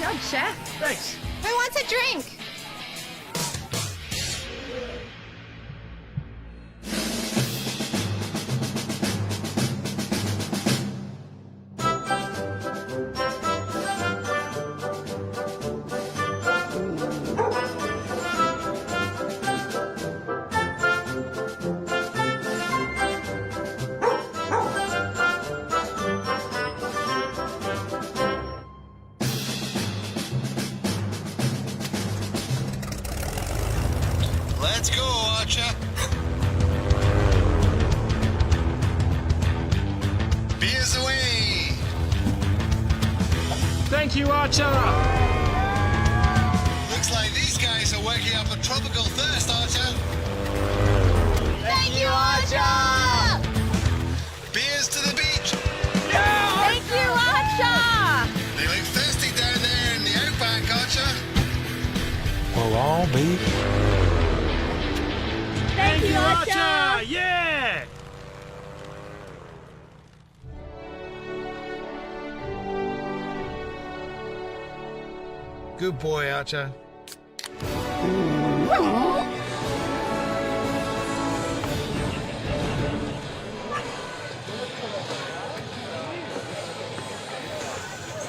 job, Chef. Thanks. Who wants a drink? Let's go, Archer. Beers away. Thank you, Archer. Looks like these guys are working up a tropical thirst, Archer. Thank you, Archer! Beers to the beach. Thank you, Archer! They look thirsty down there in the outback, Archer. We'll all be. Thank you, Archer! Yeah! Good boy, Archer.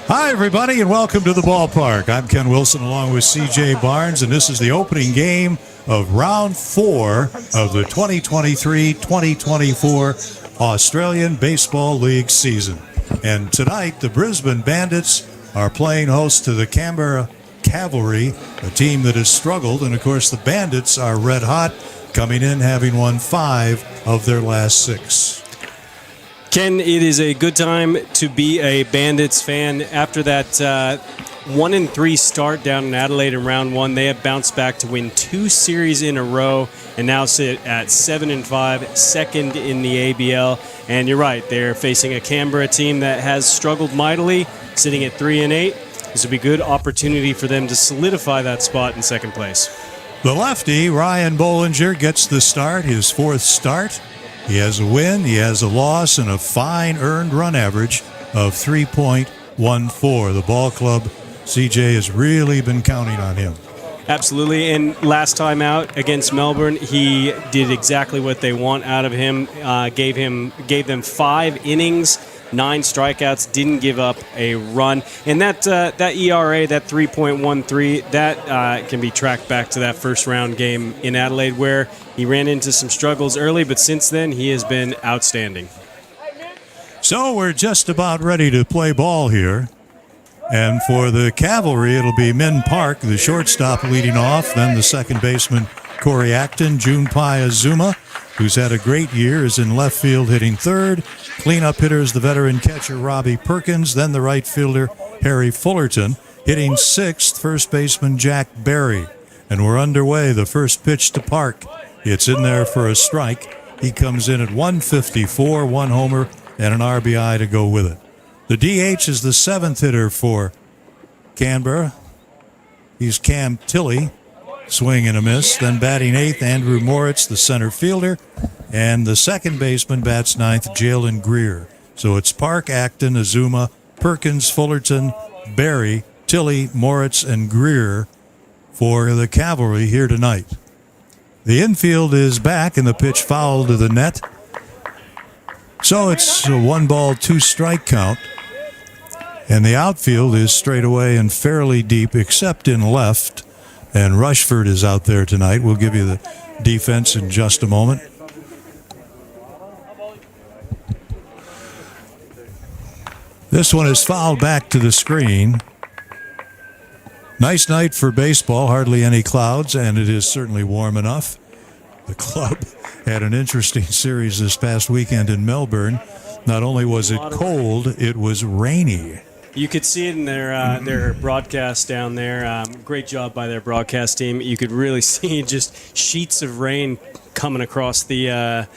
Hi, everybody, and welcome to the ballpark. I'm Ken Wilson along with CJ Barnes, and this is the opening game of round 4 of the 2023-2024 Australian Baseball League season. And tonight, the Brisbane Bandits are playing host to the Canberra Cavalry, a team that has struggled. And, of course, the Bandits are red hot, coming in having won 5 of their last 6. Ken, it is a good time to be a Bandits fan. After that 1-3 start down in Adelaide in round 1, they have bounced back to win 2 series in a row and now sit at 7-5, second in the ABL. And you're right, they're facing a Canberra team that has struggled mightily, sitting at 3-8. This would be a good opportunity for them to solidify that spot in second place. The lefty, Ryan Bollinger, gets the start, his 4th start. He has a win, he has a loss, and a fine earned run average of 3.14. The ball club, CJ, has really been counting on him. Absolutely, and last time out against Melbourne, he did exactly what they want out of him. Gave them 5 innings, 9 strikeouts, didn't give up a run, and that ERA, that 3.13, that can be tracked back to that first round game in Adelaide where he ran into some struggles early, but since then he has been outstanding. So we're just about ready to play ball here. And for the Cavalry, it'll be Min Park, the shortstop, leading off. Then the second baseman, Corey Acton. Junpei Azuma, who's had a great year, is in left field hitting third. Cleanup hitter is the veteran catcher, Robbie Perkins. Then the right fielder, Harry Fullerton. Hitting sixth, first baseman, Jack Barry. And we're underway. The first pitch to Park. It's in there for a strike. He comes in at 154, 1 homer, and an RBI to go with it. The DH is the 7th hitter for Canberra. He's Cam Tilley, swing and a miss. Then batting 8th, Andrew Moritz, the center fielder. And the second baseman bats 9th, Jalen Greer. So it's Park, Acton, Azuma, Perkins, Fullerton, Barry, Tilley, Moritz, and Greer for the Cavalry here tonight. The infield is back, and the pitch fouled to the net. So it's a 1-ball, 2-strike count. And the outfield is straight away and fairly deep, except in left. And Rushford is out there tonight. We'll give you the defense in just a moment. This one is fouled back to the screen. Nice night for baseball, hardly any clouds, and it is certainly warm enough. The club had an interesting series this past weekend in Melbourne. Not only was it cold, it was rainy. You could see it in their broadcast down there. Great job by their broadcast team. You could really see just sheets of rain coming across the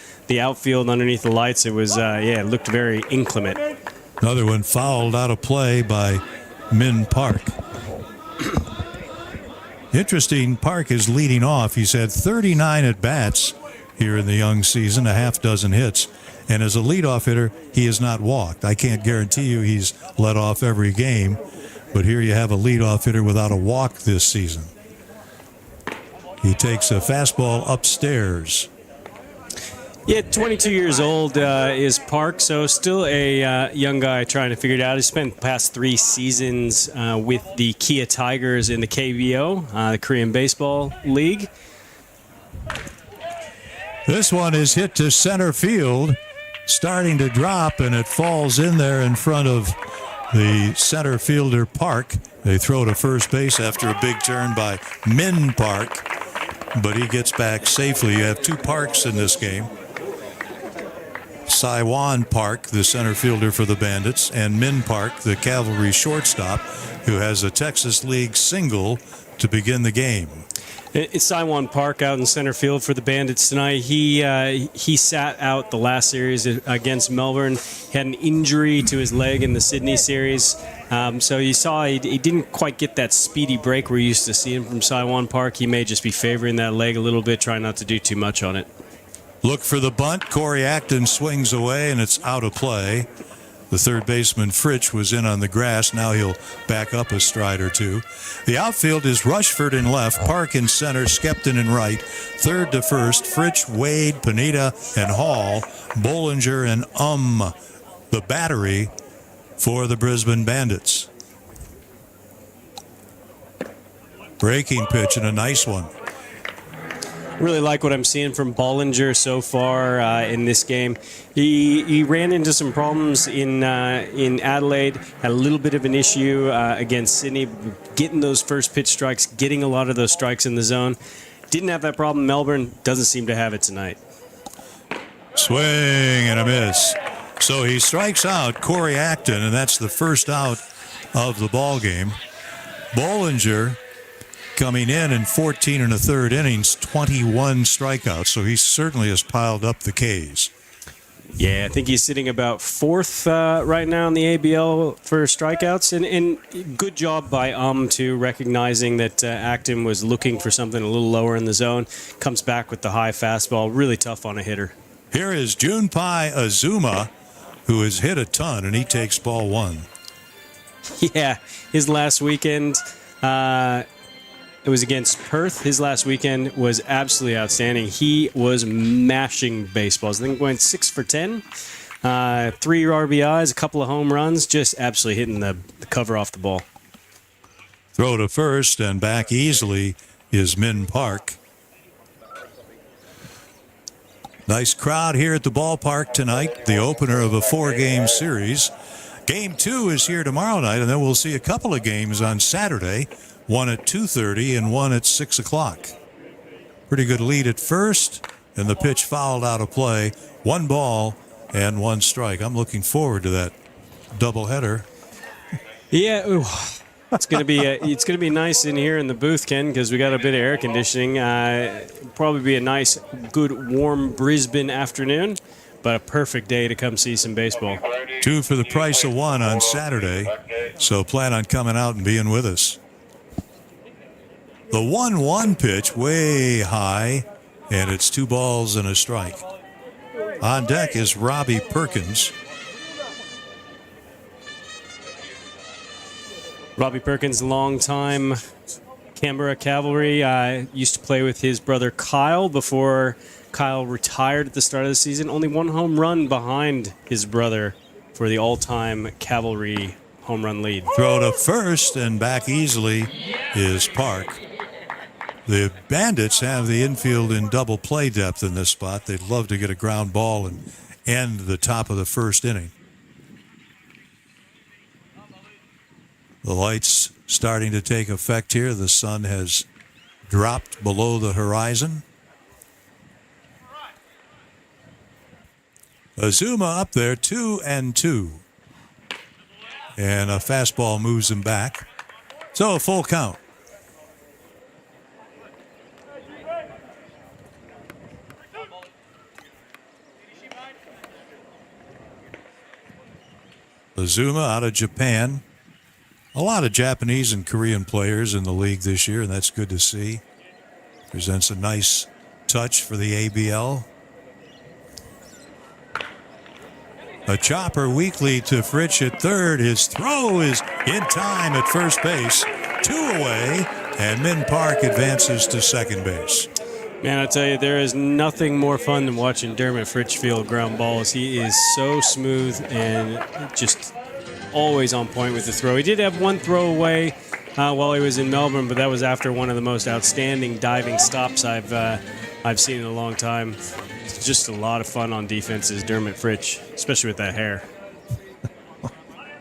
outfield underneath the lights. It was, it looked very inclement. Another one fouled out of play by Min Park. Interesting, Park is leading off. He's had 39 at-bats here in the young season, a half dozen hits. And as a leadoff hitter, he has not walked. I can't guarantee you he's led off every game, But here you have a leadoff hitter without a walk this season. He takes a fastball upstairs. Yeah, 22 years old is Park, so still a young guy trying to figure it out. He spent the past 3 seasons with the Kia Tigers in the KBO, the Korean Baseball League. This one is hit to center field, starting to drop, and it falls in there in front of the center fielder Park. They throw to first base after a big turn by Min Park, but he gets back safely. You have 2 Parks in this game. Saiwan Park, the center fielder for the Bandits, and Min Park, the Cavalry shortstop, who has a Texas League single to begin the game. It's Saiwan Park out in center field for the Bandits tonight. He sat out the last series against Melbourne. He had an injury to his leg in the Sydney series. So you saw he didn't quite get that speedy break we're used to seeing from Saiwan Park. He may just be favoring that leg a little bit, trying not to do too much on it. Look for the bunt. Corey Acton swings away, and it's out of play. The third baseman, Fritsch, was in on the grass. Now he'll back up a stride or two. The outfield is Rushford in left, Park in center, Skepton in right, third to first, Fritsch, Wade, Pineda, and Hall, Bollinger, and the battery for the Brisbane Bandits. Breaking pitch and a nice one. Really like what I'm seeing from Bollinger so far in this game. He ran into some problems in Adelaide, had a little bit of an issue against Sydney, getting those first pitch strikes, getting a lot of those strikes in the zone. Didn't have that problem in Melbourne, doesn't seem to have it tonight. Swing and a miss. So he strikes out Corey Acton, and that's the first out of the ball game. Bollinger coming in 14 1/3 innings, 21 strikeouts. So he certainly has piled up the Ks. Yeah, I think he's sitting about 4th right now in the ABL for strikeouts. And good job by to recognizing that Acton was looking for something a little lower in the zone. Comes back with the high fastball. Really tough on a hitter. Here is Junpai Azuma, who has hit a ton, and he takes ball 1. Yeah, his last weekend... it was against Perth. His last weekend was absolutely outstanding. He was mashing baseballs. I think went 6 for 10, 3 RBIs, a couple of home runs, just absolutely hitting the cover off the ball. Throw to first and back easily is Min Park. Nice crowd here at the ballpark tonight, the opener of a 4-game series. Game 2 is here tomorrow night, and then we'll see a couple of games on Saturday. One at 2:30 and one at 6 o'clock. Pretty good lead at first, and the pitch fouled out of play. 1 ball and 1 strike. I'm looking forward to that doubleheader. Yeah, it's gonna be nice in here in the booth, Ken, because we got a bit of air conditioning. Probably be a nice, good, warm Brisbane afternoon, but a perfect day to come see some baseball. 2 for the price of 1 on Saturday, so plan on coming out and being with us. The 1-1 pitch way high, and it's 2 balls and a strike. On deck is Robbie Perkins. Robbie Perkins, longtime Canberra Cavalry. Used to play with his brother Kyle before Kyle retired at the start of the season. Only 1 home run behind his brother for the all-time Cavalry home run lead. Throw to first and back easily is Park. The Bandits have the infield in double play depth in this spot. They'd love to get a ground ball and end the top of the first inning. The lights starting to take effect here. The sun has dropped below the horizon. Azuma up there, 2-2. And a fastball moves him back. So a full count. Azuma out of Japan. A lot of Japanese and Korean players in the league this year, and that's good to see. Presents a nice touch for the ABL. A chopper weakly to Fritsch at third. His throw is in time at first base. 2 away, and Min Park advances to second base. Man, I tell you, there is nothing more fun than watching Dermot Fritsch field ground balls. He is so smooth and just always on point with the throw. He did have one throw away while he was in Melbourne, but that was after one of the most outstanding diving stops I've seen in a long time. It's just a lot of fun on defense is Dermot Fritsch, especially with that hair.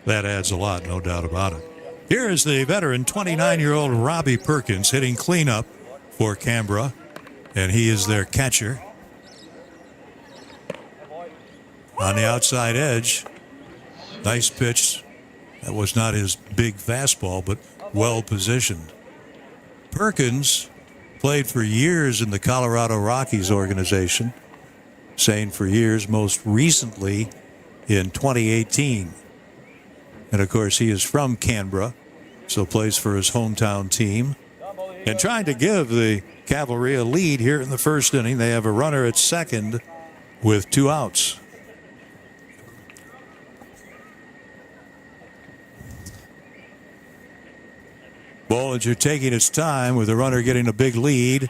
That adds a lot, no doubt about it. Here is the veteran 29-year-old Robbie Perkins hitting cleanup for Canberra, and he is their catcher. On the outside edge, nice pitch. That was not his big fastball, but well positioned. Perkins played for years in the Colorado Rockies organization, saying for years, most recently in 2018. And of course, he is from Canberra, so plays for his hometown team. And trying to give the Cavalry a lead here in the first inning. They have a runner at second with 2 outs. Bollinger taking his time with the runner getting a big lead,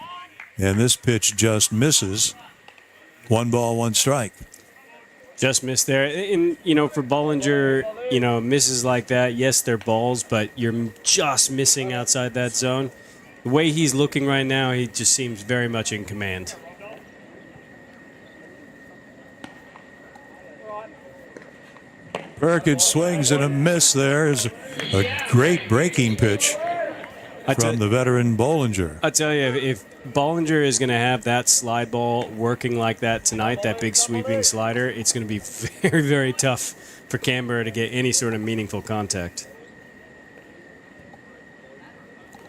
and this pitch just misses. 1 ball, 1 strike. Just missed there. And, for Bollinger, misses like that, yes, they're balls, but you're just missing outside that zone. The way he's looking right now, he just seems very much in command. Perkins swings and a miss there. Is a great breaking pitch from the veteran Bollinger. I tell you, if Bollinger is going to have that slide ball working like that tonight, that big sweeping slider, it's going to be very, very tough for Canberra to get any sort of meaningful contact.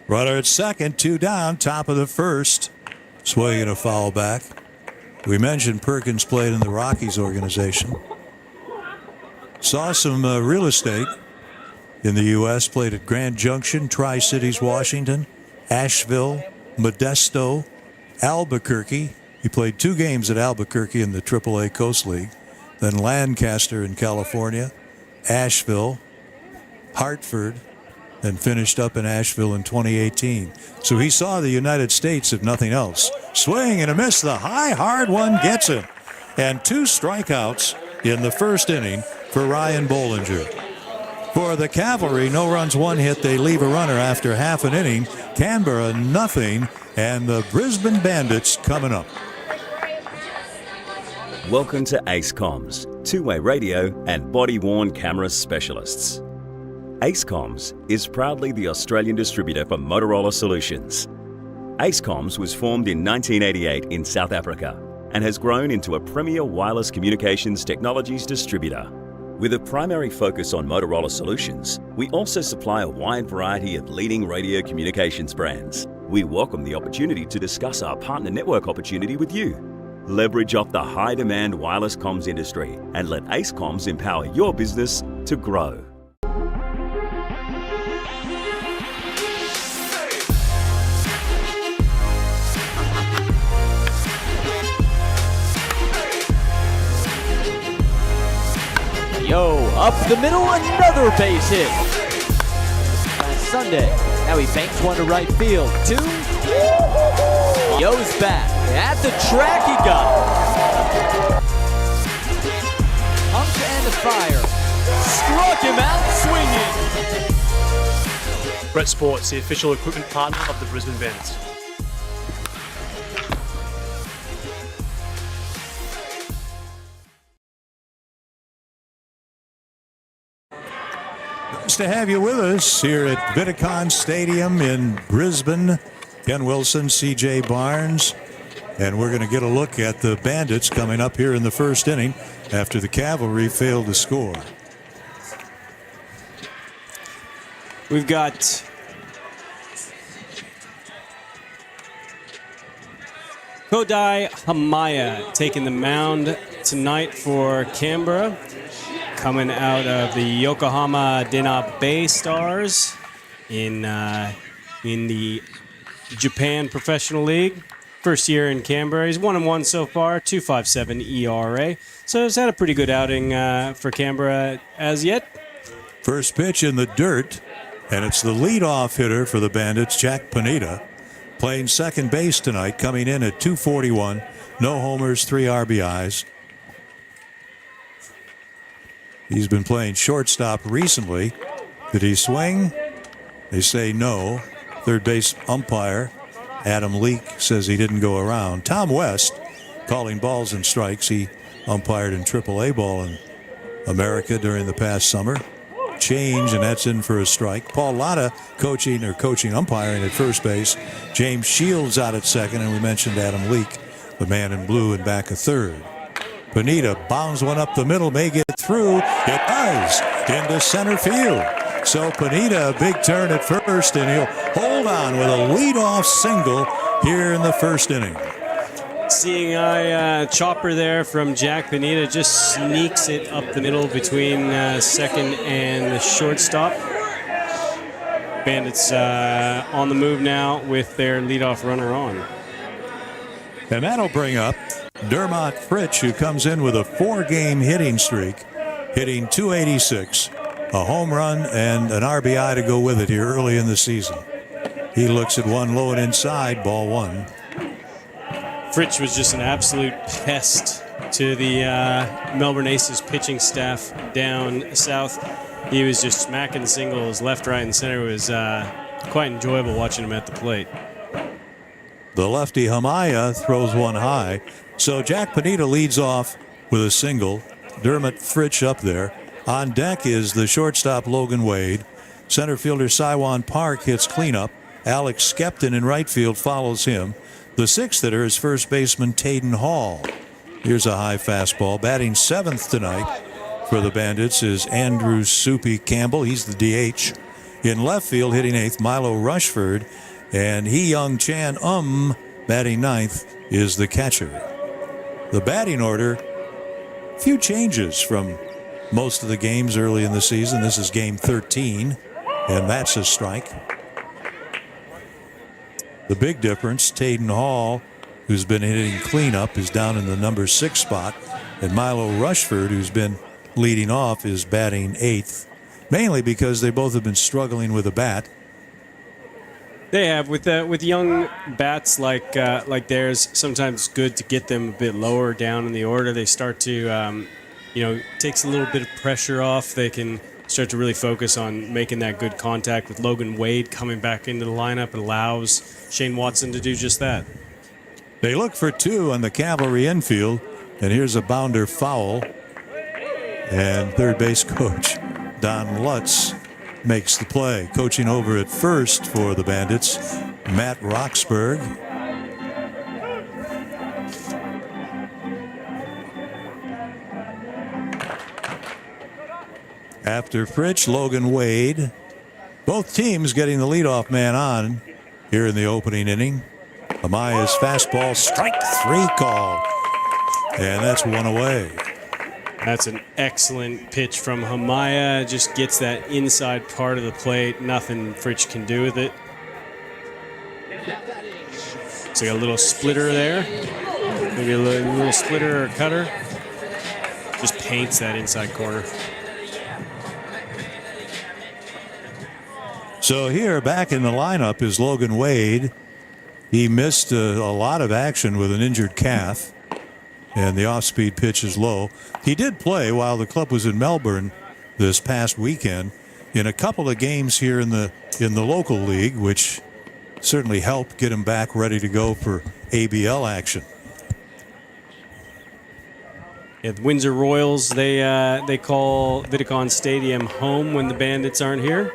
Runner at second, 2 down, top of the first. Swinging a foul back. We mentioned Perkins played in the Rockies organization. Saw some real estate in the U.S., played at Grand Junction, Tri-Cities, Washington, Asheville, Modesto, Albuquerque. He played 2 games at Albuquerque in the AAA Coast League. Then Lancaster in California, Asheville, Hartford, and finished up in Asheville in 2018. So he saw the United States, if nothing else. Swing and a miss. The high, hard one gets him. And 2 strikeouts in the first inning for Ryan Bollinger. For the Cavalry, no runs, 1 hit. They leave a runner after half an inning. Canberra, nothing. And the Brisbane Bandits coming up. Welcome to Ace Comms, two-way radio and body-worn camera specialists. Ace Comms is proudly the Australian distributor for Motorola Solutions. Ace Comms was formed in 1988 in South Africa and has grown into a premier wireless communications technologies distributor. With a primary focus on Motorola Solutions, we also supply a wide variety of leading radio communications brands. We welcome the opportunity to discuss our partner network opportunity with you. Leverage off the high-demand wireless comms industry and let Ace Comms empower your business to grow. Yo, up the middle, another base hit. Last Sunday, now he banks one to right field. 2. Yo's back. At the track he got it. Pump and fire. Struck him out swinging. Brett Sports, the official equipment partner of the Brisbane Bandits. Nice to have you with us here at Vidicon Stadium in Brisbane. Ken Wilson, C.J. Barnes, and we're going to get a look at the Bandits coming up here in the first inning after the Cavalry failed to score. We've got Kodai Hamaya taking the mound tonight for Canberra, coming out of the Yokohama Dena Bay Stars in the Japan Professional League. First year in Canberra. He's 1-1 so far, 2.57 ERA. So he's had a pretty good outing for Canberra as yet. First pitch in the dirt, and it's the leadoff hitter for the Bandits, Jack Pineda, playing second base tonight, coming in at 241, no homers, 3 RBIs. He's been playing shortstop recently. Did he swing? They say no. Third base umpire Adam Leake says he didn't go around. Tom West calling balls and strikes. He umpired in AAA ball in America during the past summer. Change, and that's in for a strike. Paul Latta coaching umpiring at first base. James Shields out at second, and we mentioned Adam Leake, the man in blue, and back at third. Pineda bounds one up the middle, may get through. It does, into center field. So Pineda, a big turn at first, and he'll hold on with a leadoff single here in the first inning. Seeing a chopper there from Jack Pineda, just sneaks it up the middle between second and the shortstop. Bandits on the move now with their leadoff runner on. And that'll bring up Dermot Fritsch, who comes in with a 4-game hitting streak, hitting .286, a home run and an RBI to go with it here early in the season. He looks at one low and inside, ball one. Fritsch was just an absolute pest to the Melbourne Aces pitching staff down south. He was just smacking singles left, right, and center. It was quite enjoyable watching him at the plate. The lefty Hamaya throws one high. So Jack Pineda leads off with a single. Dermot Fritsch up there. On deck is the shortstop Logan Wade. Center fielder Saiwan Park hits cleanup. Alex Skepton in right field follows him. The sixth hitter is first baseman Tayden Hall. Here's a high fastball. Batting seventh tonight for the Bandits is Andrew Soupy Campbell. He's the DH. In left field, hitting eighth, Milo Rushford. And Hee Young Chan batting ninth, is the catcher. The batting order, few changes from most of the games early in the season. This is game 13, and that's a strike. The big difference, Tayden Hall, who's been hitting cleanup, is down in the number 6 spot. And Milo Rushford, who's been leading off, is batting eighth, mainly because they both have been struggling with a bat. They have, with young bats like theirs, sometimes good to get them a bit lower down in the order. They start to, takes a little bit of pressure off. They can start to really focus on making that good contact. With Logan Wade coming back into the lineup, it allows Shane Watson to do just that. They look for two on the Cavalry infield, and here's a bounder foul. And third base coach Don Lutz makes the play. Coaching over at first for the Bandits, Matt Roxburgh. After Fritsch, Logan Wade. Both teams getting the leadoff man on here in the opening inning. Amaya's fastball, strike 3 call. And that's one away. That's an excellent pitch from Hamaya. Just gets that inside part of the plate. Nothing Fritsch can do with it. So got a little splitter there. Maybe a little splitter or cutter. Just paints that inside corner. So here, back in the lineup, is Logan Wade. He missed a lot of action with an injured calf, and the off-speed pitch is low. He did play while the club was in Melbourne this past weekend in a couple of games here in the local league, which certainly helped get him back ready to go for ABL action. Yeah, the Windsor Royals, they call Vidicon Stadium home when the Bandits aren't here.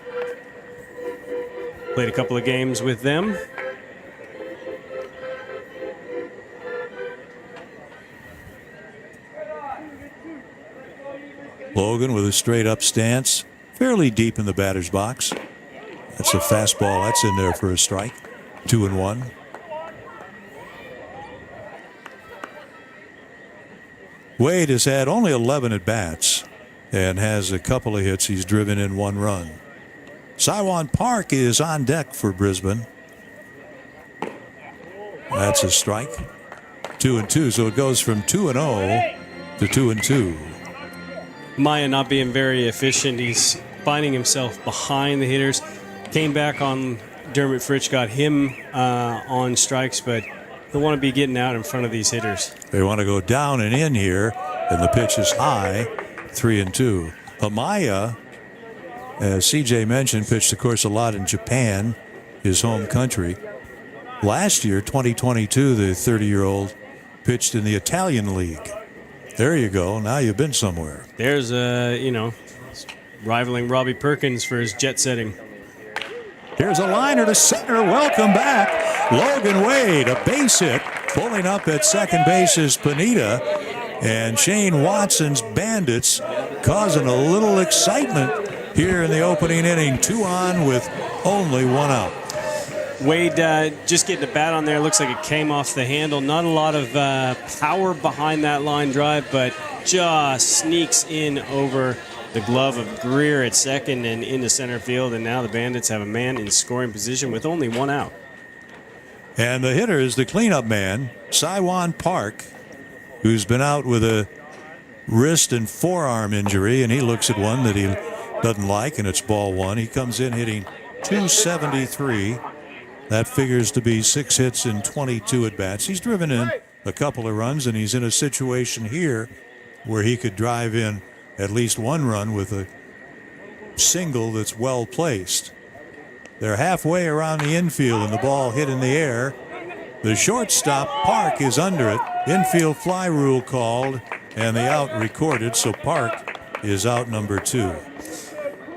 Played a couple of games with them. Logan with a straight up stance, fairly deep in the batter's box. That's a fastball. That's in there for a strike. 2-1. Wade has had only 11 at bats and has a couple of hits. He's driven in 1 run. Saiwan Park is on deck for Brisbane. That's a strike. 2-2, so it goes from 2-0 to 2-2. Maya not being very efficient. He's finding himself behind the hitters. Came back on Dermot Fritsch, got him on strikes, but he'll want to be getting out in front of these hitters. They want to go down and in here, and the pitch is high, 3-2. Amaya, as CJ mentioned, pitched, of course, a lot in Japan, his home country. Last year, 2022, the 30-year-old pitched in the Italian League. There you go. Now you've been somewhere. There's, rivaling Robbie Perkins for his jet setting. Here's a liner to center. Welcome back. Logan Wade, a base hit. Pulling up at second base is Pineda. And Shane Watson's Bandits causing a little excitement here in the opening inning. 2 on with only 1 out. Wade just getting a bat on there. Looks like it came off the handle. Not a lot of power behind that line drive, but just sneaks in over the glove of Greer at second and into center field. And now the Bandits have a man in scoring position with only 1 out. And the hitter is the cleanup man, Saiwan Park, who's been out with a wrist and forearm injury, and he looks at one that he doesn't like, and it's ball 1. He comes in hitting .273. That figures to be 6 hits in 22 at-bats. He's driven in a couple of runs, and he's in a situation here where he could drive in at least 1 run with a single that's well placed. They're halfway around the infield, and the ball hit in the air. The shortstop, Park, is under it. Infield fly rule called, and the out recorded, so Park is out number 2.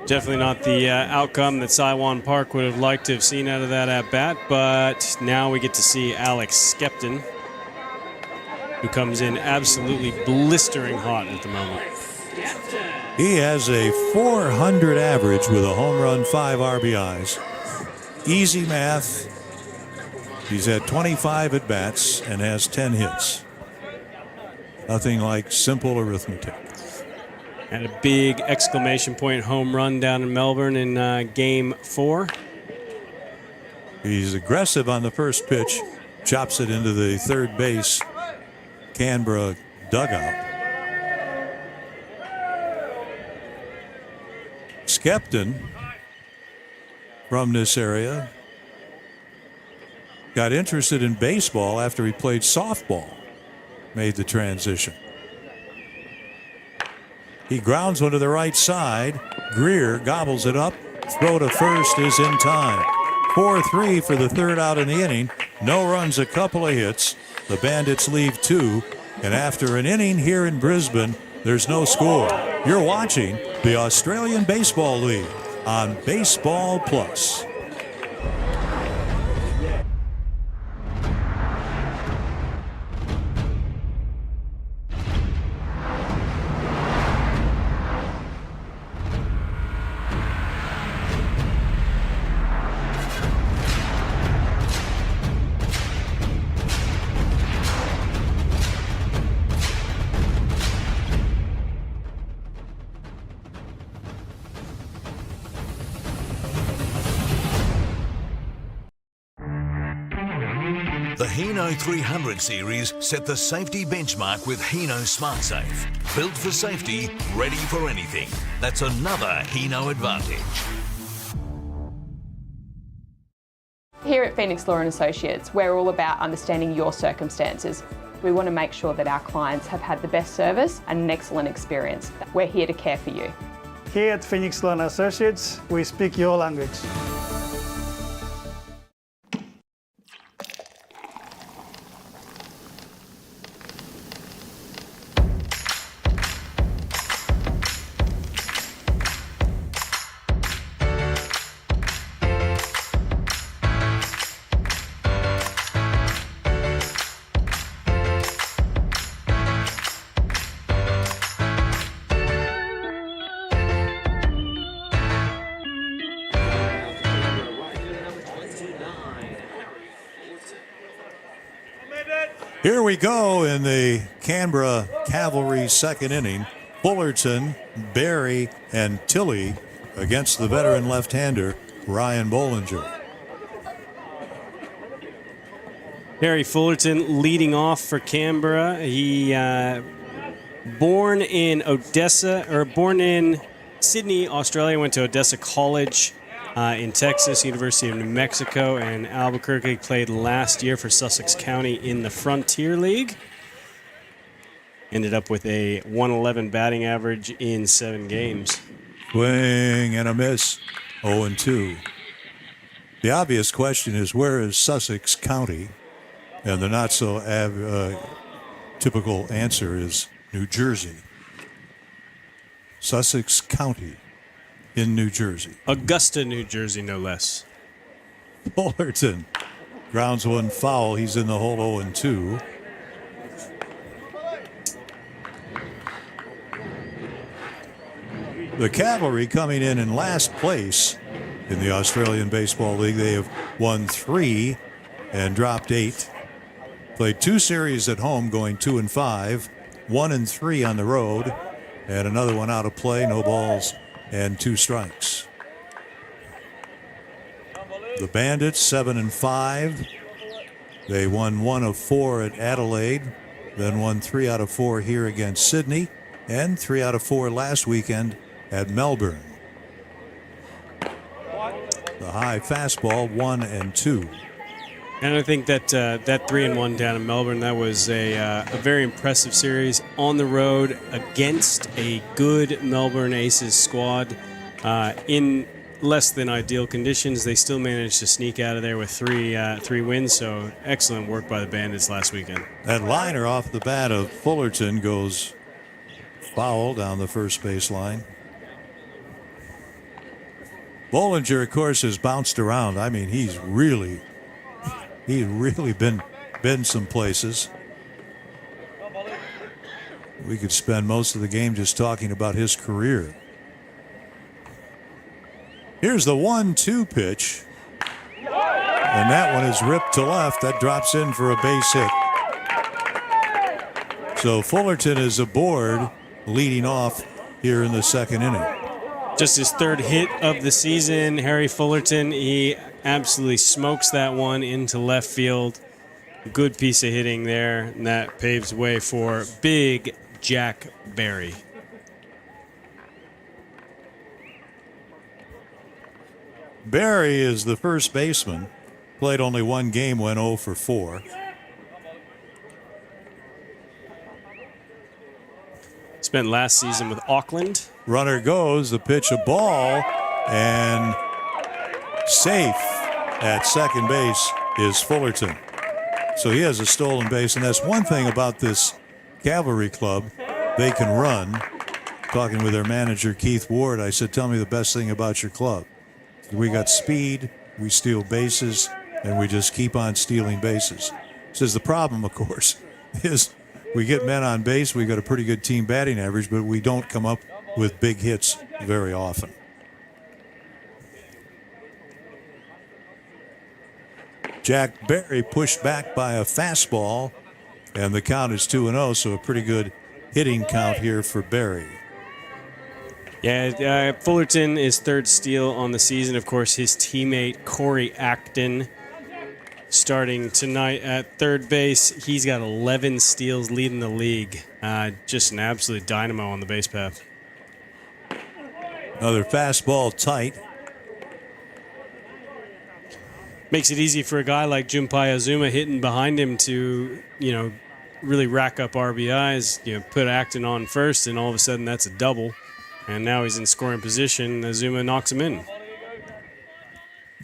Definitely not the outcome that Saiwan Park would have liked to have seen out of that at-bat, but now we get to see Alex Skepton, who comes in absolutely blistering hot at the moment. He has a .400 average with a home run, 5 RBIs. Easy math. He's had 25 at-bats and has 10 hits. Nothing like simple arithmetic. And a big exclamation point home run down in Melbourne in Game 4. He's aggressive on the first pitch. Chops it into the third base Canberra dugout. Skepton, from this area, got interested in baseball after he played softball. Made the transition. He grounds one to the right side. Greer gobbles it up. Throw to first is in time. 4-3 for the 3rd out in the inning. No runs, a couple of hits. The Bandits leave 2. And after an inning here in Brisbane, there's no score. You're watching the Australian Baseball League on Baseball Plus. The Hino 300 series set the safety benchmark with Hino SmartSafe. Built for safety, ready for anything. That's another Hino advantage. Here at Phoenix Law & Associates, we're all about understanding your circumstances. We want to make sure that our clients have had the best service and an excellent experience. We're here to care for you. Here at Phoenix Law & Associates, we speak your language. Here we go in the Canberra Cavalry second inning. Fullerton, Barry, and Tilley against the veteran left-hander, Ryan Bollinger. Harry Fullerton leading off for Canberra. He born in Sydney, Australia, went to Odessa College in Texas, University of New Mexico, and Albuquerque. Played last year for Sussex County in the Frontier League. Ended up with a 111 batting average in 7 games. Swing and a miss, 0-2. The obvious question is, where is Sussex County? And the not so typical answer is New Jersey. Sussex County in New Jersey. Augusta, New Jersey, no less. Fullerton grounds one foul. He's in the hole, 0-2. The Cavalry coming in last place in the Australian Baseball League. They have won 3 and dropped 8. Played 2 series at home, going 2-5, 1-3 on the road, and another one out of play, no balls and 2 strikes. The Bandits 7-5. They won 1 of 4 at Adelaide, then won 3 out of 4 here against Sydney, and 3 out of 4 last weekend at Melbourne. The high fastball, 1-2. And I think that that 3-1 down in Melbourne, that was a very impressive series on the road against a good Melbourne Aces squad. In less than ideal conditions, they still managed to sneak out of there with 3 wins. So excellent work by the Bandits last weekend. That liner off the bat of Fullerton goes foul down the first base line. Bollinger, of course, has bounced around. I mean, he's really been some places. We could spend most of the game just talking about his career. Here's the 1-2 pitch. And that one is ripped to left. That drops in for a base hit. So Fullerton is aboard, leading off here in the second inning. Just his 3rd hit of the season. Harry Fullerton, he absolutely smokes that one into left field. Good piece of hitting there, and that paves way for big Jack Barry. Barry is the first baseman. Played only 1 game, went 0 for 4. Spent last season with Auckland. Runner goes, the pitch, a ball, and safe at second base is Fullerton. So he has a stolen base, and that's one thing about this Cavalry club. They can run. Talking with their manager, Keith Ward, I said, tell me the best thing about your club. We got speed, we steal bases, and we just keep on stealing bases. He says the problem, of course, is we get men on base, we got a pretty good team batting average, but we don't come up with big hits very often. Jack Barry pushed back by a fastball, and the count is 2-0, so a pretty good hitting count here for Barry. Yeah, Fullerton is 3rd steal on the season. Of course, his teammate Corey Acton starting tonight at 3rd base. He's got 11 steals, leading the league. Just an absolute dynamo on the base path. Another fastball tight. Makes it easy for a guy like Junpai Azuma hitting behind him to, really rack up RBIs. Put Acton on first, and all of a sudden that's a double. And now he's in scoring position. Azuma knocks him in.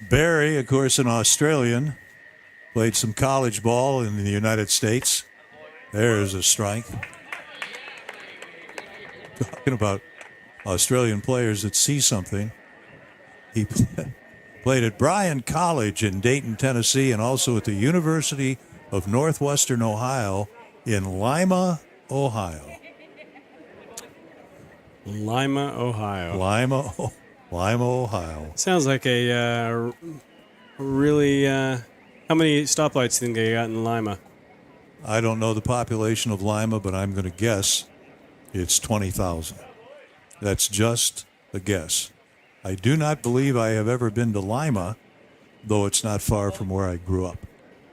Barry, of course, an Australian. Played some college ball in the United States. There's a strike. Talking about Australian players that see something. He played at Bryan College in Dayton, Tennessee, and also at the University of Northwestern Ohio in Lima, Ohio. Lima, Ohio. Lima, Ohio. Sounds like a really... how many stoplights do you think they got in Lima? I don't know the population of Lima, but I'm going to guess it's 20,000. That's just a guess. I do not believe I have ever been to Lima, though it's not far from where I grew up.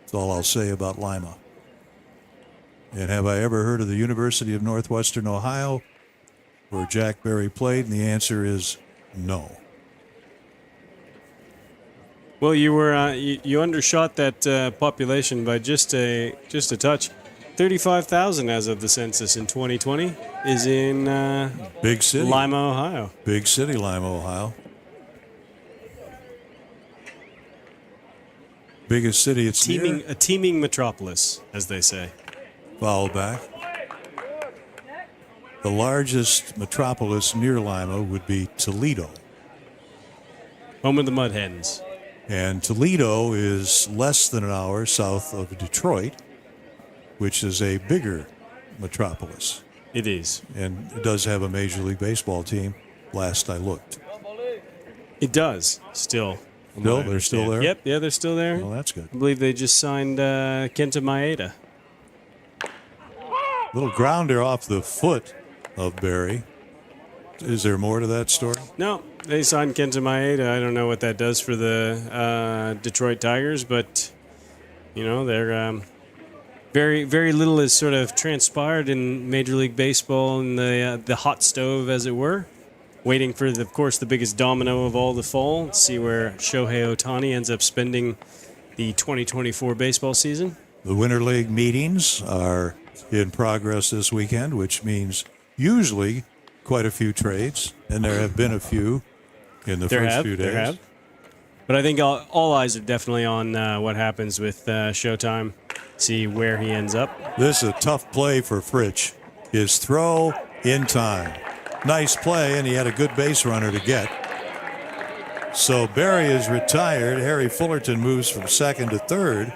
That's all I'll say about Lima. And have I ever heard of the University of Northwestern Ohio, where Jack Berry played? And the answer is no. Well, you were you undershot that population by just a touch. 35,000 as of the census in 2020 is in Big city, Lima, Ohio. Big city, Lima, Ohio. Biggest city it's near. A teeming metropolis, as they say. Foul back. The largest metropolis near Lima would be Toledo. Home of the Mud Hens. And Toledo is less than an hour south of Detroit, which is a bigger metropolis. It is. And it does have a Major League Baseball team, last I looked. It does, still. No, they're still there? Yep, yeah, they're still there. Well, that's good. I believe they just signed Kenta Maeda. Little grounder off the foot of Berry. Is there more to that story? No, they signed Kenta Maeda. I don't know what that does for the Detroit Tigers, but, you know, they're very, very little has sort of transpired in Major League Baseball in the hot stove, as it were. Waiting for, of course, the biggest domino of all the fall. See where Shohei Ohtani ends up spending the 2024 baseball season. The Winter League meetings are in progress this weekend, which means usually quite a few trades, and there have been a few in the first few days. There have. But I think all eyes are definitely on what happens with Showtime. See where he ends up. This is a tough play for Fritsch. His throw in time. Nice play, and he had a good base runner to get. So Berry is retired. Harry Fullerton moves from second to third.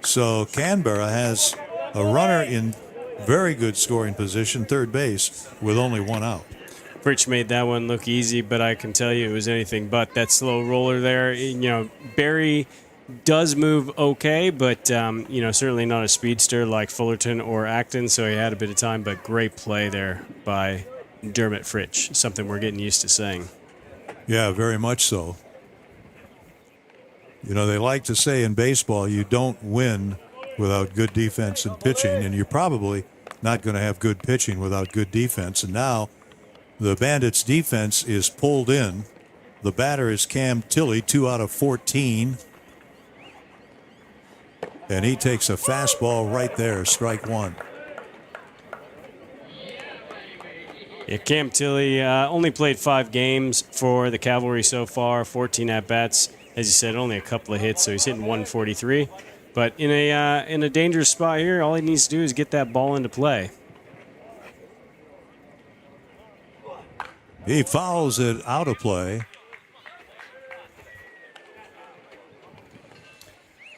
So Canberra has a runner in very good scoring position, third base, with only one out. Fritsch made that one look easy, but I can tell you it was anything but. That slow roller there, you know, Berry does move okay, but, you know, certainly not a speedster like Fullerton or Acton, so he had a bit of time, but great play there by Dermot Fritsch, something we're getting used to saying. Yeah, very much so. You know, they like to say in baseball, you don't win without good defense and pitching, and you're probably not going to have good pitching without good defense. And now the Bandits' defense is pulled in. The batter is Cam Tilley, 2 out of 14. And he takes a fastball right there, strike one. Yeah, Cam Tilley only played 5 games for the Cavalry so far, 14 at-bats. As you said, only a couple of hits, so he's hitting 143. But in a dangerous spot here, all he needs to do is get that ball into play. He fouls it out of play.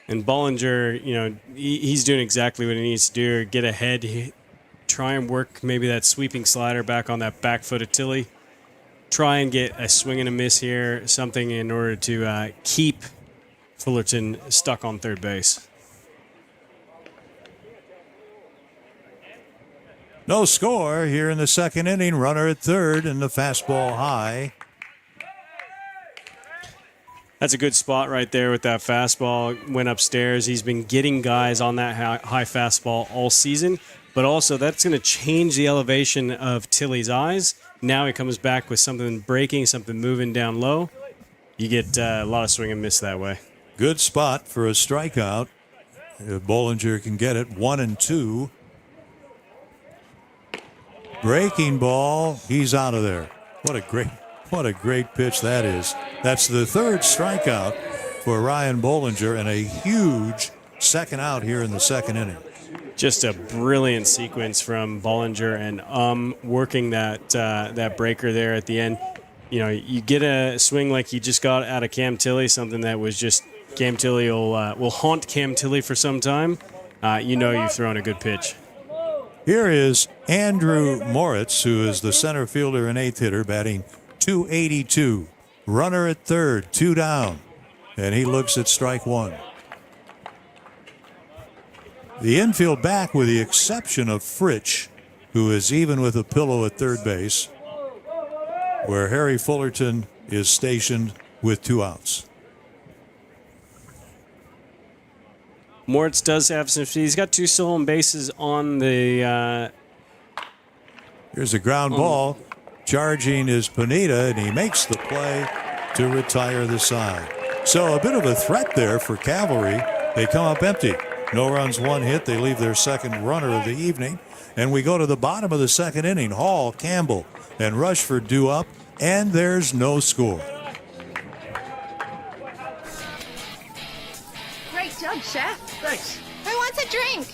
And Bollinger, you know, he's doing exactly what he needs to do. Get ahead, try and work maybe that sweeping slider back on that back foot of Tilley. Try and get a swing and a miss here, something in order to keep Fullerton stuck on third base. No score here in the second inning. Runner at third and the fastball high. That's a good spot right there with that fastball. Went upstairs. He's been getting guys on that high fastball all season, but also that's going to change the elevation of Tilley's eyes. Now he comes back with something breaking, something moving down low. You get a lot of swing and miss that way. Good spot for a strikeout. If Bollinger can get it, 1-2. Breaking ball. He's out of there. What a great pitch that is. That's the third strikeout for Ryan Bollinger and a huge second out here in the second inning. Just a brilliant sequence from Bollinger and working that breaker there at the end. You know, you get a swing like you just got out of Cam Tilley, something that was just Cam Tilley will haunt Cam Tilley for some time. You know you've thrown a good pitch. Here is Andrew Moritz, who is the center fielder and eighth hitter, batting .282. Runner at third, 2 down, and he looks at strike one. The infield back, with the exception of Fritsch, who is even with a pillow at third base, where Harry Fullerton is stationed with 2 outs. Moritz does have some speed. He's got 2 stolen bases on the. Here's a ground ball. Charging is Panetta, and he makes the play to retire the side. So a bit of a threat there for Cavalry. They come up empty. No runs, 1 hit. They leave their second runner of the evening. And we go to the bottom of the second inning. Hall, Campbell, and Rushford due up, and there's no score. Great job, Chef. Thanks. Who wants a drink?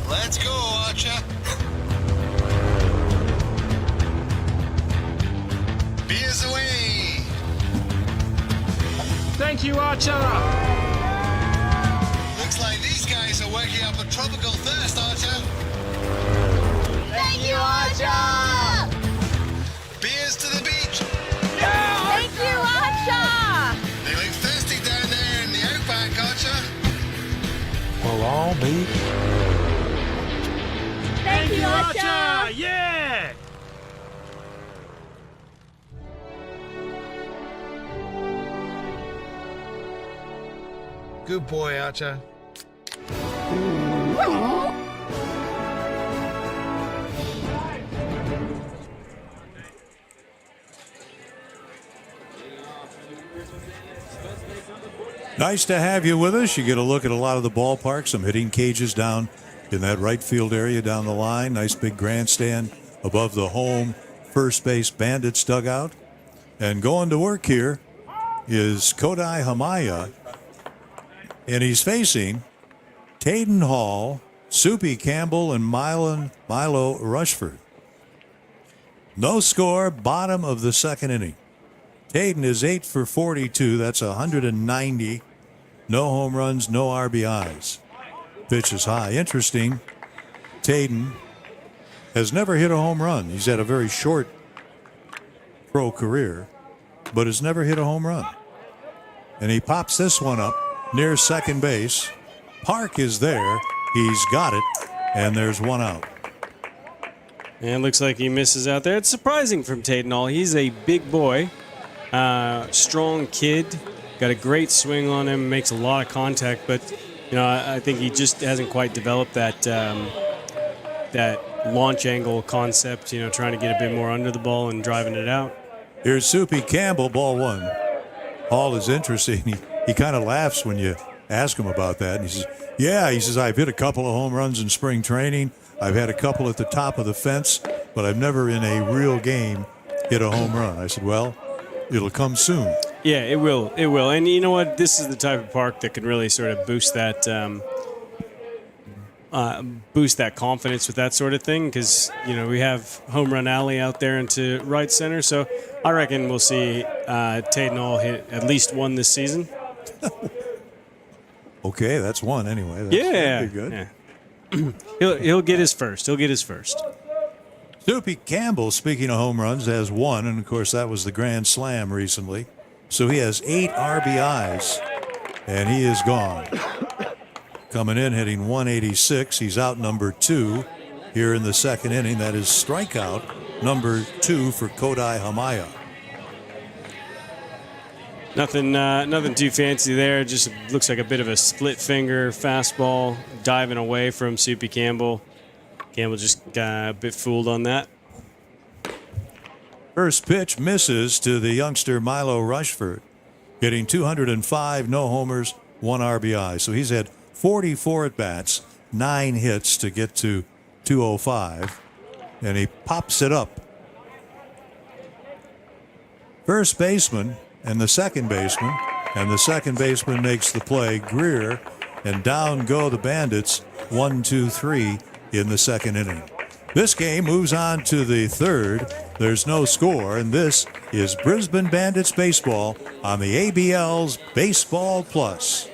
Let's go, Archer. Beers away. Thank you, Archer. Looks like these guys are working up a tropical thirst, Archer. Thank you, Archer! Beers to the beach. Thank you, Archer! They look thirsty down there in the outback, Archer. We'll all beat. Thank you, Archer! Yeah! Good boy, Archer. Nice to have you with us. You get a look at a lot of the ballpark, some hitting cages down in that right field area down the line. Nice big grandstand above the home first base Bandits dugout. And going to work here is Kodai Hamaya. And he's facing Taden Hall, Soupy Campbell, and Milo Rushford. No score, bottom of the second inning. Taden is 8 for 42. That's 190. No home runs, no RBIs. Pitch is high. Interesting, Taden has never hit a home run. He's had a very short pro career, but has never hit a home run. And he pops this one up near second base. Park is there. He's got it, and there's one out. And it looks like he misses out there. It's surprising from Taden Hall. He's a big boy, strong kid, got a great swing on him, makes a lot of contact, but I think he just hasn't quite developed that launch angle concept, trying to get a bit more under the ball and driving it out. Here's Soupy Campbell, ball 1. Hall is interesting. He kind of laughs when you ask him about that. And he says, I've hit a couple of home runs in spring training. I've had a couple at the top of the fence, but I've never in a real game hit a home run. I said, well, it'll come soon. Yeah, it will. It will. And you know what? This is the type of park that can really sort of boost that confidence with that sort of thing, because we have Home Run Alley out there into right center. So I reckon we'll see Taden Hall hit at least one this season. Okay, that's one anyway. That's pretty good. Yeah. He'll get his first. He'll get his first. Soupy Campbell, speaking of home runs, has one, and of course that was the Grand Slam recently. So he has 8 RBIs, and he is gone. Coming in, hitting 186. He's out number 2 here in the second inning. That is strikeout number 2 for Kodai Hamaya. Nothing too fancy there. Just looks like a bit of a split finger fastball diving away from Soupy Campbell. Campbell just got a bit fooled on that. First pitch misses to the youngster Milo Rushford, hitting 205, no homers, 1 RBI. So he's had 44 at-bats, 9 hits to get to 205, and he pops it up. First baseman and the second baseman, and the second baseman makes the play, Greer, and down go the Bandits, 1-2-3 in the second inning. This game moves on to the third. There's no score, and this is Brisbane Bandits baseball on the ABL's Baseball Plus.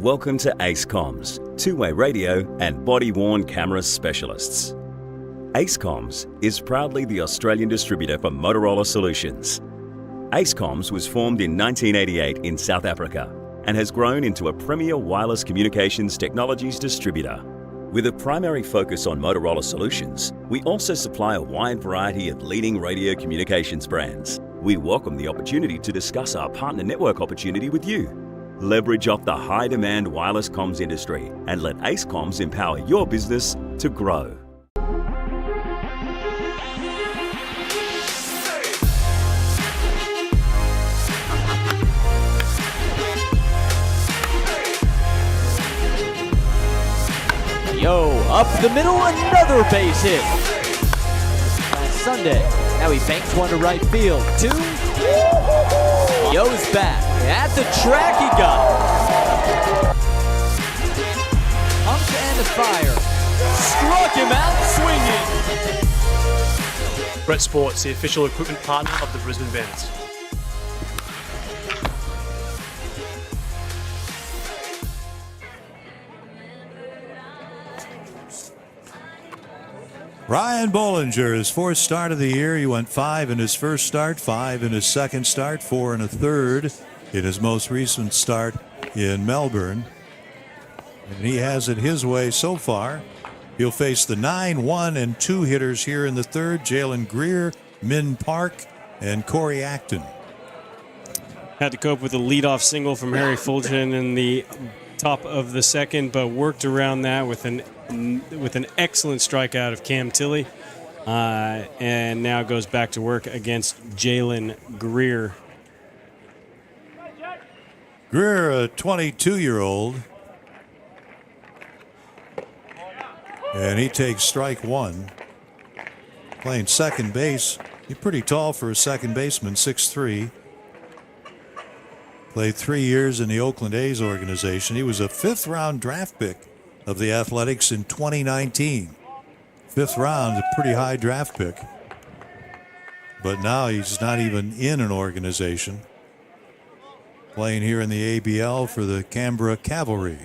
Welcome to Ace Comms, two-way radio and body-worn camera specialists. Ace Comms is proudly the Australian distributor for Motorola Solutions. Ace Comms was formed in 1988 in South Africa and has grown into a premier wireless communications technologies distributor. With a primary focus on Motorola Solutions, we also supply a wide variety of leading radio communications brands. We welcome the opportunity to discuss our partner network opportunity with you. Leverage off the high-demand wireless comms industry and let Ace Comms empower your business to grow. Yo, up the middle, another base hit. Last Sunday, now he banks one to right field. 2. Yo's back. At the track he got it. Pumped and fire. Struck him out swinging. Brett Sports, the official equipment partner of the Brisbane Bandits. Ryan Bollinger, his fourth start of the year. He went 5 in his first start, 5 in his second start, 4 in a third in his most recent start in Melbourne. And he has it his way so far. He'll face the 9-1 and 2 hitters here in the third, Jalen Greer, Min Park, and Corey Acton. Had to cope with a leadoff single from Harry Fulton in the top of the second, but worked around that with an excellent strikeout of Cam Tilley, and now goes back to work against Jalen Greer. Greer, a 22-year-old, and he takes strike 1. Playing second base. He's pretty tall for a second baseman, 6'3". Played 3 years in the Oakland A's organization. He was a 5th-round draft pick of the Athletics in 2019. 5th round, a pretty high draft pick. But now he's not even in an organization. Playing here in the ABL for the Canberra Cavalry.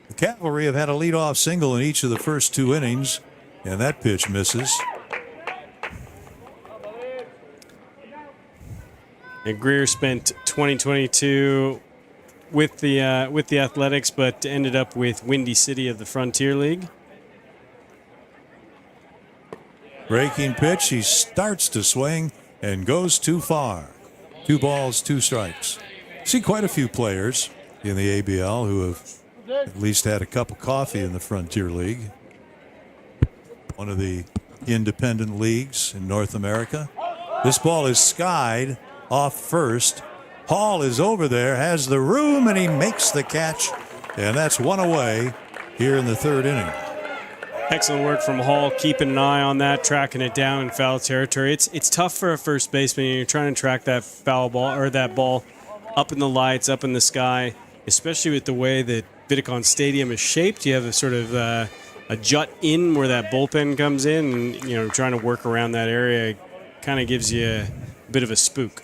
The Cavalry have had a leadoff single in each of the first 2 innings, and that pitch misses. And Greer spent 2022 with the Athletics, but ended up with Windy City of the Frontier League. Breaking pitch, he starts to swing and goes too far. 2 balls, 2 strikes. See quite a few players in the ABL who have at least had a cup of coffee in the Frontier League, one of the independent leagues in North America. This ball is skied off first. Hall is over there, has the room, and he makes the catch, and that's 1 away here in the 3rd inning. Excellent work from Hall, keeping an eye on that, tracking it down in foul territory. It's tough for a first baseman. You're trying to track that foul ball or that ball up in the lights, up in the sky, especially with the way that Vidicon Stadium is shaped. You have a sort of a jut in where that bullpen comes in, and trying to work around that area kind of gives you a bit of a spook.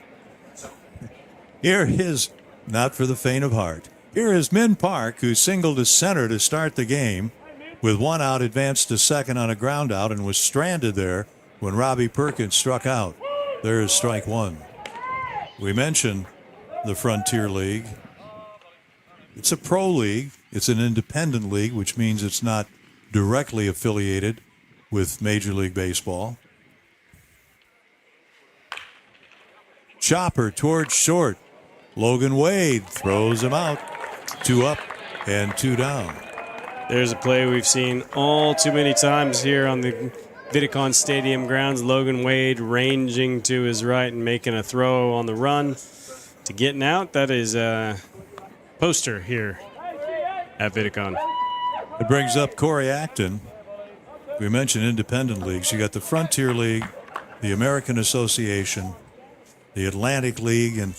Here is, not for the faint of heart, here is Min Park, who singled to center to start the game. With 1 out, advanced to second on a ground out and was stranded there when Robbie Perkins struck out. There's strike 1. We mentioned the Frontier League. It's a pro league. It's an independent league, which means it's not directly affiliated with Major League Baseball. Chopper towards short. Logan Wade throws him out. 2 up and 2 down. There's a play we've seen all too many times here on the Vidicon Stadium grounds. Logan Wade ranging to his right and making a throw on the run to getting out. That is a poster here at Vidicon. It brings up Corey Acton. We mentioned independent leagues. You got the Frontier League, the American Association, the Atlantic League, and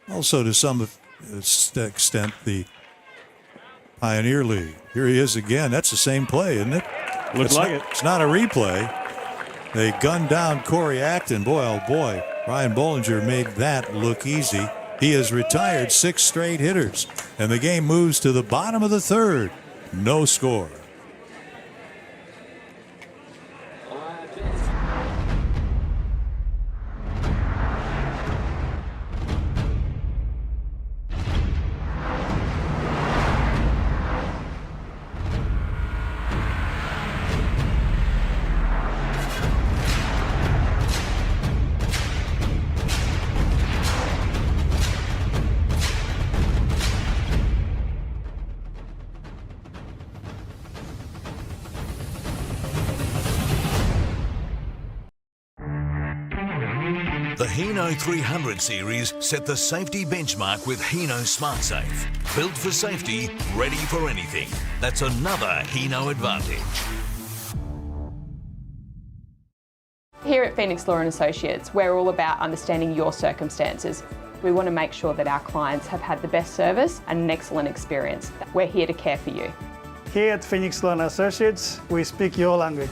also to some extent the Pioneer League. Here he is again. That's the same play, isn't it? Looks like it. It's not a replay. They gunned down Corey Acton. Boy, oh boy. Ryan Bollinger made that look easy. He has retired 6 straight hitters, and the game moves to the bottom of the third. No score. The Hino 300 series set the safety benchmark with Hino SmartSafe. Built for safety, ready for anything. That's another Hino advantage. Here at Phoenix Law & Associates, we're all about understanding your circumstances. We want to make sure that our clients have had the best service and an excellent experience. We're here to care for you. Here at Phoenix Law & Associates, we speak your language.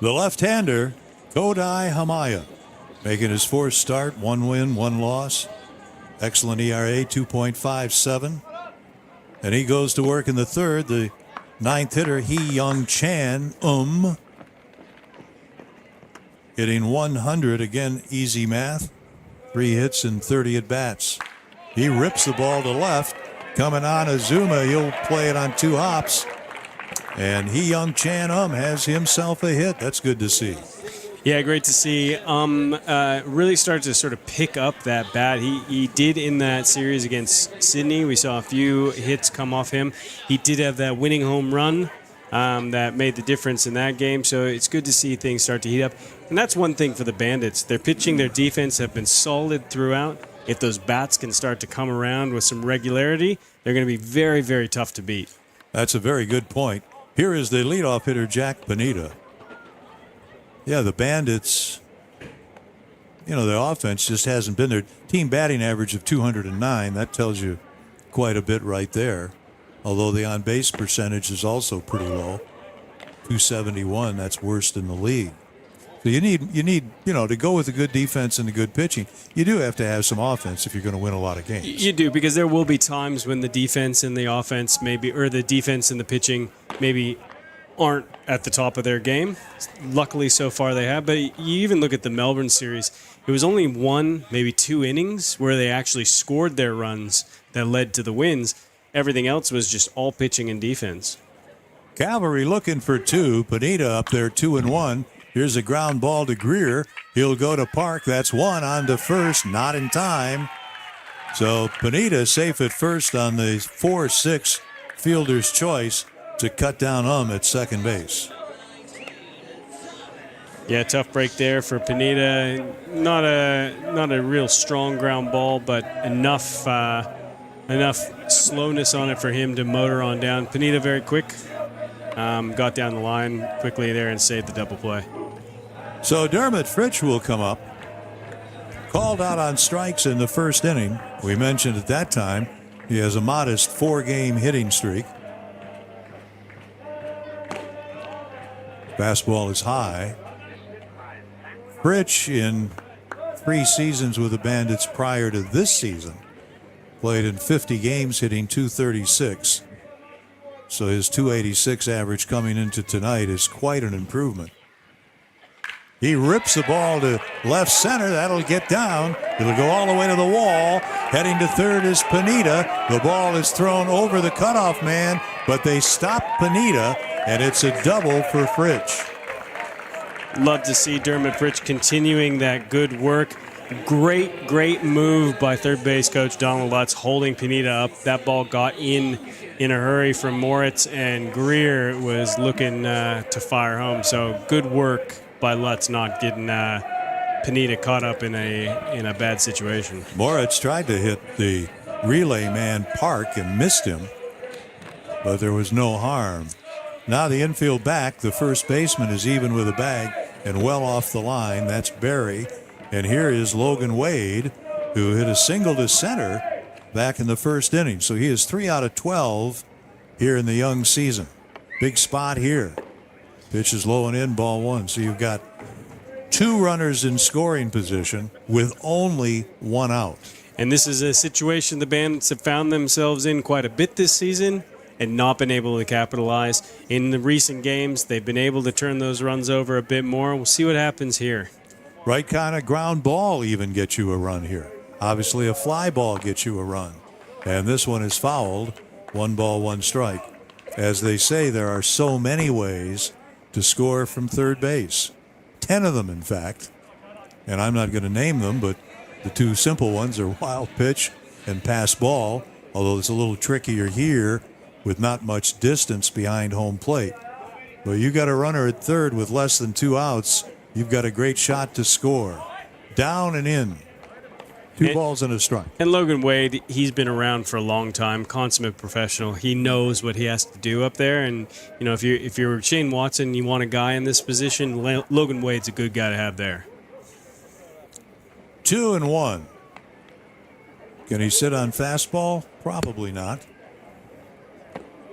The left-hander, Kodai Hamaya, making his 4th start, 1 win, 1 loss. Excellent ERA, 2.57. And he goes to work in the 3rd. The 9th hitter, Hee Young Chan, hitting 100, again, easy math. 3 hits and 30 at-bats. He rips the ball to left. Coming on Azuma, he'll play it on 2 hops. And Hee Young Chan has himself a hit. That's good to see. Yeah, great to see. Really started to sort of pick up that bat. He did in that series against Sydney. We saw a few hits come off him. He did have that winning home run that made the difference in that game. So it's good to see things start to heat up. And that's one thing for the Bandits. Their pitching, their defense have been solid throughout. If those bats can start to come around with some regularity, they're going to be very, very tough to beat. That's a very good point. Here is the leadoff hitter, Jack Pineda. Yeah, the Bandits, their offense just hasn't been there. Team batting average of 209, that tells you quite a bit right there. Although the on-base percentage is also pretty low. 271, that's worst in the league. So you need, to go with a good defense and a good pitching, you do have to have some offense if you're going to win a lot of games. You do, because there will be times when the defense and the offense or the defense and the pitching maybe aren't at the top of their game. Luckily, so far they have. But you even look at the Melbourne series, it was only 1, maybe 2 innings where they actually scored their runs that led to the wins. Everything else was just all pitching and defense. Cavalry looking for 2. Pineda up there 2-1. Here's a ground ball to Greer. He'll go to Park. That's 1 on to first. Not in time. So Pineda safe at first on the 4-6 fielder's choice to cut down at second base. Yeah, tough break there for Pineda. Not a real strong ground ball, but enough slowness on it for him to motor on down. Pineda very quick. Got down the line quickly there and saved the double play. So Dermot Fritsch will come up. Called out on strikes in the first inning. We mentioned at that time he has a modest 4-game hitting streak. Fastball is high. Fritsch, in 3 seasons with the Bandits prior to this season, played in 50 games, hitting .236. So his .286 average coming into tonight is quite an improvement. He rips the ball to left center. That'll get down. It'll go all the way to the wall. Heading to third is Pineda. The ball is thrown over the cutoff man, but they stop Pineda, and it's a double for Fritsch. Love to see Dermot Fritsch continuing that good work. Great move by third base coach Donald Lutz, holding Pineda up. That ball got in a hurry from Moritz, and Greer was looking to fire home. So good work by Lutz, not getting Pineda caught up in a bad situation. Moritz tried to hit the relay man Park and missed him. but there was no harm. Now the infield back, the first baseman is even with a bag and well off the line. That's Barry. And here is Logan Wade, who hit a single to center back in the first inning. So he is 3 out of 12 here in the young season. Big spot here. Pitch is low and in, ball one. So you've got 2 runners in scoring position with only 1 out. And this is a situation the Bandits have found themselves in quite a bit this season and not been able to capitalize. In the recent games, they've been able to turn those runs over a bit more. We'll see what happens here. Right kind of ground ball even gets you a run here. Obviously, a fly ball gets you a run. And this one is fouled. 1 ball, 1 strike. As they say, there are so many ways to score from third base. 10 of them, in fact. And I'm not going to name them, but the 2 simple ones are wild pitch and pass ball, although it's a little trickier here with not much distance behind home plate. But you got a runner at third with less than 2 outs. You've got a great shot to score. Down and in. 2 balls and a strike. And Logan Wade, he's been around for a long time, consummate professional. He knows what he has to do up there. And, you know, if you're Shane Watson, you want a guy in this position, Logan Wade's a good guy to have there. 2-1. Can he sit on fastball? Probably not.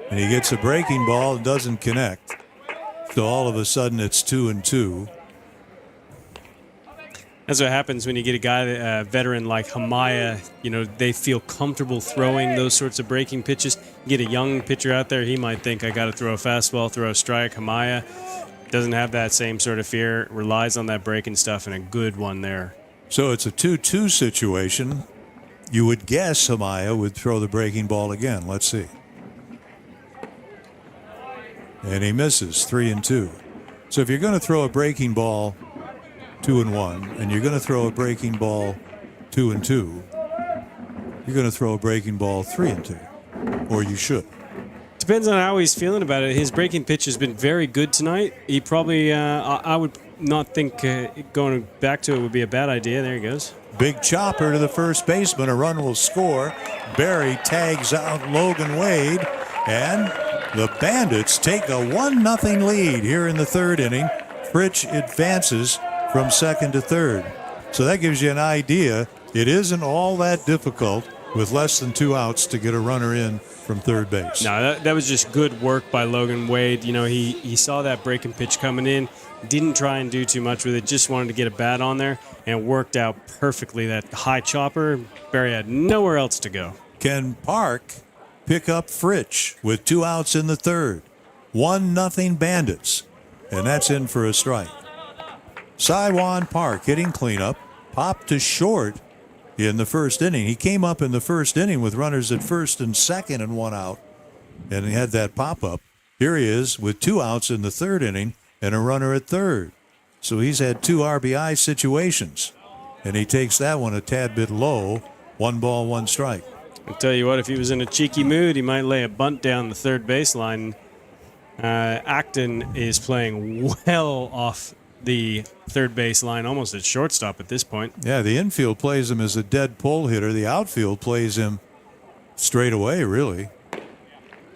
And he gets a breaking ball and doesn't connect. So all of a sudden it's 2-2. That's what happens when you get a guy, a veteran like Hamaya. You know, they feel comfortable throwing those sorts of breaking pitches. You get a young pitcher out there, he might think, I got to throw a fastball, throw a strike. Hamaya doesn't have that same sort of fear, relies on that breaking stuff, and a good one there. So it's a 2-2 situation. You would guess Hamaya would throw the breaking ball again. Let's see. And he misses, 3-2. So if you're going to throw a breaking ball 2-1, and you're going to throw a breaking ball 2-2, you're going to throw a breaking ball 3-2, or you should. Depends on how he's feeling about it. His breaking pitch has been very good tonight. He probably, I would not think going back to it would be a bad idea. There he goes. Big chopper to the first baseman. A run will score. Barry tags out Logan Wade, and the Bandits take a 1-0 lead here in the third inning. Fritsch advances from second to third. So that gives you an idea. It isn't all that difficult with less than 2 outs to get a runner in from third base. No, that was just good work by Logan Wade. You know, he saw that breaking pitch coming in, didn't try and do too much with it, just wanted to get a bat on there, and it worked out perfectly. That high chopper, Barry had nowhere else to go. Can Park pick up Fritsch with 2 outs in the third? 1-0 Bandits, and that's in for a strike. Saiwan Park hitting cleanup, popped to short in the first inning. He came up in the first inning with runners at first and second and 1 out, and he had that pop-up. Here he is with 2 outs in the third inning and a runner at third. So he's had 2 RBI situations, and he takes that one a tad bit low. 1 ball, 1 strike. I'll tell you what, if he was in a cheeky mood, he might lay a bunt down the third baseline. Acton is playing well off the third baseline, almost at shortstop at this point. Yeah, the infield plays him as a dead pull hitter. The outfield plays him straight away, really.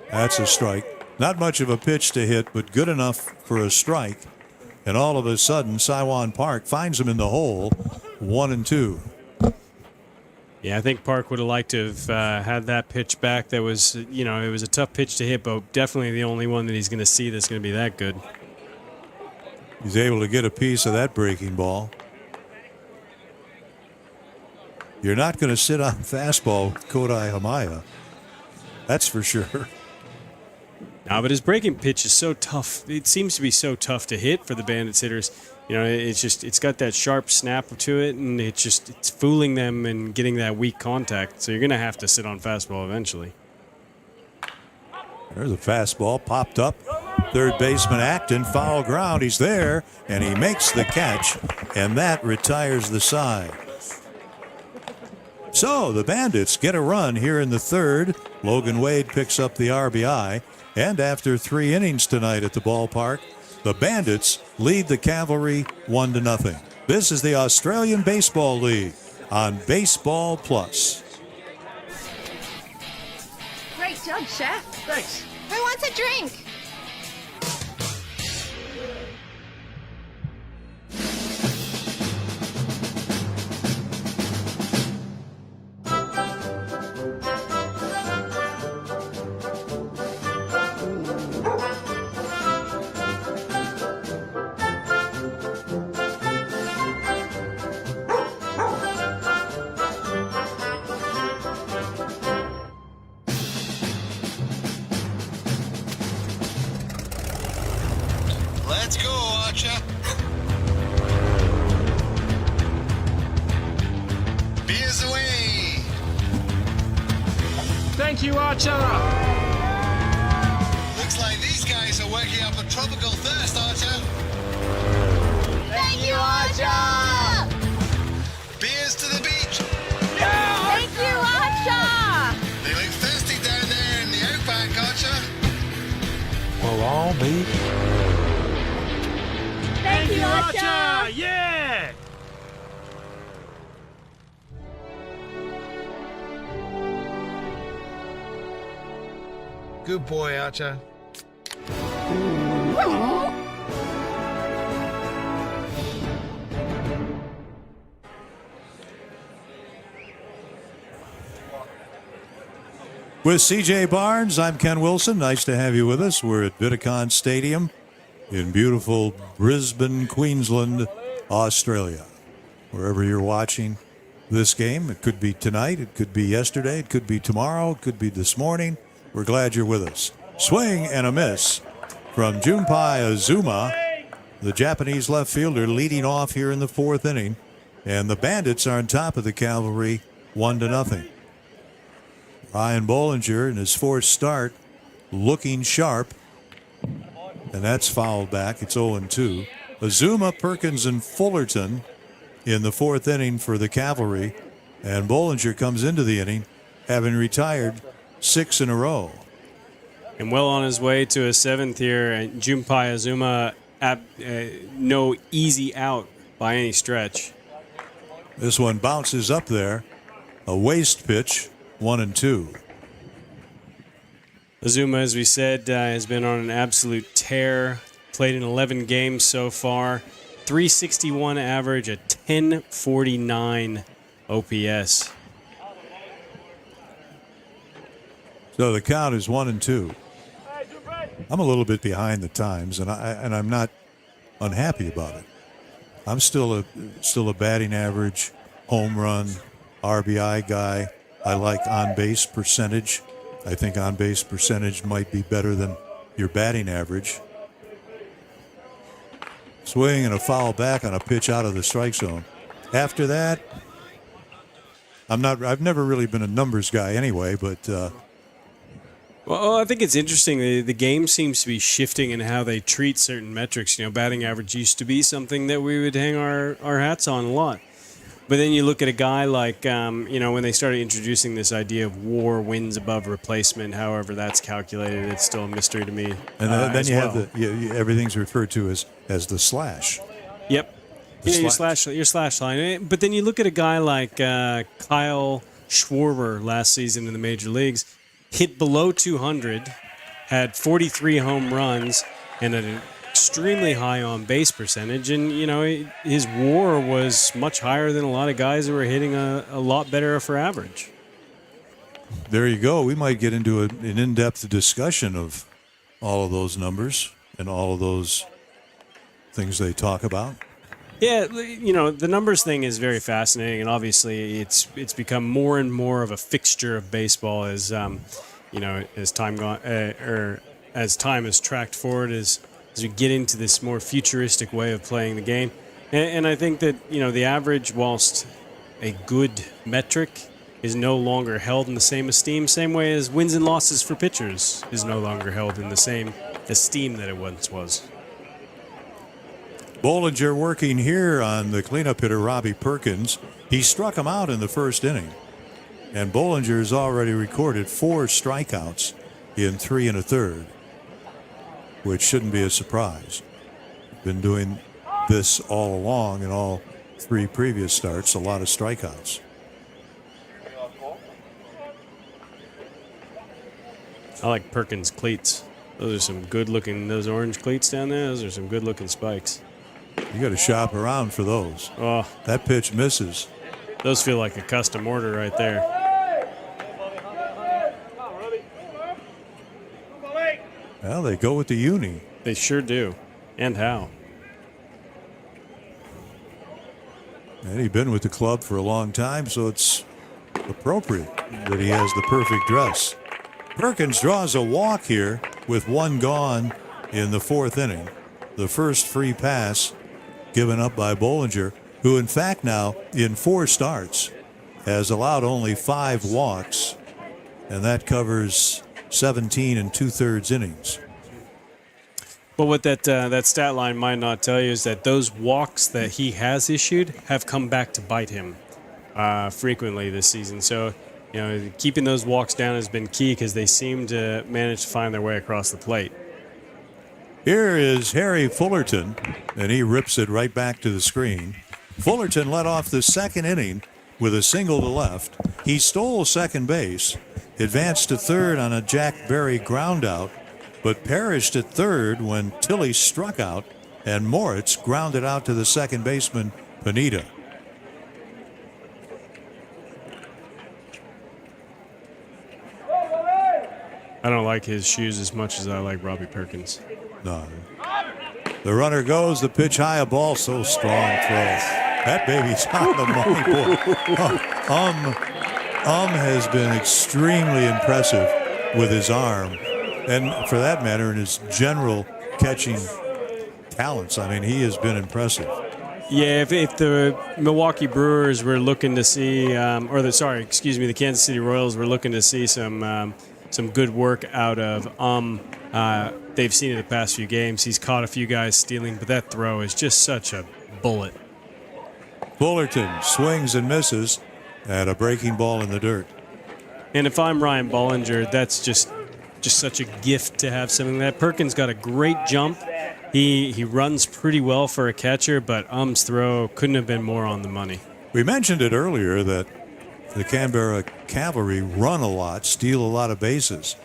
That's a strike. Not much of a pitch to hit, but good enough for a strike. And all of a sudden, Saiwan Park finds him in the hole, 1-2. Yeah, I think Park would have liked to have had that pitch back. That was, you know, it was a tough pitch to hit, but definitely the only one that he's going to see that's going to be that good. He's able to get a piece of that breaking ball. You're not going to sit on fastball with Kodai Hamaya. That's for sure. No, but his breaking pitch is so tough. It seems to be so tough to hit for the Bandits hitters. You know, it's got that sharp snap to it, and it's fooling them and getting that weak contact. So you're going to have to sit on fastball eventually. There's a fastball popped up. Third baseman Acton, foul ground. He's there, and he makes the catch, and that retires the side. So the Bandits get a run here in the third. Logan Wade picks up the RBI, and after 3 innings tonight at the ballpark, the Bandits lead the Cavalry 1-0. This is the Australian Baseball League on Baseball Plus. Great job, Chef. Thanks. wants a drink? Let's go, Archer. Beers away. Thank you, Archer. Looks like these guys are working up a tropical thirst, Archer. Thank you, Archer! Beers to the beach. Thank you, Archer! They look thirsty down there in the outback, Archer. We'll all be. Thank you, Archer! Yeah! Good boy, Archer. With CJ Barnes, I'm Ken Wilson. Nice to have you with us. We're at Vidicon Stadium in beautiful Brisbane, Queensland, Australia. Wherever you're watching this game, it could be tonight, it could be yesterday, it could be tomorrow, it could be this morning. We're glad you're with us. Swing and a miss from Junpei Azuma, the Japanese left fielder, leading off here in the fourth inning. And the Bandits are on top of the Cavalry 1-0. Ryan Bollinger in his fourth start looking sharp. And that's fouled back. It's 0-2. Azuma, Perkins, and Fullerton in the fourth inning for the Cavalry. And Bollinger comes into the inning having retired 6 in a row. And well on his way to a seventh here. And Junpei Azuma, no easy out by any stretch. This one bounces up there. A waste pitch, 1-2. Azuma, as we said, has been on an absolute tear. Played in 11 games so far. 361 average, a 1049 OPS. So the count is 1-2. I'm a little bit behind the times, and I'm not unhappy about it. I'm still a batting average, home run, RBI guy. I like on-base percentage. I think on-base percentage might be better than your batting average. Swing and a foul back on a pitch out of the strike zone. After that, I've never really been a numbers guy anyway, but well, I think it's interesting. The game seems to be shifting in how they treat certain metrics. You know, batting average used to be something that we would hang our hats on a lot. But then you look at a guy like, when they started introducing this idea of WAR, wins above replacement, however that's calculated, it's still a mystery to me. And then you have everything's referred to as the slash. Yep. Your slash line. But then you look at a guy like Kyle Schwarber last season in the major leagues, hit below 200, had 43 home runs, and an extremely high on-base percentage. And, his WAR was much higher than a lot of guys who were hitting a lot better for average. There you go. We might get into an in-depth discussion of all of those numbers and all of those things they talk about. Yeah, the numbers thing is very fascinating, and obviously it's become more and more of a fixture of baseball as as time has tracked forward as we get into this more futuristic way of playing the game. And I think that the average, whilst a good metric, is no longer held in the same esteem, same way as wins and losses for pitchers is no longer held in the same esteem that it once was. Bollinger working here on the cleanup hitter, Robbie Perkins. He struck him out in the first inning. And Bollinger has already recorded 4 strikeouts in 3 1/3, which shouldn't be a surprise. Been doing this all along in all 3 previous starts, a lot of strikeouts. I like Perkins' cleats. Those are some good-looking, those orange cleats down there, those are some good-looking spikes. You got to shop around for those. Oh, that pitch misses. Those feel like a custom order right there. Well, they go with the uni. They sure do. And how? And he's been with the club for a long time, so it's appropriate that he has the perfect dress. Perkins draws a walk here with one gone in the fourth inning. The first free pass given up by Bollinger, who in fact now in 4 starts has allowed only 5 walks, and that covers 17 2/3 innings. But what that stat line might not tell you is that those walks that he has issued have come back to bite him frequently this season. So, keeping those walks down has been key because they seem to manage to find their way across the plate. Here is Harry Fullerton, and he rips it right back to the screen. Fullerton led off the second inning with a single to left. He stole second base, advanced to third on a Jack Berry groundout, but perished at third when Tilley struck out and Moritz grounded out to the second baseman, Pineda. I don't like his shoes as much as I like Robbie Perkins. No. The runner goes, the pitch high, a ball so strong, throw. That baby's on the money, boy. Has been extremely impressive with his arm, and for that matter, in his general catching talents. I mean, he has been impressive. Yeah, if the Milwaukee Brewers were looking to see, the Kansas City Royals were looking to see some good work out of they've seen it the past few games. He's caught a few guys stealing, but that throw is just such a bullet. Fullerton swings and misses at a breaking ball in the dirt. And if I'm Ryan Bollinger, that's just such a gift to have something like that. Perkins got a great jump. He runs pretty well for a catcher, but throw couldn't have been more on the money. We mentioned it earlier that the Canberra Cavalry run a lot, steal a lot of bases.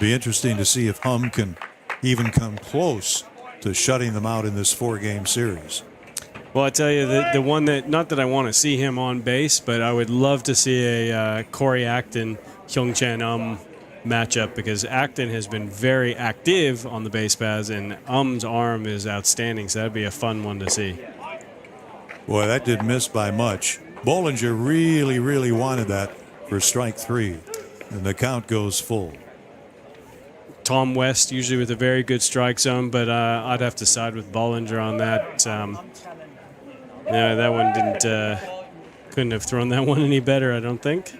Be interesting to see if can even come close to shutting them out in this 4-game series. Well, I tell you, the one that, not that I want to see him on base, but I would love to see a Corey Acton, Hyung-Chan matchup, because Acton has been very active on the base paths, and arm is outstanding, so that'd be a fun one to see. Boy, that did miss by much. Bollinger really, really wanted that for strike 3, and the count goes full. Tom West usually with a very good strike zone, but I'd have to side with Bollinger on that. That one couldn't have thrown that one any better, I don't think.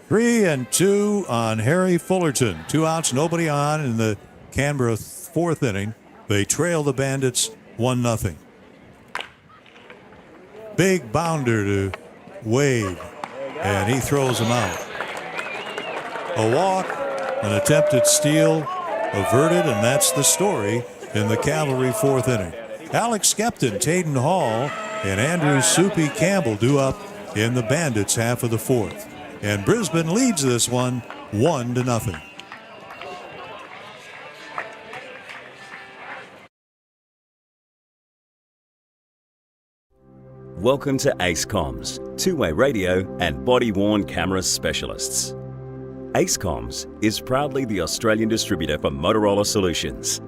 3-2 on Harry Fullerton. 2 outs, nobody on in the Canberra 4th inning. They trail the Bandits 1-0. Big bounder to Wade, and he throws him out. A walk, an attempted steal, averted, and that's the story in the Cavalry 4th inning. Alex Skepton, Taden Hall, and Andrew Soupy Campbell due up in the Bandits' half of the 4th. And Brisbane leads this one 1-0. Welcome to Ace Comms, two-way radio and body-worn camera specialists. Ace Comms is proudly the Australian distributor for Motorola Solutions.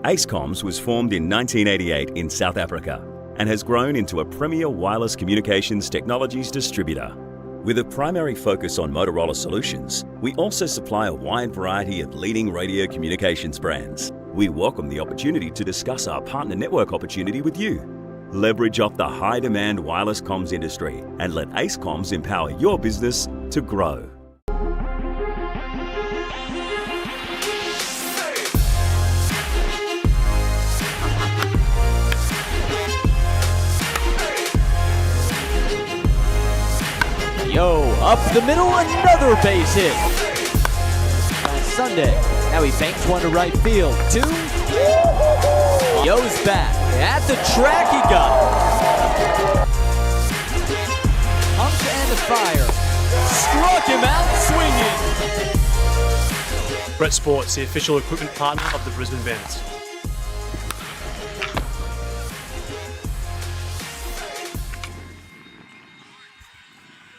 Ace Comms was formed in 1988 in South Africa and has grown into a premier wireless communications technologies distributor. With a primary focus on Motorola Solutions, we also supply a wide variety of leading radio communications brands. We welcome the opportunity to discuss our partner network opportunity with you. Leverage off the high-demand wireless comms industry and let Ace Comms empower your business to grow. Yo, up the middle, another base hit. On Sunday, now he banks one to right field. 2. Yo's back. At the track he got it. Pumped and the fire. Struck him out swinging. Brett Sports, the official equipment partner of the Brisbane Bandits.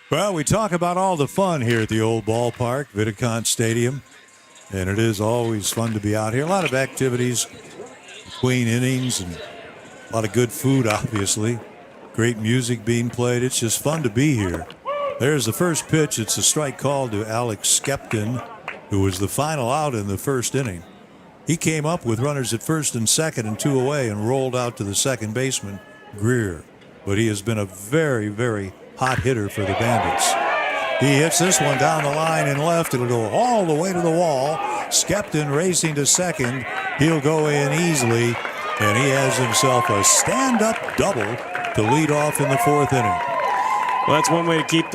Well, we talk about all the fun here at the old ballpark, Vidicont Stadium, and it is always fun to be out here. A lot of activities between innings and a lot of good food, obviously. Great music being played. It's just fun to be here. There's the first pitch. It's a strike call to Alex Skepton, who was the final out in the first inning. He came up with runners at first and second and 2 away and rolled out to the second baseman, Greer. But he has been a very, very hot hitter for the Bandits. He hits this one down the line and left. It'll go all the way to the wall. Skepton racing to second. He'll go in easily, and he has himself a stand-up double to lead off in the fourth inning. Well, that's one way to keep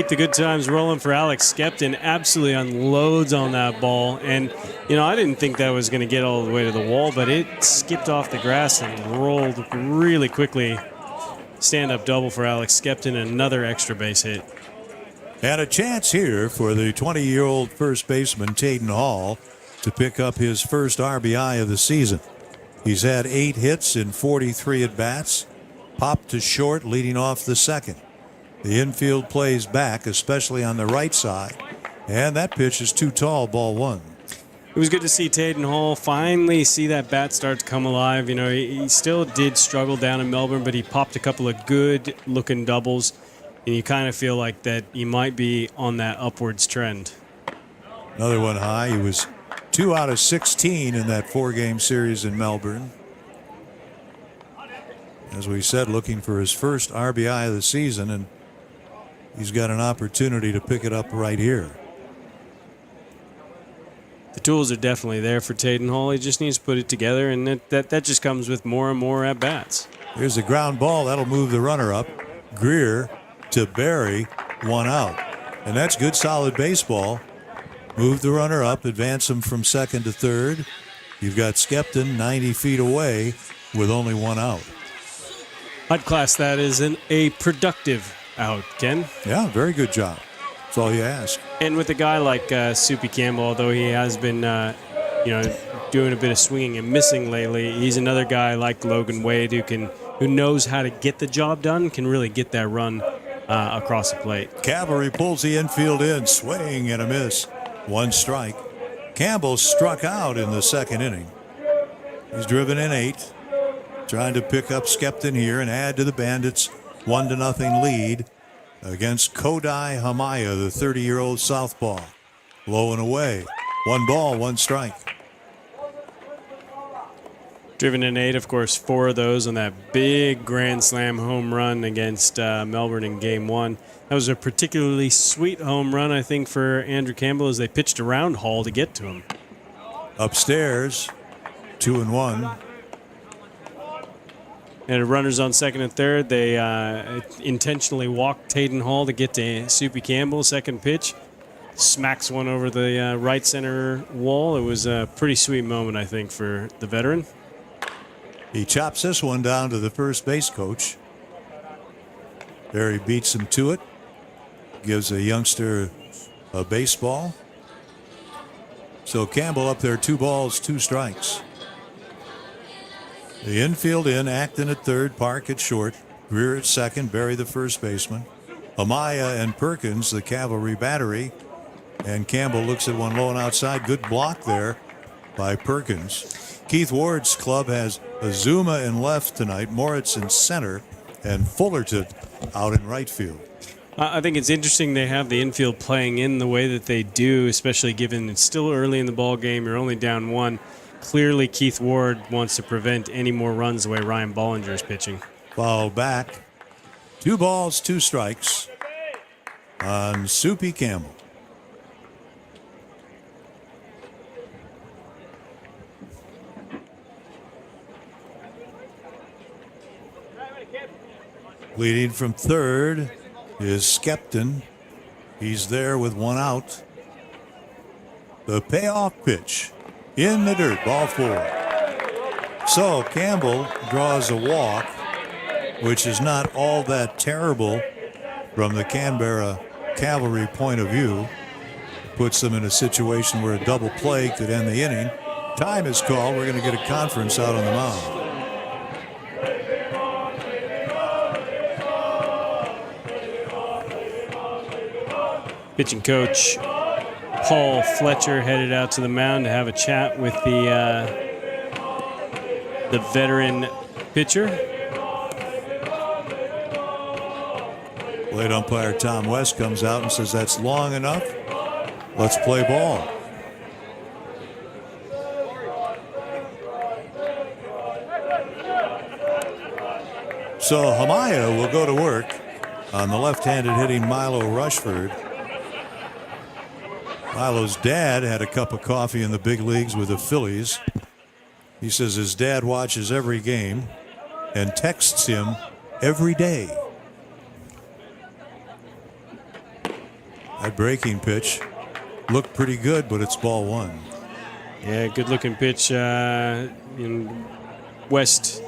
the good times rolling for Alex Skepton. Absolutely unloads on that ball. And, I didn't think that was going to get all the way to the wall, but it skipped off the grass and rolled really quickly. Stand-up double for Alex Skepton, another extra base hit. And a chance here for the 20-year-old first baseman, Tayden Hall, to pick up his first RBI of the season. He's had 8 hits in 43 at-bats, popped to short, leading off the second. The infield plays back, especially on the right side, and that pitch is too tall, ball 1. It was good to see Tayden Hall finally see that bat start to come alive. He still did struggle down in Melbourne, but he popped a couple of good-looking doubles, and you kind of feel like that he might be on that upwards trend. Another one high. He was 2 out of 16 in that 4-game series in Melbourne. As we said, looking for his first RBI of the season, and he's got an opportunity to pick it up right here. The tools are definitely there for Tayden Hall. He just needs to put it together, and that just comes with more and more at-bats. Here's a ground ball. That'll move the runner up. Greer to Barry, 1 out. And that's good, solid baseball. Move the runner up, advance him from second to third. You've got Skepton 90 feet away with only 1 out. I'd class that as a productive out, Ken. Yeah, very good job. That's all you ask. And with a guy like Soupy Campbell, although he has been, doing a bit of swinging and missing lately, he's another guy like Logan Wade who knows how to get the job done, can really get that run across the plate. Cavalry pulls the infield in, swing and a miss. 1 strike. Campbell struck out in the second inning. He's driven in 8, trying to pick up Skepton here and add to the Bandits' 1-0 lead against Kodai Hamaya, the 30-year-old southpaw. Low and away. 1 ball, 1 strike. Driven in 8, of course, 4 of those on that big grand slam home run against Melbourne in Game 1. That was a particularly sweet home run, I think, for Andrew Campbell as they pitched around Hall to get to him. Upstairs, 2-1. And runners on second and third, they intentionally walked Tayden Hall to get to Soupy Campbell. Second pitch, smacks one over the right center wall. It was a pretty sweet moment, I think, for the veteran. He chops this one down to the first base coach. Barry beats him to it. Gives a youngster a baseball. So Campbell up there, 2 balls, 2 strikes. The infield in, Acton at third, Park at short, Greer at second, Barry the first baseman. Amaya and Perkins, the Cavalry battery. And Campbell looks at one low and outside. Good block there by Perkins. Keith Ward's club has Azuma in left tonight, Moritz in center, and Fullerton out in right field. I think it's interesting they have the infield playing in the way that they do, especially given it's still early in the ball game. You're only down 1. Clearly, Keith Ward wants to prevent any more runs the way Ryan Bollinger is pitching. Foul back. 2 balls, 2 strikes on Soupy Campbell. Leading from third is Skepton. He's there with 1 out. The payoff pitch. In the dirt, ball 4. So Campbell draws a walk, which is not all that terrible from the Canberra Cavalry point of view. puts them in a situation where a double play could end the inning. Time is called. We're going to get a conference out on the mound. Pitching coach Paul Fletcher headed out to the mound to have a chat with the veteran pitcher. Plate umpire Tom West comes out and says, "That's long enough. Let's play ball." So Hamaya will go to work on the left-handed hitting Milo Rushford. Milo's dad had a cup of coffee in the big leagues with the Phillies. He says his dad watches every game and texts him every day. That breaking pitch looked pretty good, but it's ball one. Yeah, good-looking pitch. In West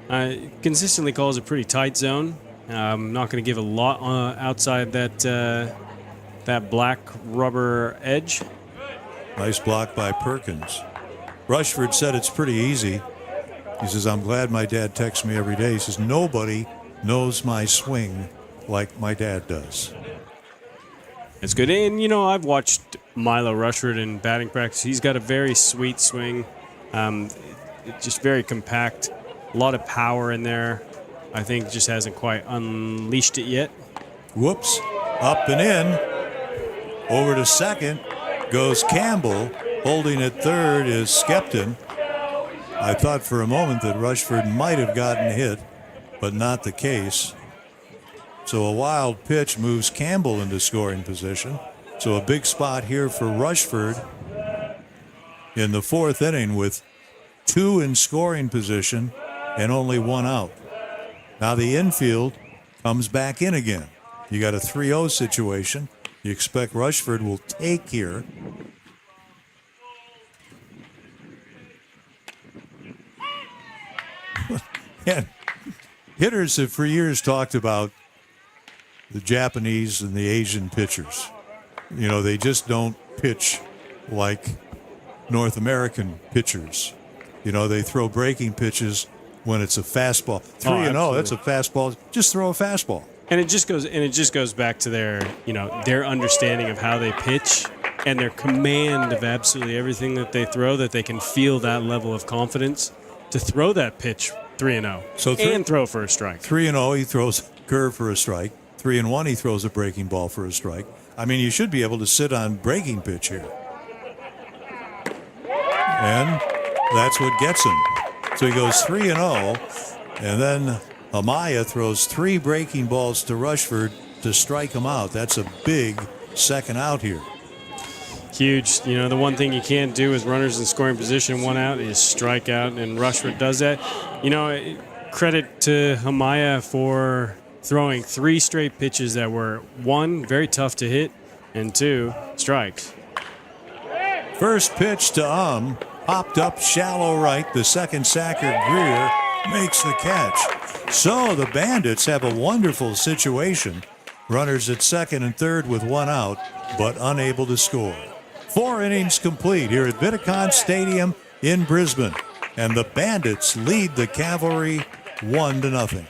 consistently calls a pretty tight zone. I'm not going to give a lot outside that black rubber edge. Nice block by Perkins. Rushford said it's pretty easy. He says, "I'm glad my dad texts me every day." He says, "Nobody knows my swing like my dad does." It's good. And, you know, I've watched Milo Rushford in batting practice. He's got a very sweet swing. Just very compact. A lot of power in there. I think just hasn't quite unleashed it yet. Whoops. Up and in. Over to second goes Campbell. Holding at third is Skepton. I thought for a moment that Rushford might have gotten hit, but not the case. So a wild pitch moves Campbell into scoring position. So a big spot here for Rushford in the fourth inning with 2 in scoring position and only 1 out. Now the infield comes back in again. You got a 3-0 situation. You expect Rushford will take here. And hitters have for years talked about the Japanese and the Asian pitchers. You know, they just don't pitch like North American pitchers. You know, they throw breaking pitches when it's a fastball. 3-0, that's a fastball. Just throw a fastball. And it just goes back to their understanding of how they pitch and their command of absolutely everything that they throw, that they can feel that level of confidence to throw that pitch 3-0 and throw for a strike. 3-0, he throws a curve for a strike. 3-1, he throws a breaking ball for a strike. I mean, you should be able to sit on breaking pitch here. And that's what gets him. So he goes 3-0, and then Amaya throws 3 breaking balls to Rushford to strike him out. That's a big second out here. Huge. You know, the one thing you can't do with runners in scoring position, 1 out, is strike out, and Rushford does that. You know, credit to Amaya for throwing 3 straight pitches that were, 1, very tough to hit, and 2, strikes. First pitch to popped up shallow right. The second Sacker Greer makes the catch. So the Bandits have a wonderful situation. Runners at second and third with 1 out, but unable to score. 4 innings complete here at Vidicon Stadium in Brisbane. And the Bandits lead the Cavalry 1-0.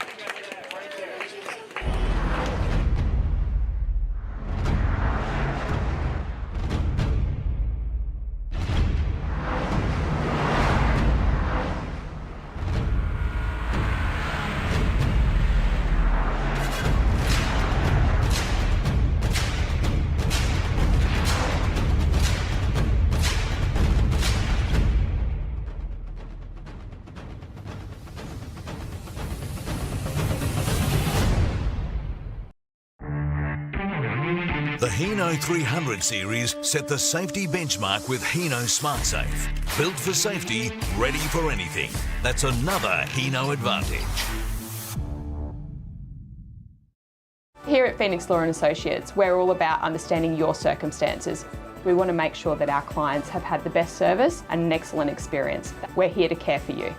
The Hino 300 series set the safety benchmark with Hino SmartSafe. Built for safety, ready for anything. That's another Hino advantage. Here at Phoenix Law & Associates, we're all about understanding your circumstances. We want to make sure that our clients have had the best service and an excellent experience. We're here to care for you.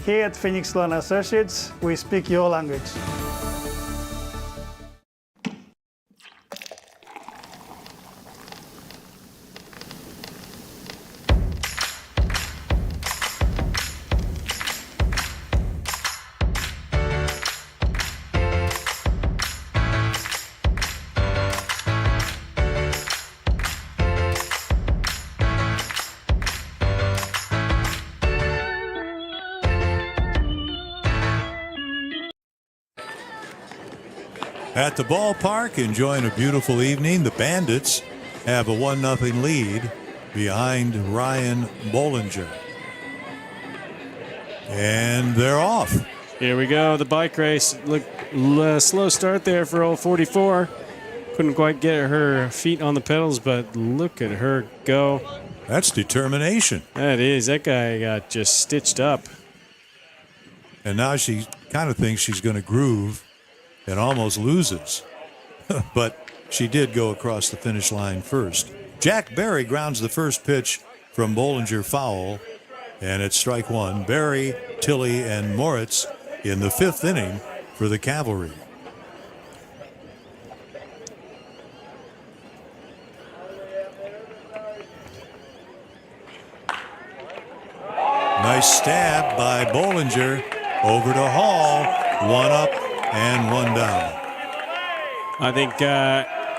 Here at Phoenix Law & Associates, we speak your language. At the ballpark, enjoying a beautiful evening, the Bandits have a 1-0 lead behind Ryan Bollinger. And they're off. Here we go, the bike race. Look, slow start there for old 44. Couldn't quite get her feet on the pedals, but look at her go. That's determination. That is. That guy got just stitched up. And now she kind of thinks she's going to groove and almost loses. But she did go across the finish line first. Jack Berry grounds the first pitch from Bollinger foul, and it's strike one. Berry, Tilley, and Moritz in the 5th inning for the Cavalry. Nice stab by Bollinger over to Hall. 1 up and 1 down. I think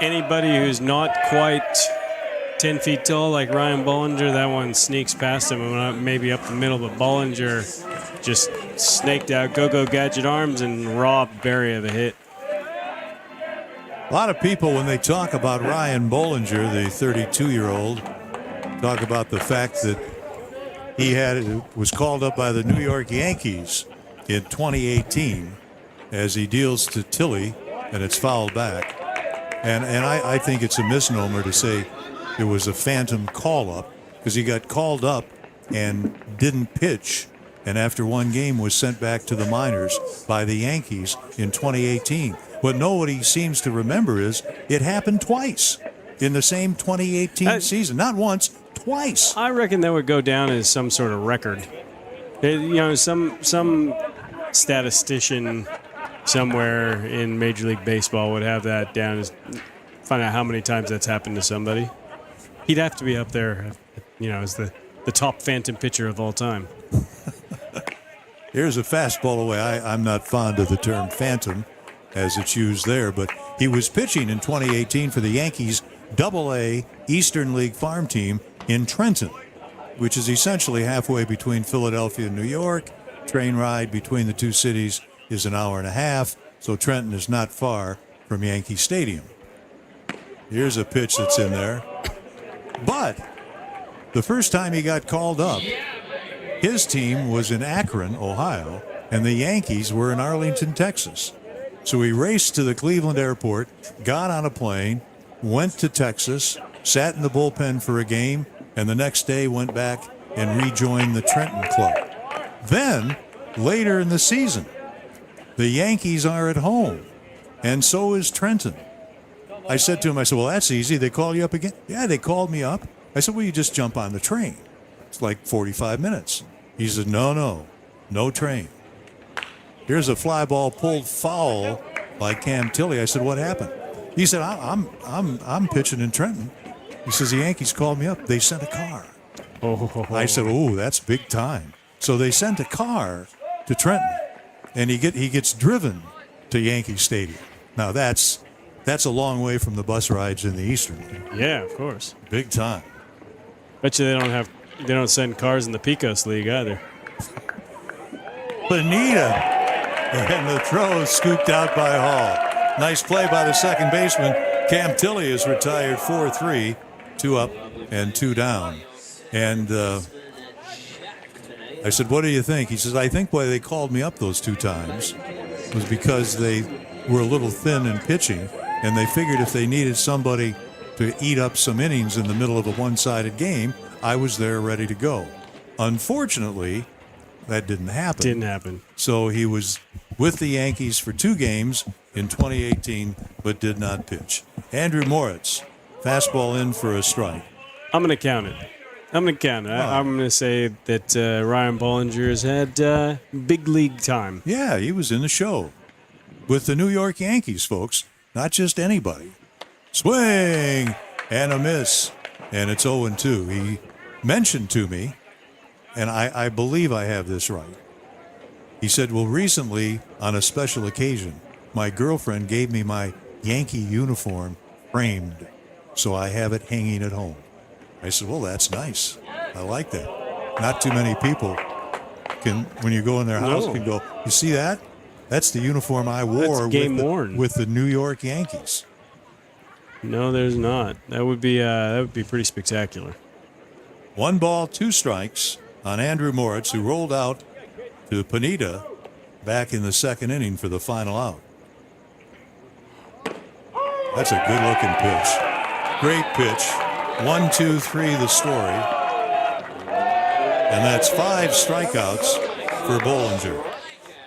anybody who's not quite 10 feet tall like Ryan Bollinger, that one sneaks past him, maybe up the middle, but Bollinger just snaked out go-go gadget arms and robbed Berry of a hit. A lot of people, when they talk about Ryan Bollinger, the 32-year-old, talk about the fact that he was called up by the New York Yankees in 2018 as he deals to Tilley, and it's fouled back. And I think it's a misnomer to say it was a phantom call-up, because he got called up and didn't pitch, and after one game was sent back to the minors by the Yankees in 2018. What nobody seems to remember is it happened twice in the same 2018 season. Not once, twice. I reckon that would go down as some sort of record. Some statistician somewhere in Major League Baseball would have that down as find out how many times that's happened to somebody. He'd have to be up there, as the top phantom pitcher of all time. Here's a fastball away. I'm not fond of the term phantom as it's used there, but he was pitching in 2018 for the Yankees Double-A Eastern League farm team in Trenton, which is essentially halfway between Philadelphia and New York. Train ride between the two cities is an hour and a half, so Trenton is not far from Yankee Stadium. Here's a pitch that's in there. But the first time he got called up, his team was in Akron, Ohio, and the Yankees were in Arlington, Texas. So he raced to the Cleveland airport, got on a plane, went to Texas, sat in the bullpen for a game, and the next day went back and rejoined the Trenton club. Then, later in the season, the Yankees are at home, and so is Trenton. I said to him, well, that's easy. They call you up again? Yeah, they called me up. I said, well, you just jump on the train. It's like 45 minutes. He said, no train. Here's a fly ball pulled foul by Cam Tilley. I said, what happened? He said, I'm pitching in Trenton. He says, the Yankees called me up. They sent a car. I said, that's big time. So they sent a car to Trenton, and he gets driven to Yankee Stadium. Now that's a long way from the bus rides in the Eastern League. Yeah, of course. Big time. Bet you they don't send cars in the Pecos League either. Bonita, and the throw is scooped out by Hall. Nice play by the second baseman. Cam Tilley is retired 4-3, 2 up and 2 down. And I said, what do you think? He says, I think why they called me up those 2 times was because they were a little thin in pitching, and they figured if they needed somebody to eat up some innings in the middle of a one-sided game, I was there ready to go. Unfortunately, that didn't happen. So he was with the Yankees for 2 games in 2018, but did not pitch. Andrew Moritz, fastball in for a strike. I'm going to count it. I'm going to say that Ryan Bollinger has had big league time. Yeah, he was in the show with the New York Yankees, folks. Not just anybody. Swing and a miss. And it's 0-2. He mentioned to me, and I believe I have this right. He said, well, recently, on a special occasion, my girlfriend gave me my Yankee uniform framed, so I have it hanging at home. I said, well, that's nice. I like that. Not too many people can, when you go in their house, can go, you see that? That's the uniform I wore game-worn. with the New York Yankees. No, there's not. That would be pretty spectacular. 1 ball, 2 strikes on Andrew Moritz, who rolled out to Pineda back in the 2nd inning for the final out. That's a good-looking pitch. Great pitch. 1, 2, 3, the story. And that's 5 strikeouts for Bollinger.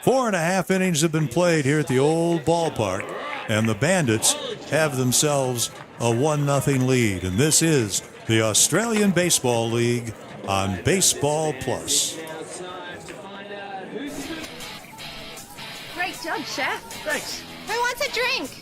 4.5 innings have been played here at the old ballpark, and the Bandits have themselves a 1-0 lead. And this is the Australian Baseball League on Baseball Plus. Great job, Chef. Thanks. Who wants a drink?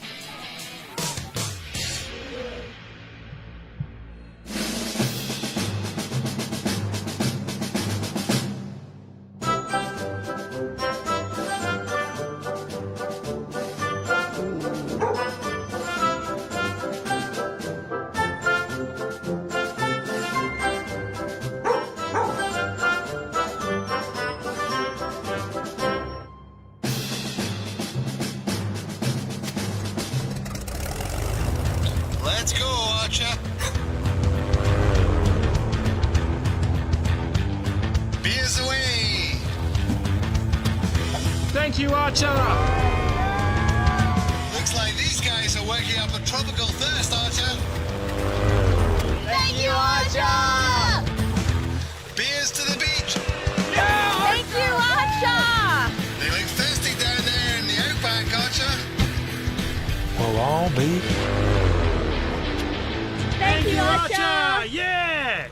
Let's go, Archer. Beers away. Thank you, Archer. Looks like these guys are working up a tropical thirst, Archer. Thank you, Archer! Beers to the beach. Thank you, Archer! They look thirsty down there in the outback, Archer. We'll all be. Thank you, Archer! Yeah!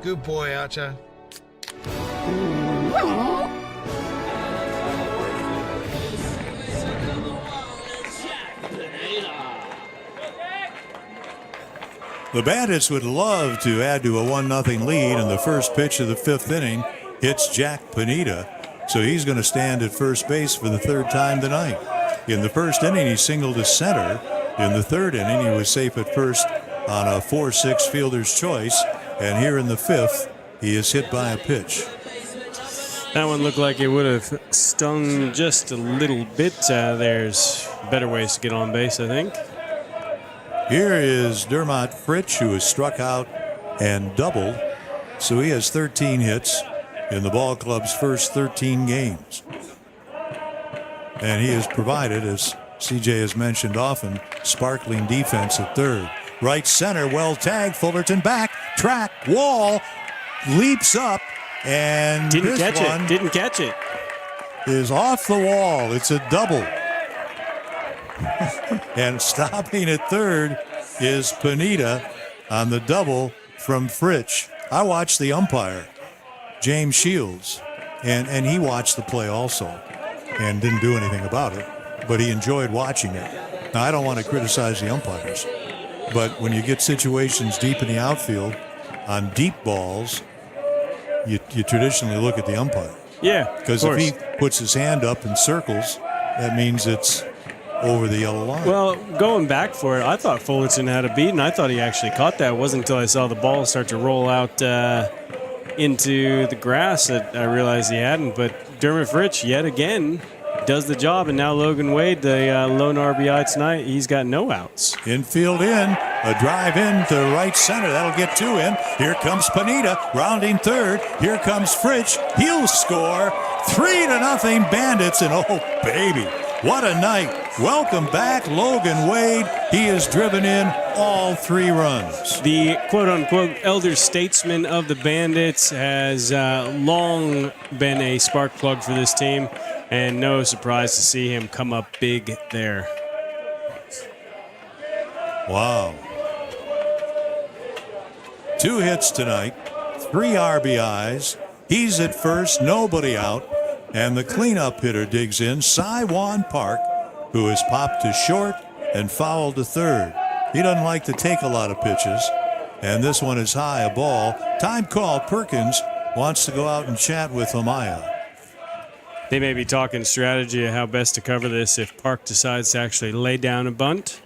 Good boy, Archer. The Bandits would love to add to a 1-0 lead, and the first pitch of the 5th inning hits Jack Pineda, so he's going to stand at first base for the 3rd time tonight. In the 1st inning, he singled to center. In the 3rd inning, he was safe at first on a 4-6 fielder's choice, and here in the 5th, he is hit by a pitch. That one looked like it would have stung just a little bit. There's better ways to get on base, I think. Here is Dermot Fritsch, who has struck out and doubled, so he has 13 hits in the ball club's first 13 games. And he has provided, as CJ has mentioned often, sparkling defense at 3rd. Right center, well tagged, Fullerton back, track, wall, leaps up, and Didn't this catch it. is off the wall. It's a double. And stopping at 3rd is Pineda on the double from Fritsch. I watched the umpire, James Shields, and he watched the play also and didn't do anything about it, but he enjoyed watching it. Now, I don't want to criticize the umpires, but when you get situations deep in the outfield on deep balls, you traditionally look at the umpire. Yeah, because if he puts his hand up in circles, that means it's over the yellow line. Well, going back for it, I thought Fullerton had a beat, and I thought he actually caught that. It wasn't until I saw the ball start to roll out into the grass that I realized he hadn't. But Dermot Fritsch, yet again, does the job, and now Logan Wade, the lone RBI tonight, he's got no outs. Infield in, a drive in to right center. That'll get 2 in. Here comes Pineda, rounding 3rd. Here comes Fritsch. He'll score. 3-0 Bandits, and oh, baby, what a night. Welcome back, Logan Wade. He has driven in all 3 runs. The quote-unquote elder statesman of the Bandits has long been a spark plug for this team, and no surprise to see him come up big there. Wow. 2 hits tonight, 3 RBIs. He's at first, nobody out, and the cleanup hitter digs in, Saiwan Park, who has popped to short and fouled to 3rd. He doesn't like to take a lot of pitches, and this one is high, a ball. Time called. Perkins wants to go out and chat with Amaya. They may be talking strategy of how best to cover this if Park decides to actually lay down a bunt.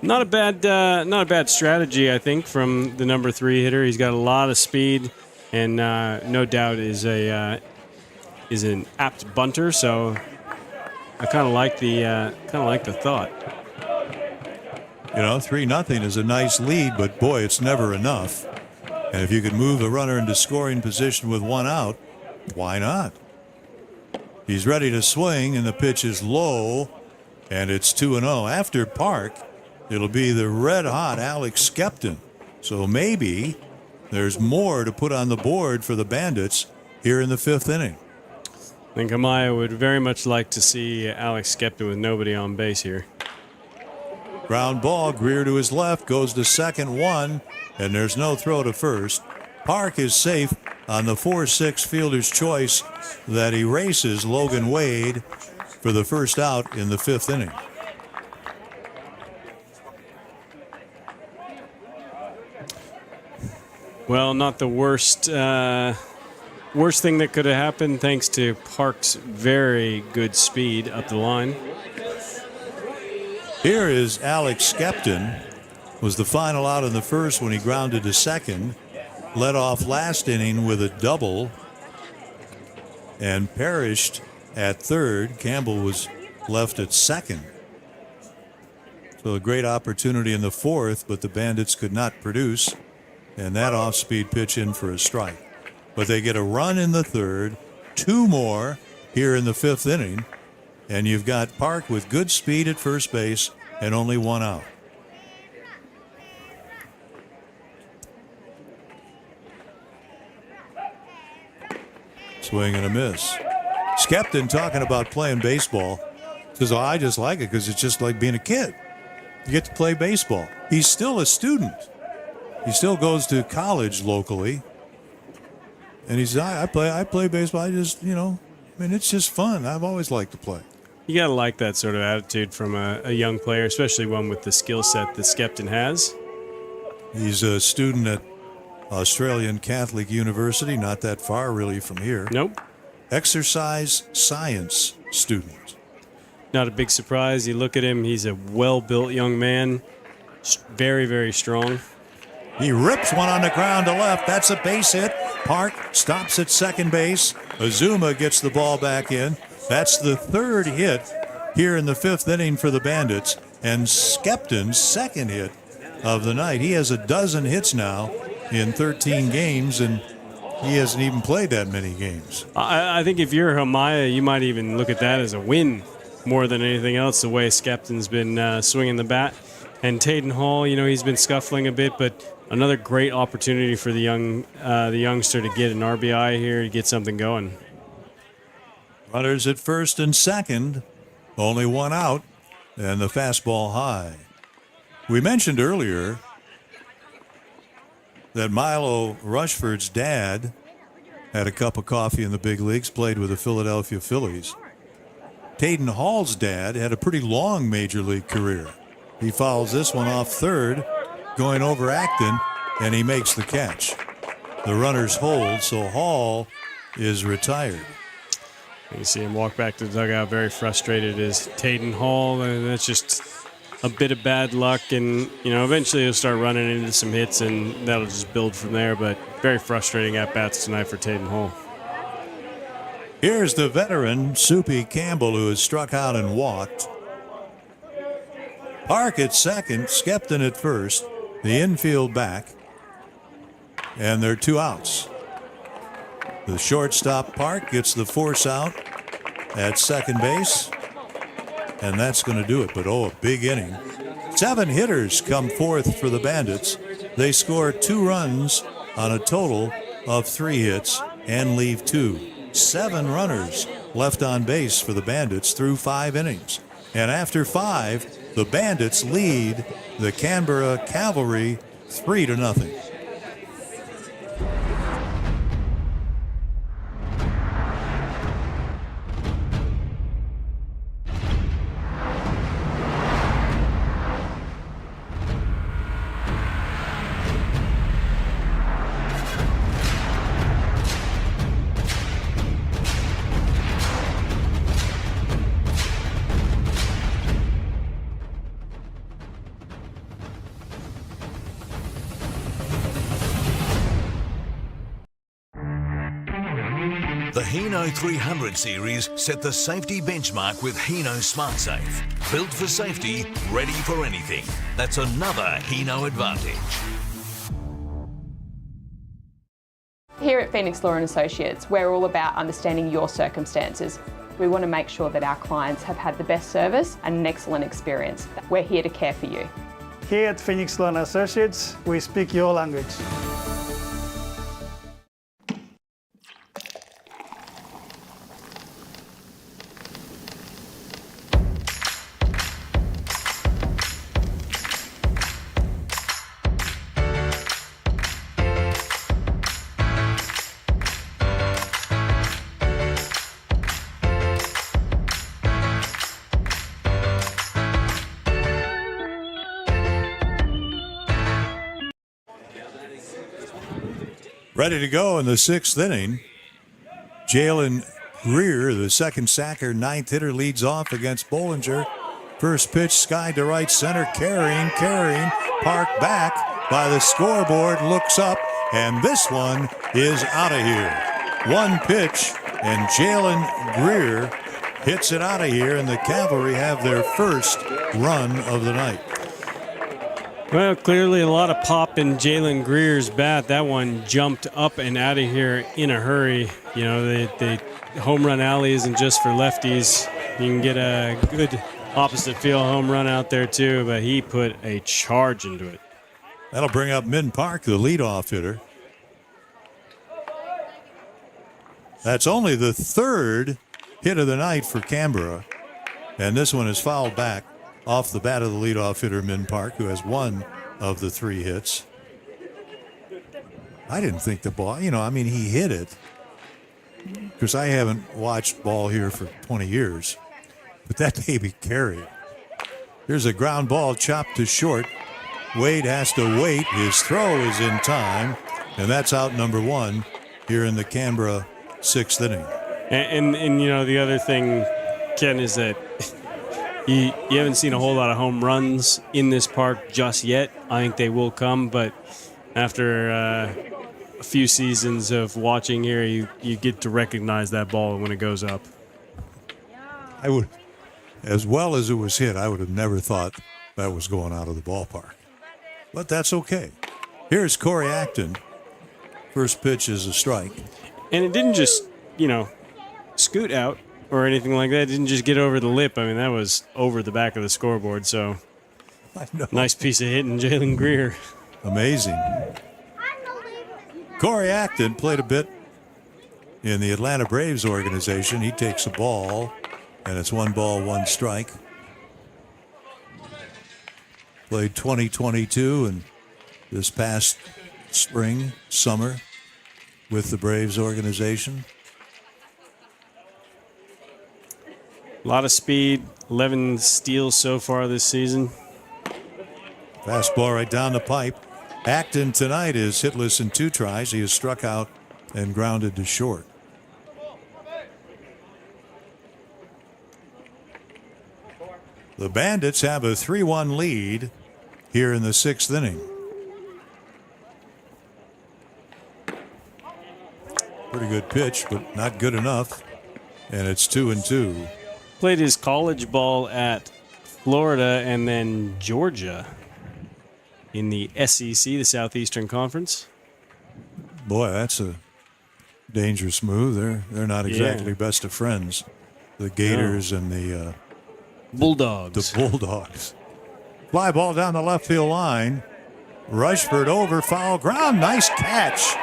Not a bad strategy, I think, from the number 3 hitter. He's got a lot of speed, and no doubt is an apt bunter. So I kind of like the thought. 3-0 is a nice lead, but boy, it's never enough. And if you could move the runner into scoring position with 1 out, why not? He's ready to swing, and the pitch is low, and it's 2-0. After Park, it'll be the red-hot Alex Skepton. So maybe there's more to put on the board for the Bandits here in the 5th inning. I think Amaya would very much like to see Alex Skepton with nobody on base here. Ground ball, Greer to his left, goes to second, 1, and there's no throw to first. Park is safe on the 4-6 fielder's choice that erases Logan Wade for the first out in the 5th inning. Well, not the worst thing that could have happened, thanks to Park's very good speed up the line. Here is Alex Skepton. Was the final out in the first when he grounded to second. Led off last inning with a double and perished at third. Campbell was left at second. So a great opportunity in the 4th, but the Bandits could not produce. And that off-speed pitch in for a strike. But they get a run in the 3rd, 2 more here in the 5th inning, and you've got Park with good speed at first base and only 1 out. Swing and a miss. Skepton talking about playing baseball. Says, I just like it because it's just like being a kid. You get to play baseball. He's still a student. He still goes to college locally. And he says, I play baseball. I just, it's just fun. I've always liked to play. You got to like that sort of attitude from a young player, especially one with the skill set that Skepton has. He's a student at Australian Catholic University, not that far really from here. Nope. Exercise science student. Not a big surprise. You look at him, he's a well-built young man, very, very strong. He rips one on the ground to left. That's a base hit. Park stops at second base. Azuma gets the ball back in. That's the 3rd hit here in the 5th inning for the Bandits, and Skepton's 2nd hit of the night. He has a dozen hits now in 13 games, and he hasn't even played that many games. I think if you're Hamaya, you might even look at that as a win more than anything else, the way Skepton's been swinging the bat. And Taden Hall, he's been scuffling a bit, but another great opportunity for the youngster to get an RBI here, to get something going. Runners at first and second, only 1 out, and the fastball high. We mentioned earlier that Milo Rushford's dad had a cup of coffee in the big leagues, played with the Philadelphia Phillies. Taden Hall's dad had a pretty long major league career. He fouls this one off third, going over Acton, and he makes the catch. The runners hold, so Hall is retired. You see him walk back to the dugout very frustrated as Taden Hall. That's just a bit of bad luck, and eventually he'll start running into some hits, and that'll just build from there. But very frustrating at-bats tonight for Taden Hall. Here's the veteran, Soupy Campbell, who has struck out and walked. Park at second, Skepton at first, the infield back, and there are 2 outs. The shortstop, Park, gets the force out at second base, and that's going to do it. But a big inning. 7 hitters come forth for the Bandits. They score 2 runs on a total of 3 hits and leave 2. 7 runners left on base for the Bandits through 5 innings. And after 5, the Bandits lead the Canberra Cavalry 3-0. The Hino 300 series set the safety benchmark with Hino SmartSafe. Built for safety, ready for anything. That's another Hino advantage. Here at Phoenix Law & Associates, we're all about understanding your circumstances. We want to make sure that our clients have had the best service and an excellent experience. We're here to care for you. Here at Phoenix Law & Associates, we speak your language. Ready to go in the sixth inning. Jalen Greer, the second sacker, ninth hitter, leads off against Bollinger. First pitch, sky to right center, carrying, Park back by the scoreboard, looks up, and this one is out of here. One pitch, and Jalen Greer hits it out of here, and the Cavalry have their first run of the night. Well, clearly a lot of pop in Jalen Greer's bat. That one jumped up and out of here in a hurry. You know, the home run alley isn't just for lefties. You can get a good opposite field home run out there too, but he put a charge into it. That'll bring up Min Park, the leadoff hitter. That's only the third hit of the night for Canberra, and this one is fouled back off the bat of the leadoff hitter, Min Park, who has one of the three hits. I didn't think the ball, he hit it. Because I haven't watched ball here for 20 years. But that baby carried. Here's a ground ball chopped to short. Wade has to wait. His throw is in time. And that's out number one here in the Canberra sixth inning. And the other thing, Ken, is that you haven't seen a whole lot of home runs in this park just yet. I think they will come, but after a few seasons of watching here, you get to recognize that ball when it goes up. I would, as well as it was hit, I would have never thought that was going out of the ballpark. But that's okay. Here's Corey Acton. First pitch is a strike. And it didn't just, scoot out or anything like that. It didn't just get over the lip. I mean, that was over the back of the scoreboard. So, nice piece of hitting, Jalen Greer. Amazing. Corey Acton played a bit in the Atlanta Braves organization. He takes a ball, and it's 1-1 Played 2022 and this past summer with the Braves organization. A lot of speed, 11 steals so far this season. Fastball right down the pipe. Acton tonight is hitless in 2 tries. He is struck out and grounded to short. The Bandits have a 3-1 lead here in the 6th inning. Pretty good pitch, but not good enough. And it's 2-2. Played his college ball at Florida and then Georgia in the SEC, the Southeastern Conference. Boy, that's a dangerous move. They're not exactly best of friends. The Gators and the Bulldogs. The Bulldogs. Fly ball down the left field line. Rushford over foul ground. Nice catch.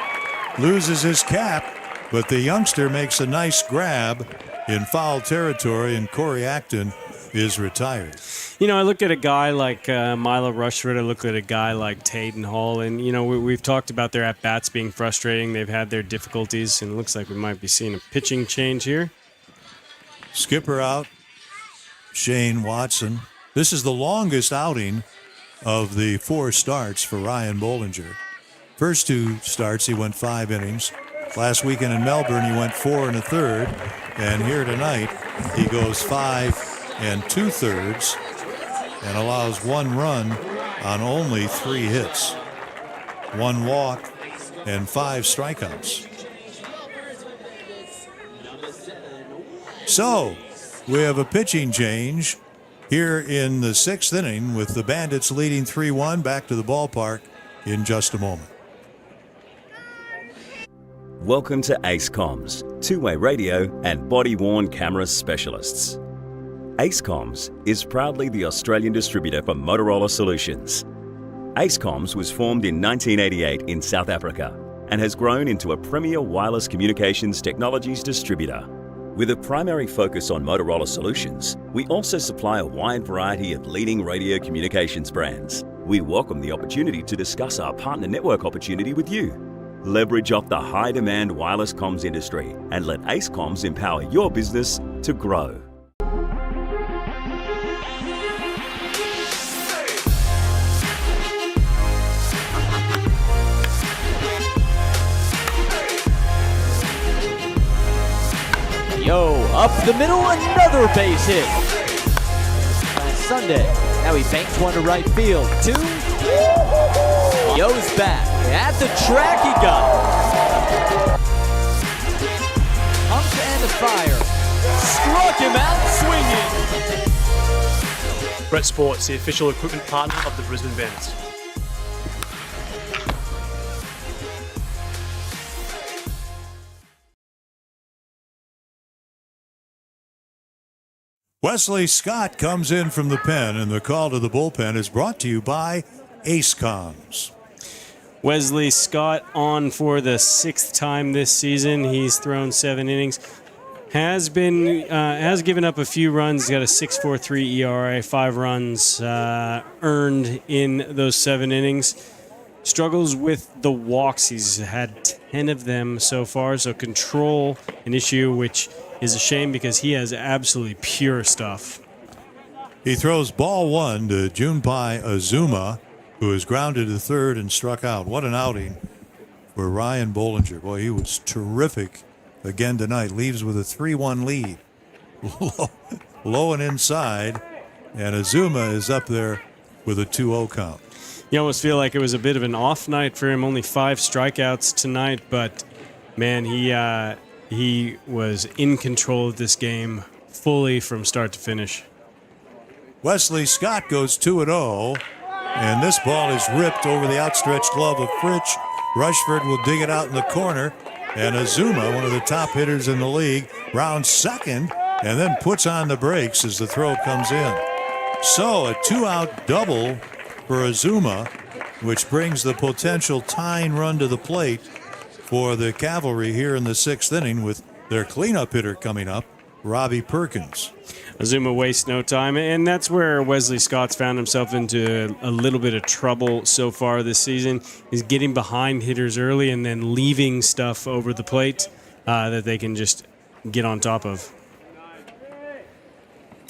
Loses his cap, but the youngster makes a nice grab in foul territory, and Corey Acton is retired. I look at a guy like Milo Rushford. I look at a guy like Taden Hall, and, we've talked about their at-bats being frustrating. They've had their difficulties, and it looks like we might be seeing a pitching change here. Skipper out. Shane Watson. This is the longest outing of the 4 starts for Ryan Bollinger. First 2 starts, he went 5 innings. Last weekend in Melbourne, he went 4 1/3. And here tonight, he goes 5 2/3 and allows 1 run on only 3 hits, 1 walk, and 5 strikeouts. So we have a pitching change here in the 6th inning with the Bandits leading 3-1. Back to the ballpark in just a moment. Welcome to Ace Comms, two-way radio and body-worn camera specialists. Ace Comms is proudly the Australian distributor for Motorola Solutions. Ace Comms was formed in 1988 in South Africa and has grown into a premier wireless communications technologies distributor. With a primary focus on Motorola Solutions, we also supply a wide variety of leading radio communications brands. We welcome the opportunity to discuss our partner network opportunity with you. Leverage off the high-demand wireless comms industry and let Ace Comms empower your business to grow. Yo, up the middle, another base hit. On Sunday, now he banks one to right field. 2. Yo's back. At the track he got it. Pumped and a fire. Struck him out swinging. Brett Sports, the official equipment partner of the Brisbane Bandits. Wesley Scott comes in from the pen, and the call to the bullpen is brought to you by Ace Comms. Wesley Scott on for the 6th time this season. He's thrown 7 innings. Has given up a few runs. He's got a 6.43 ERA, 5 runs earned in those 7 innings. Struggles with the walks. He's had 10 of them so far, so control an issue, which is a shame because he has absolutely pure stuff. He throws ball 1 to Junpai Azuma, who is grounded to third and struck out. What an outing for Ryan Bollinger. Boy, he was terrific again tonight. Leaves with a 3-1 lead. Low and inside, and Azuma is up there with a 2-0 count. You almost feel like it was a bit of an off night for him. Only 5 strikeouts tonight, but man, he was in control of this game fully from start to finish. Wesley Scott goes 2-0, and this ball is ripped over the outstretched glove of Fritsch. Rushford will dig it out in the corner, and Azuma, one of the top hitters in the league, rounds second and then puts on the brakes as the throw comes in. So a 2-out double for Azuma, which brings the potential tying run to the plate for the Cavalry here in the 6th inning with their cleanup hitter coming up, Robbie Perkins. Azuma wastes no time, and that's where Wesley Scott's found himself into a little bit of trouble so far this season. He's getting behind hitters early and then leaving stuff over the plate that they can just get on top of.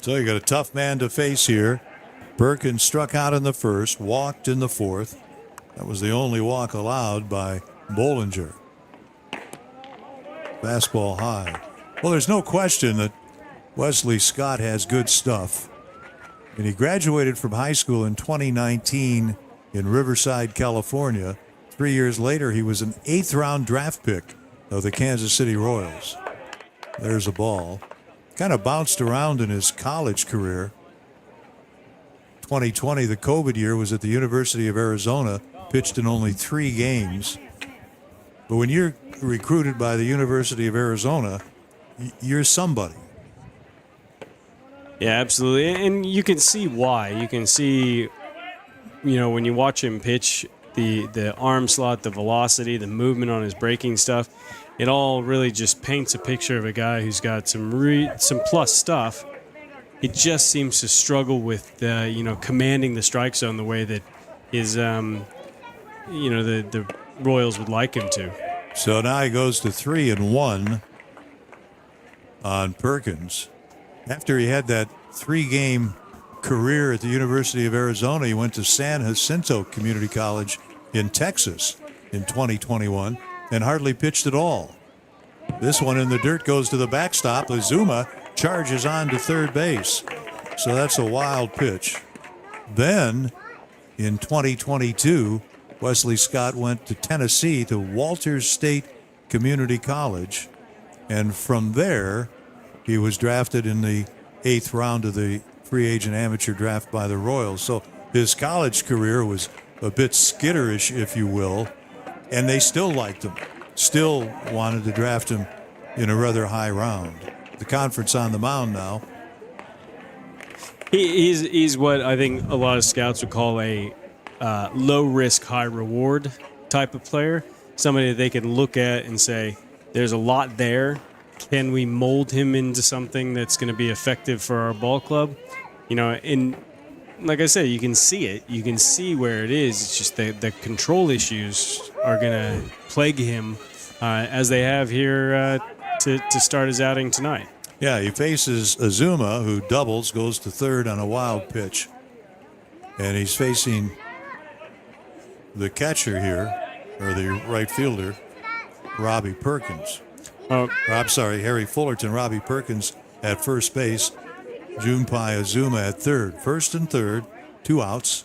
So you got a tough man to face here. Perkins struck out in the 1st, walked in the 4th. That was the only walk allowed by Bollinger. Fastball high. Well, there's no question that Wesley Scott has good stuff. And he graduated from high school in 2019 in Riverside, California. 3 years later, he was an 8th-round draft pick of the Kansas City Royals. There's a ball. Kind of bounced around in his college career. 2020, the COVID year, was at the University of Arizona, pitched in only 3 games. But when you're recruited by the University of Arizona, you're somebody. Yeah, absolutely. And you can see why. You can see, when you watch him pitch, the arm slot, the velocity, the movement on his breaking stuff, it all really just paints a picture of a guy who's got some plus stuff. It just seems to struggle with, commanding the strike zone the way that his, the Royals would like him to. So now he goes to 3-1 on Perkins. After he had that 3-game career at the University of Arizona, he went to San Jacinto Community College in Texas in 2021 and hardly pitched at all. This one in the dirt goes to the backstop. Azuma charges on to third base. So that's a wild pitch. Then in 2022, Wesley Scott went to Tennessee to Walters State Community College. And from there, He was drafted in the 8th round of the free agent amateur draft by the Royals. So his college career was a bit skitterish, if you will, and they still liked him, still wanted to draft him in a rather high round. The conference on the mound now. He's what I think a lot of scouts would call a low risk, high reward type of player. Somebody that they can look at and say, there's a lot there. Can we mold him into something that's going to be effective for our ball club? And like I said, you can see it. You can see where it is. It's just the control issues are going to plague him as they have here to start his outing tonight. Yeah, he faces Azuma, who doubles, goes to third on a wild pitch. And he's facing the catcher here, or the right fielder, Robbie Perkins. Harry Fullerton. Robbie Perkins at first base. Junpei Azuma at third. First and third, 2 outs.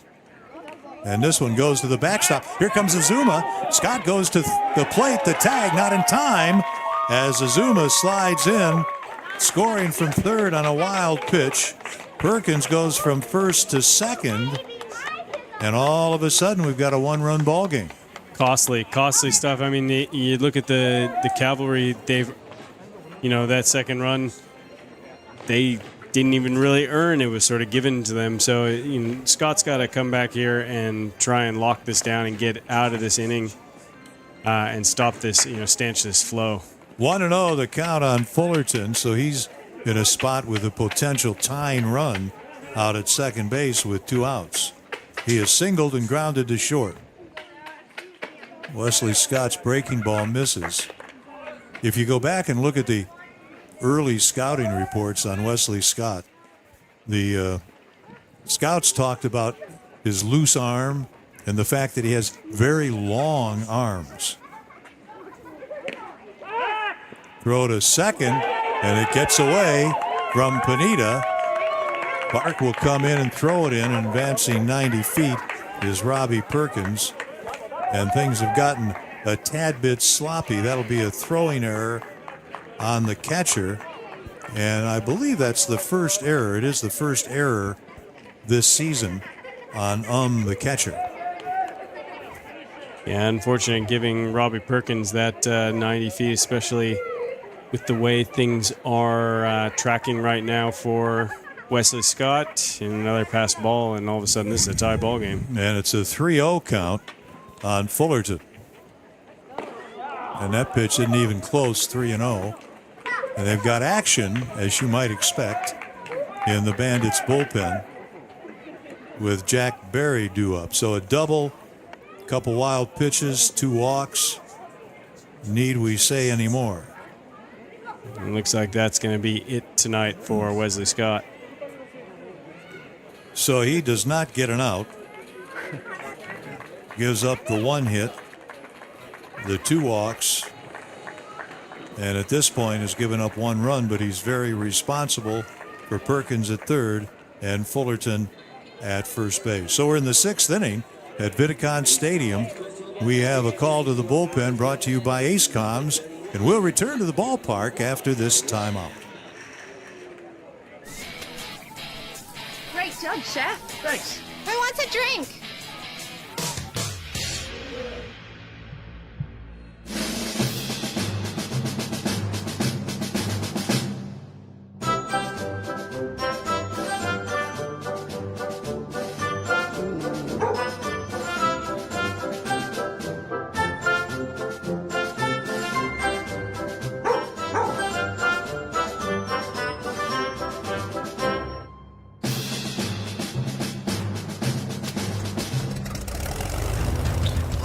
And this one goes to the backstop. Here comes Azuma. Scott goes to the plate. The tag not in time as Azuma slides in, scoring from third on a wild pitch. Perkins goes from first to second. And all of a sudden, we've got a 1-run ball game. Costly stuff. I mean, you look at the Cavalry, they've, that second run, they didn't even really earn. It was sort of given to them. So Scott's got to come back here and try and lock this down and get out of this inning and stop this, stanch this flow. 1-0 the count on Fullerton, so he's in a spot with a potential tying run out at second base with 2 outs. He is singled and grounded to short. Wesley Scott's breaking ball misses. If you go back and look at the early scouting reports on Wesley Scott, the scouts talked about his loose arm and the fact that he has very long arms. Throw to second, and it gets away from Pineda. Park will come in and throw it in, and advancing 90 feet is Robbie Perkins. And things have gotten a tad bit sloppy. That'll be a throwing error on the catcher. And I believe that's the first error. It is the first error this season on the catcher. Yeah, unfortunate giving Robbie Perkins that 90 feet, especially with the way things are tracking right now for Wesley Scott. And another pass ball, and all of a sudden this is a tie ball game. And it's a 3-0 count on Fullerton. And that pitch isn't even close, 3-0. And they've got action, as you might expect, in the Bandits bullpen with Jack Berry due up. So a double, a couple wild pitches, 2 walks. Need we say any more? It looks like that's going to be it tonight for Wesley Scott. So he does not get an out. Gives up the 1 hit, the 2 walks, and at this point has given up 1 run, but he's very responsible for Perkins at third and Fullerton at first base. So we're in the 6th inning at Vidicon Stadium. We have a call to the bullpen brought to you by Ace Comms, and we'll return to the ballpark after this timeout. Great job, Chef. Thanks. Who wants a drink?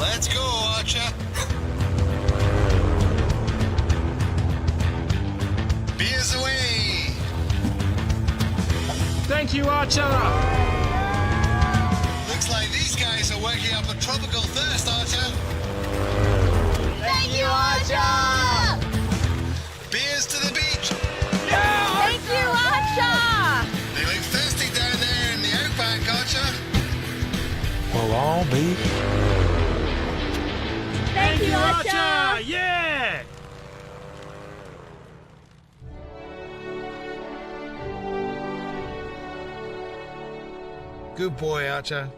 Let's go, Archer. Beers away. Thank you, Archer. Looks like these guys are working up a tropical thirst, Archer. Thank you, Archer! Beers to the beach. Thank you, Archer! They look thirsty down there in the outback, Archer. We'll all be. Thank you, Archer! Yeah! Good boy, Archer.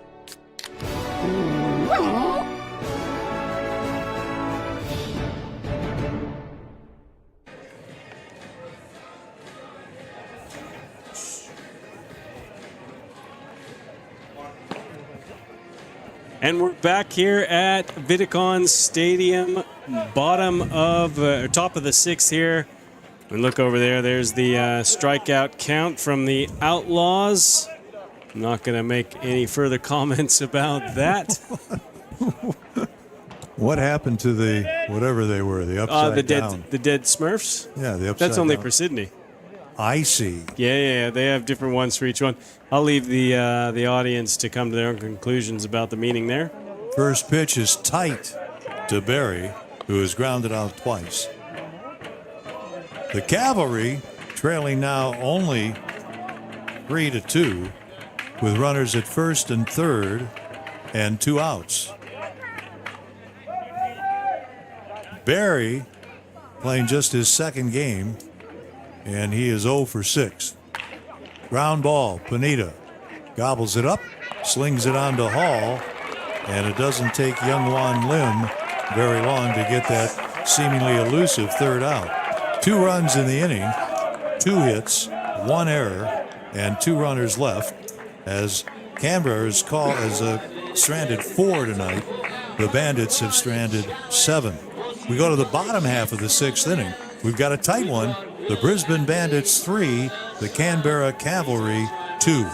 And we're back here at Vidicon Stadium, top of the sixth here. And look over there, there's the strikeout count from the Outlaws. I'm not going to make any further comments about that. What happened to the, whatever they were, the upside down? The dead Smurfs? Yeah, the upside That's only down. for Sydney. I see. Yeah, they have different ones for each one. I'll leave the audience to come to their own conclusions about the meaning there. First pitch is tight to Barry, who is grounded out twice. The Cavalry trailing now only 3-2, with runners at first and third and 2 outs. Barry playing just his second game, and he is 0 for 6. Ground ball, Pineda gobbles it up, slings it onto Hall, and it doesn't take Young Wan Lim very long to get that seemingly elusive third out. 2 runs in the inning, 2 hits, 1 error, and 2 runners left as Canberra is stranded 4 tonight. The Bandits have stranded 7. We go to the bottom half of the 6th inning. We've got a tight one. The Brisbane Bandits 3, the Canberra Cavalry 2.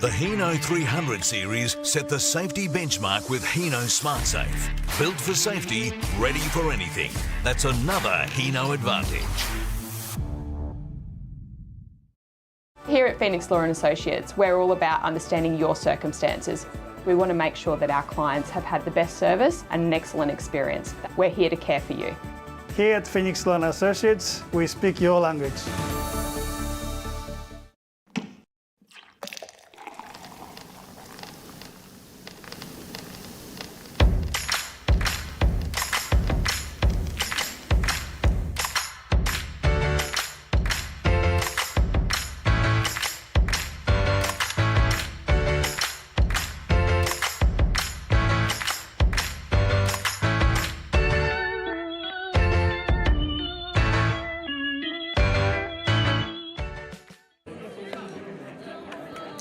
The Hino 300 series set the safety benchmark with Hino SmartSafe. Built for safety, ready for anything. That's another Hino advantage. Here at Phoenix Law & Associates, we're all about understanding your circumstances. We want to make sure that our clients have had the best service and an excellent experience. We're here to care for you. Here at Phoenix Law & Associates, we speak your language.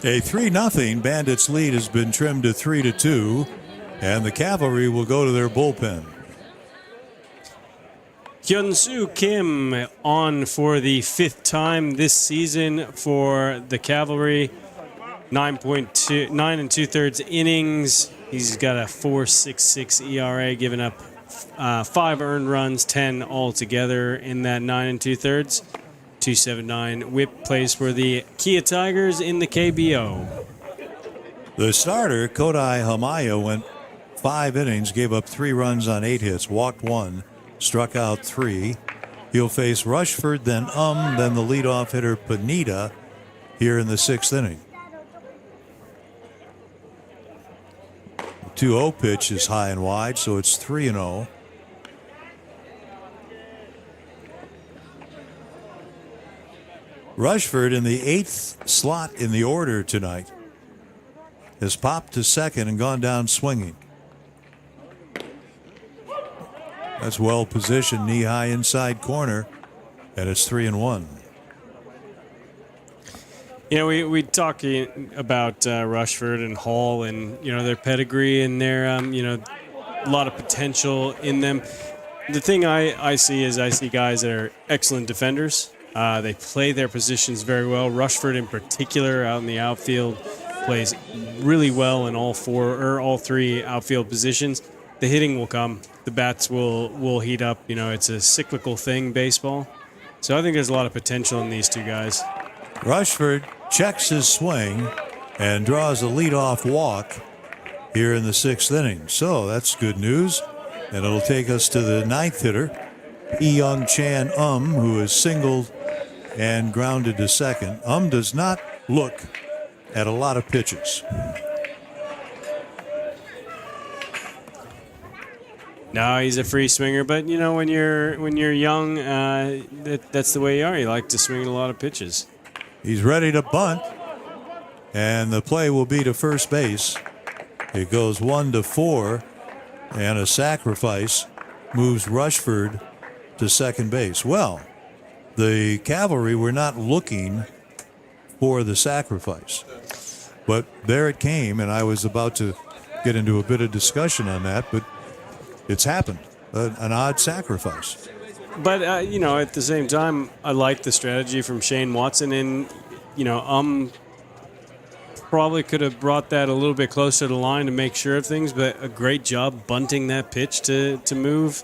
A 3-0 Bandits lead has been trimmed to 3-2, and the Cavalry will go to their bullpen. Hyun-Soo Kim on for the 5th time this season for the Cavalry. 9 2/3 innings. He's got a 4.66 ERA, giving up 5 earned runs, 10 altogether in that 9 2/3. 2.79 whip, plays for the Kia Tigers in the KBO. The starter, Kodai Hamaya, went 5 innings, gave up 3 runs on 8 hits, walked 1, struck out 3. He'll face Rushford, then the leadoff hitter Pineda here in the 6th inning. The 2-0 pitch is high and wide, so it's 3-0. Rushford, in the 8th slot in the order tonight, has popped to second and gone down swinging. That's well positioned, knee high inside corner, and it's 3-1. You know, we talk about Rushford and Hall and, you know, their pedigree and their, you know, a lot of potential in them. The thing I see guys that are excellent defenders. They play their positions very well. Rushford in particular out in the outfield plays really well in all 3 outfield positions. The hitting will come. The bats will heat up. You know, it's a cyclical thing, baseball. So I think there's a lot of potential in these two guys. Rushford checks his swing and draws a leadoff walk here in the 6th inning. So that's good news. And it'll take us to the 9th hitter, Young Chan who is singled and grounded to second. Does not look at a lot of pitches. No, he's a free swinger, but you know when you're young, that's the way you are. You like to swing a lot of pitches. He's ready to bunt, and the play will be to first base. It goes 1-4, and a sacrifice moves Rushford to second base. Well, the Cavalry were not looking for the sacrifice, but there it came, and I was about to get into a bit of discussion on that, but it's happened, an odd sacrifice. But, at the same time, I like the strategy from Shane Watson, and, probably could have brought that a little bit closer to the line to make sure of things, but a great job bunting that pitch to move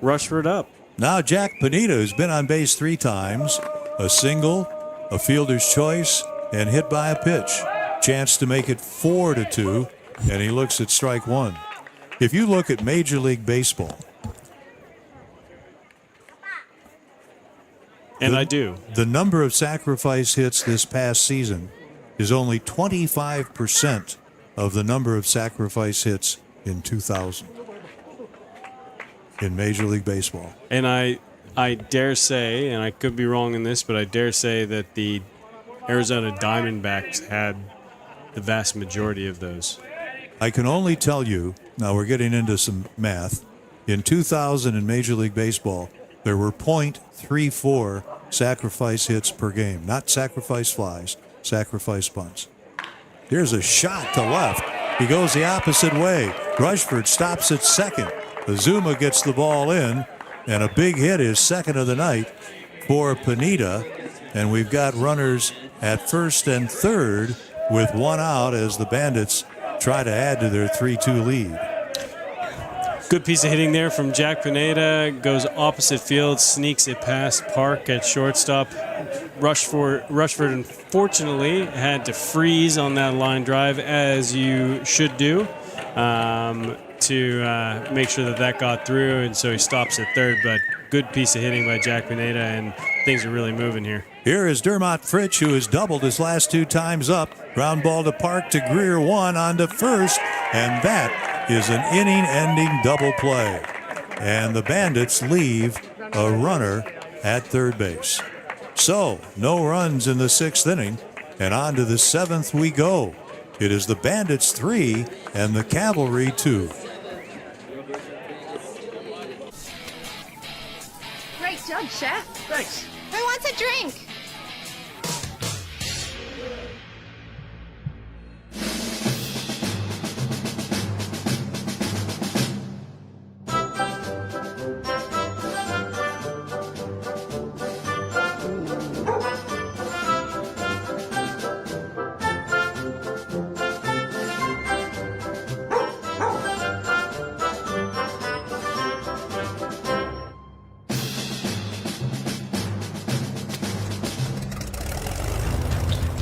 Rushford up. Now Jack Pineda, who's been on base 3 times, a single, a fielder's choice, and hit by a pitch. Chance to make it 4-2, and he looks at strike 1. If you look at Major League Baseball, and I do, the number of sacrifice hits this past season is only 25% of the number of sacrifice hits in 2000 in Major League Baseball. And I dare say, and I could be wrong in this, but I dare say that the Arizona Diamondbacks had the vast majority of those. I can only tell you, now we're getting into some math, in 2000 in Major League Baseball, there were .34 sacrifice hits per game. Not sacrifice flies, sacrifice bunts. Here's a shot to left. He goes the opposite way. Rushford stops at second. Azuma gets the ball in, and a big hit is second of the night for Pineda. And we've got runners at first and third with 1 out as the Bandits try to add to their 3-2 lead. Good piece of hitting there from Jack Pineda. Goes opposite field, sneaks it past Park at shortstop. Rushford unfortunately had to freeze on that line drive, as you should do, to make sure that got through, and so he stops at third. But good piece of hitting by Jack Pineda, and things are really moving here. Here is Dermot Fritsch, who has doubled his last 2 times up. Ground ball to Park to Greer, 1 on to first, and that is an inning-ending double play. And the Bandits leave a runner at third base. So, no runs in the 6th inning, and on to the 7th we go. It is the Bandits 3 and the Cavalry 2. Great job, Chef. Thanks. Who wants a drink?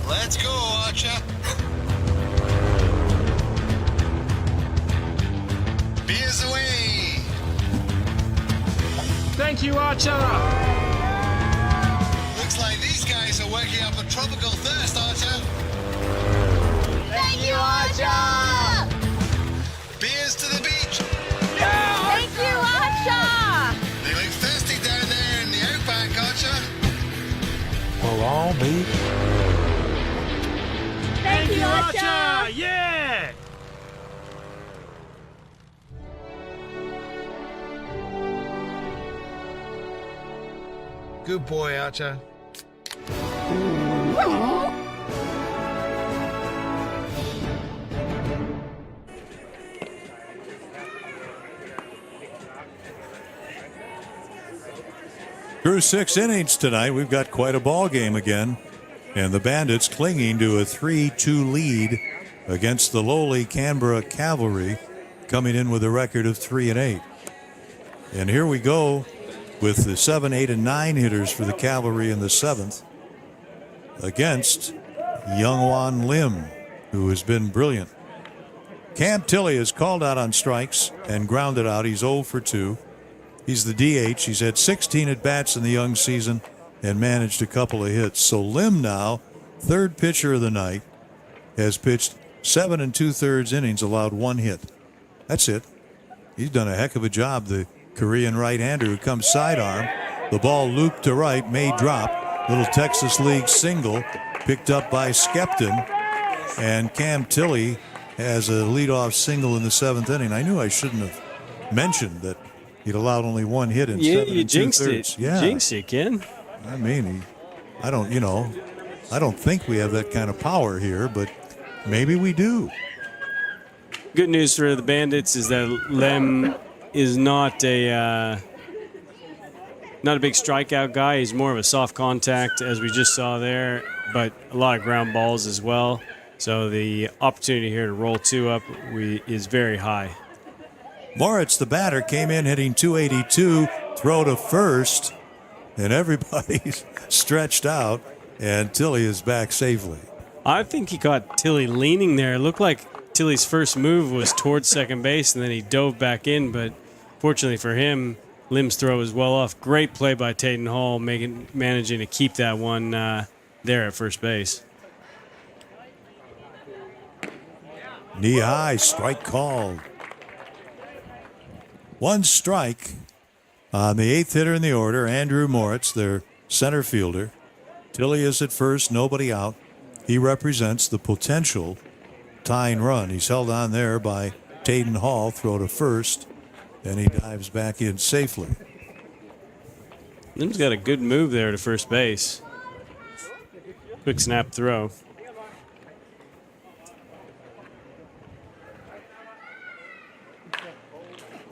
Let's go, Archer. Beers away. Thank you, Archer. Looks like these guys are working up a tropical thirst, Archer. Thank you, Archer! Beers to the beach. Thank you, Archer! They look thirsty down there in the outback, Archer. We'll all be. Thank you, Archer! Yeah! Good boy, Archer. Through 6 innings tonight, we've got quite a ball game again. And the Bandits clinging to a 3-2 lead against the lowly Canberra Cavalry, coming in with a record of 3-8. And here we go with the 7, 8, and 9 hitters for the Cavalry in the 7th against Youngwon Lim, who has been brilliant. Cam Tilley is called out on strikes and grounded out. He's 0 for 2. He's the DH. He's had 16 at-bats in the young season and managed a couple of hits. So Lim now, third pitcher of the night, has pitched 7 2/3 innings, allowed 1 hit. That's it. He's done a heck of a job. The Korean right-hander who comes sidearm. The ball looped to right, may drop. Little Texas League single picked up by Skepton. And Cam Tilley has a leadoff single in the 7th inning. I knew I shouldn't have mentioned that he'd allowed only 1 hit in 7 you jinxed 2/3. it. Yeah. Jinxed it, Ken. I mean, I don't think we have that kind of power here, but maybe we do. Good news for the Bandits is that Lem is not a big strikeout guy. He's more of a soft contact, as we just saw there, but a lot of ground balls as well. So the opportunity here to roll 2 up is very high. Moritz, the batter, came in hitting .282, throw to first, and everybody's stretched out, and Tilley is back safely. I think he caught Tilley leaning there. It looked like Tilley's first move was towards second base, and then he dove back in, but fortunately for him, Lim's throw was well off. Great play by Taden Hall, managing to keep that one there at first base. Knee high, strike called. 1 strike on the 8th hitter in the order, Andrew Moritz, their center fielder. Tilley is at first, nobody out. He represents the potential tying run. He's held on there by Taden Hall, throw to first, and he dives back in safely. Lim's got a good move there to first base. Quick snap throw.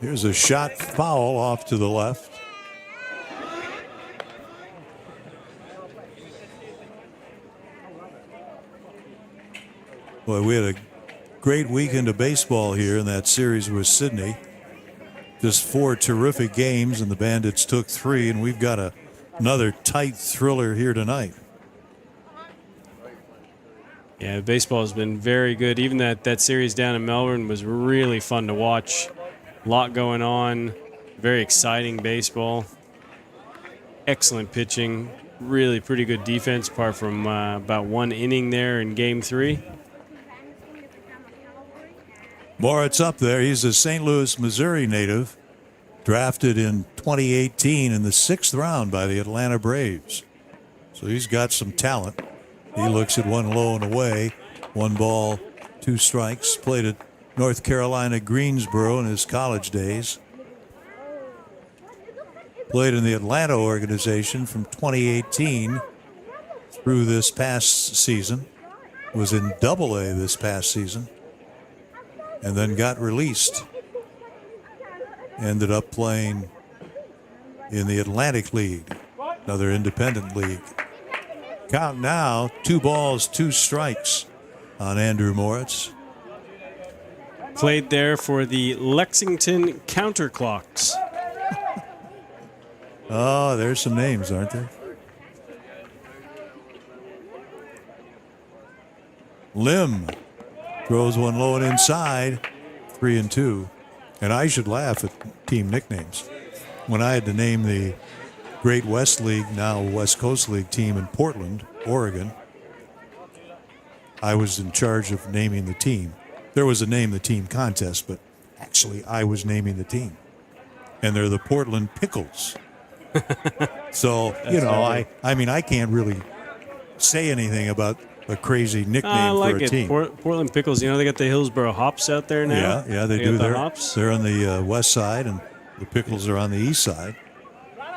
Here's a shot foul off to the left. Boy, we had a great weekend of baseball here in that series with Sydney. Just 4 terrific games, and the Bandits took 3, and we've got another tight thriller here tonight. Yeah, baseball has been very good. Even that series down in Melbourne was really fun to watch. A lot going on. Very exciting baseball. Excellent pitching. Really pretty good defense, apart from about 1 inning there in Game 3. Moritz up there. He's a St. Louis, Missouri native, drafted in 2018 in the 6th round by the Atlanta Braves. So he's got some talent. He looks at 1 low and away. 1 ball, 2 strikes. Played at North Carolina Greensboro in his college days. Played in the Atlanta organization from 2018 through this past season. Was in Double-A this past season. And then got released. Ended up playing in the Atlantic League, another independent league. Count now, 2 balls, 2 strikes on Andrew Moritz. Played there for the Lexington Counterclocks. Oh, there's some names, aren't there? Lim throws 1 low and inside, 3-2. And I should laugh at team nicknames. When I had to name the Great West League, now West Coast League team in Portland, Oregon, I was in charge of naming the team. There was a name the team contest, but actually I was naming the team. And they're the Portland Pickles. So, I mean, I can't really say anything about a crazy nickname like for a team. Portland Pickles, they got the Hillsboro Hops out there now. Yeah, they do. The Hops. They're on the west side, and the Pickles are on the east side.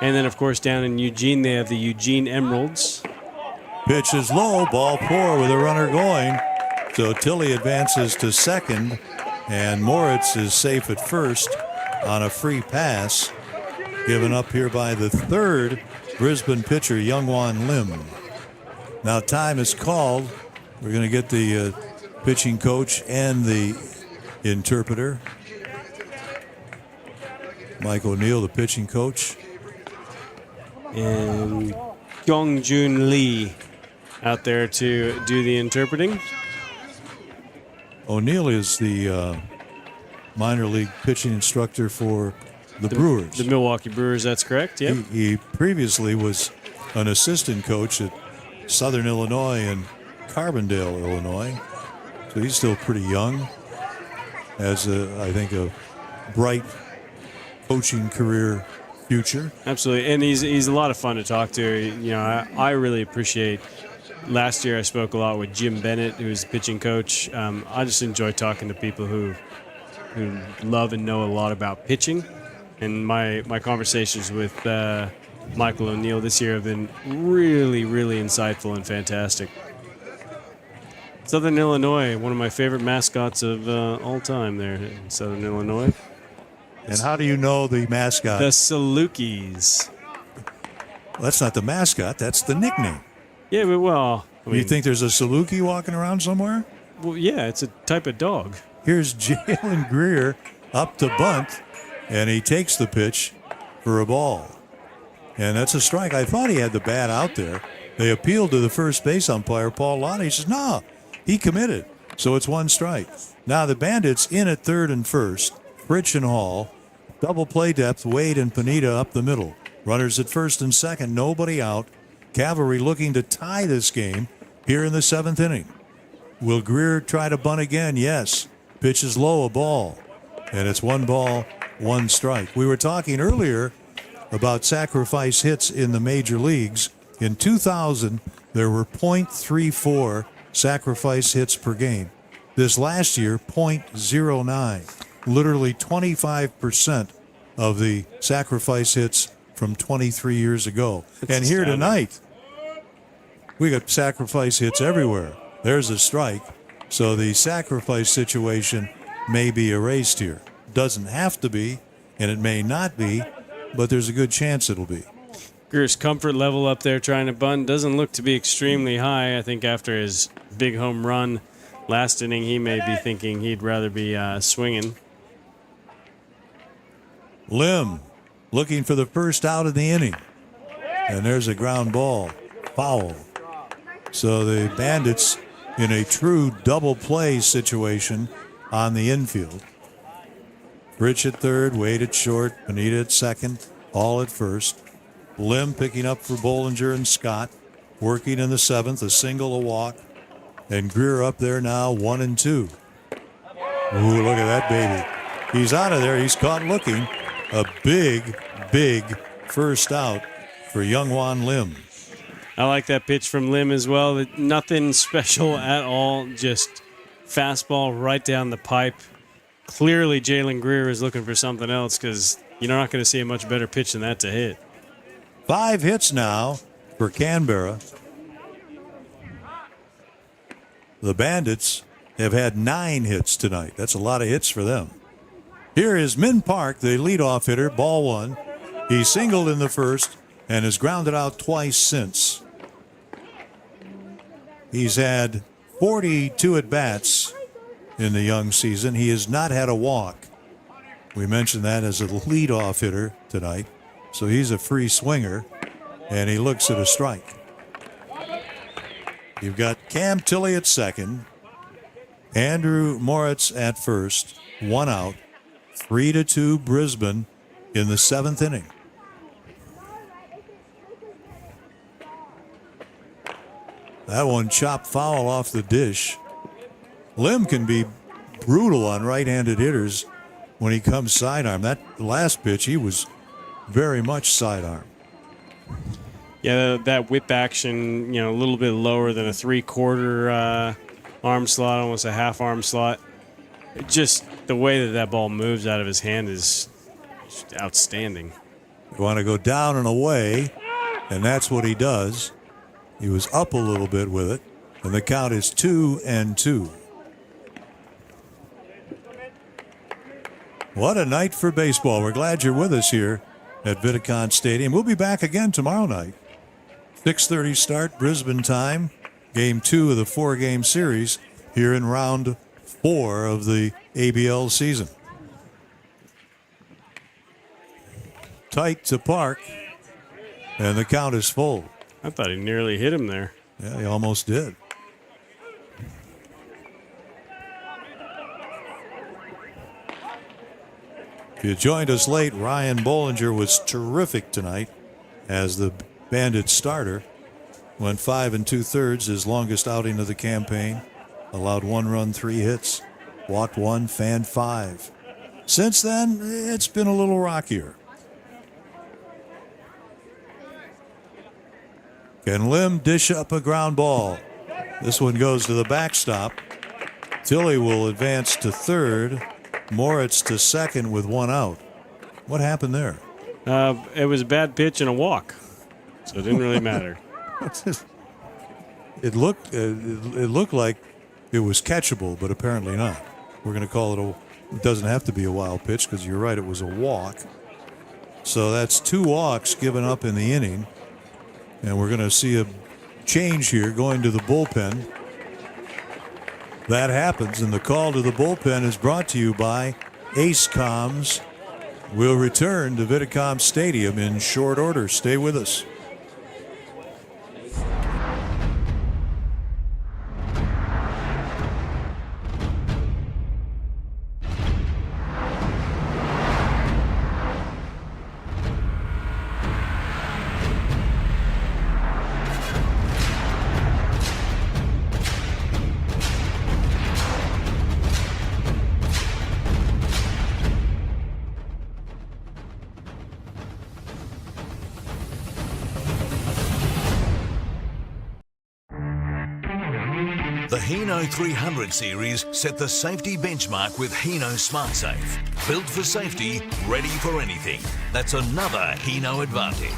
And then, of course, down in Eugene, they have the Eugene Emeralds. Pitch is low, ball 4 with a runner going. So Tilley advances to second, and Moritz is safe at first on a free pass given up here by the 3rd Brisbane pitcher, Youngwon Lim. Now time is called. We're going to get the pitching coach and the interpreter. Mike O'Neill, the pitching coach, And Gong Jun Lee out there to do the interpreting. O'Neill is the minor league pitching instructor for the Brewers. The Milwaukee Brewers, that's correct, yeah. He previously was an assistant coach at Southern Illinois and Carbondale, Illinois. So he's still pretty young. Has, I think, a bright coaching career future. Absolutely, and he's a lot of fun to talk to. You know, I really appreciate. Last year I spoke a lot with Jim Bennett, who's the pitching coach. I just enjoy talking to people who love and know a lot about pitching. And my conversations with Michael O'Neill this year have been really, really insightful and fantastic. Southern Illinois, one of my favorite mascots of all time there in Southern Illinois. And how do you know the mascot? The Salukis. Well, that's not the mascot, that's the nickname. Yeah, but well... You think there's a Saluki walking around somewhere? Well, yeah, it's a type of dog. Here's Jalen Greer up to bunt, and he takes the pitch for a ball. And that's a strike. I thought he had the bat out there. They appealed to the first base umpire, Paul Lotta. He says, no, he committed. So it's one strike. Now the Bandits in at third and first. Fritsch and Hall. Double play depth, Wade and Pineda up the middle. Runners at first and second, nobody out. Cavalry looking to tie this game here in the seventh inning. Will Greer try to bunt again? Yes. Pitch is low, a ball. And it's one ball, one strike. We were talking earlier about sacrifice hits in the major leagues. In 2000, there were .34 sacrifice hits per game. This last year, .09. Literally 25% of the sacrifice hits from 23 years ago. And here tonight, we got sacrifice hits everywhere. There's a strike. So the sacrifice situation may be erased here. Doesn't have to be, and it may not be, but there's a good chance it'll be. Greer's comfort level up there trying to bunt doesn't look to be extremely high. I think after his big home run last inning, he may be thinking he'd rather be swinging. Lim looking for the first out of the inning. And there's a ground ball. Foul. So the Bandits in a true double play situation on the infield. Rich at third, Wade at short, Pineda at second, all at first. Lim picking up for Bollinger and Scott. Working in the seventh, a single, a walk. And Greer up there now, 1 and 2. Ooh, look at that baby. He's out of there. He's caught looking. A big, big first out for Youngwon Lim. I like that pitch from Lim as well. Nothing special at all. Just fastball right down the pipe. Clearly, Jalen Greer is looking for something else because you're not going to see a much better pitch than that to hit. 5 hits now for Canberra. The Bandits have had 9 hits tonight. That's a lot of hits for them. Here is Min Park, the leadoff hitter, ball 1. He singled in the first and has grounded out twice since. He's had 42 at-bats in the young season. He has not had a walk. We mentioned that as a leadoff hitter tonight. So he's a free swinger, and he looks at a strike. You've got Cam Tilley at second, Andrew Moritz at first, 1 out, 3-2 Brisbane in the seventh inning. That one chopped foul off the dish. Lim can be brutal on right-handed hitters when he comes sidearm. That last pitch, he was very much sidearm. Yeah, that whip action, a little bit lower than a 3/4 arm slot, almost a half arm slot. Just the way that ball moves out of his hand is outstanding. You want to go down and away, and that's what he does. He was up a little bit with it, and the count is 2-2. What a night for baseball. We're glad you're with us here at Vidicon Stadium. We'll be back again tomorrow night. 6:30 start, Brisbane time. Game 2 of the 4-game series here in round 4 of the ABL season. Tight to Park. And the count is full. I thought he nearly hit him there. Yeah, he almost did. If you joined us late, Ryan Bollinger was terrific tonight as the Bandits starter. Went 5 2/3, his longest outing of the campaign. Allowed 1 run, 3 hits. Walked 1, fanned 5. Since then, it's been a little rockier. Can Lim dish up a ground ball? This one goes to the backstop. Tilley will advance to third. Moritz to second with 1 out. What happened there? It was a bad pitch and a walk, so it didn't really matter. It looked like it was catchable, but apparently not. We're going to call it it doesn't have to be a wild pitch because you're right, it was a walk. So that's 2 walks given up in the inning. And we're going to see a change here going to the bullpen. That happens, and the call to the bullpen is brought to you by Ace Comms. We'll return to Viacom Stadium in short order. Stay with us. The Hino 300 series set the safety benchmark with Hino SmartSafe. Built for safety, ready for anything. That's another Hino advantage.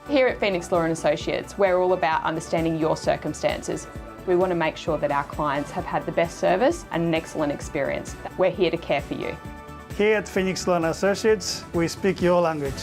Here at Phoenix Law & Associates, we're all about understanding your circumstances. We want to make sure that our clients have had the best service and an excellent experience. We're here to care for you. Here at Phoenix Law & Associates, we speak your language.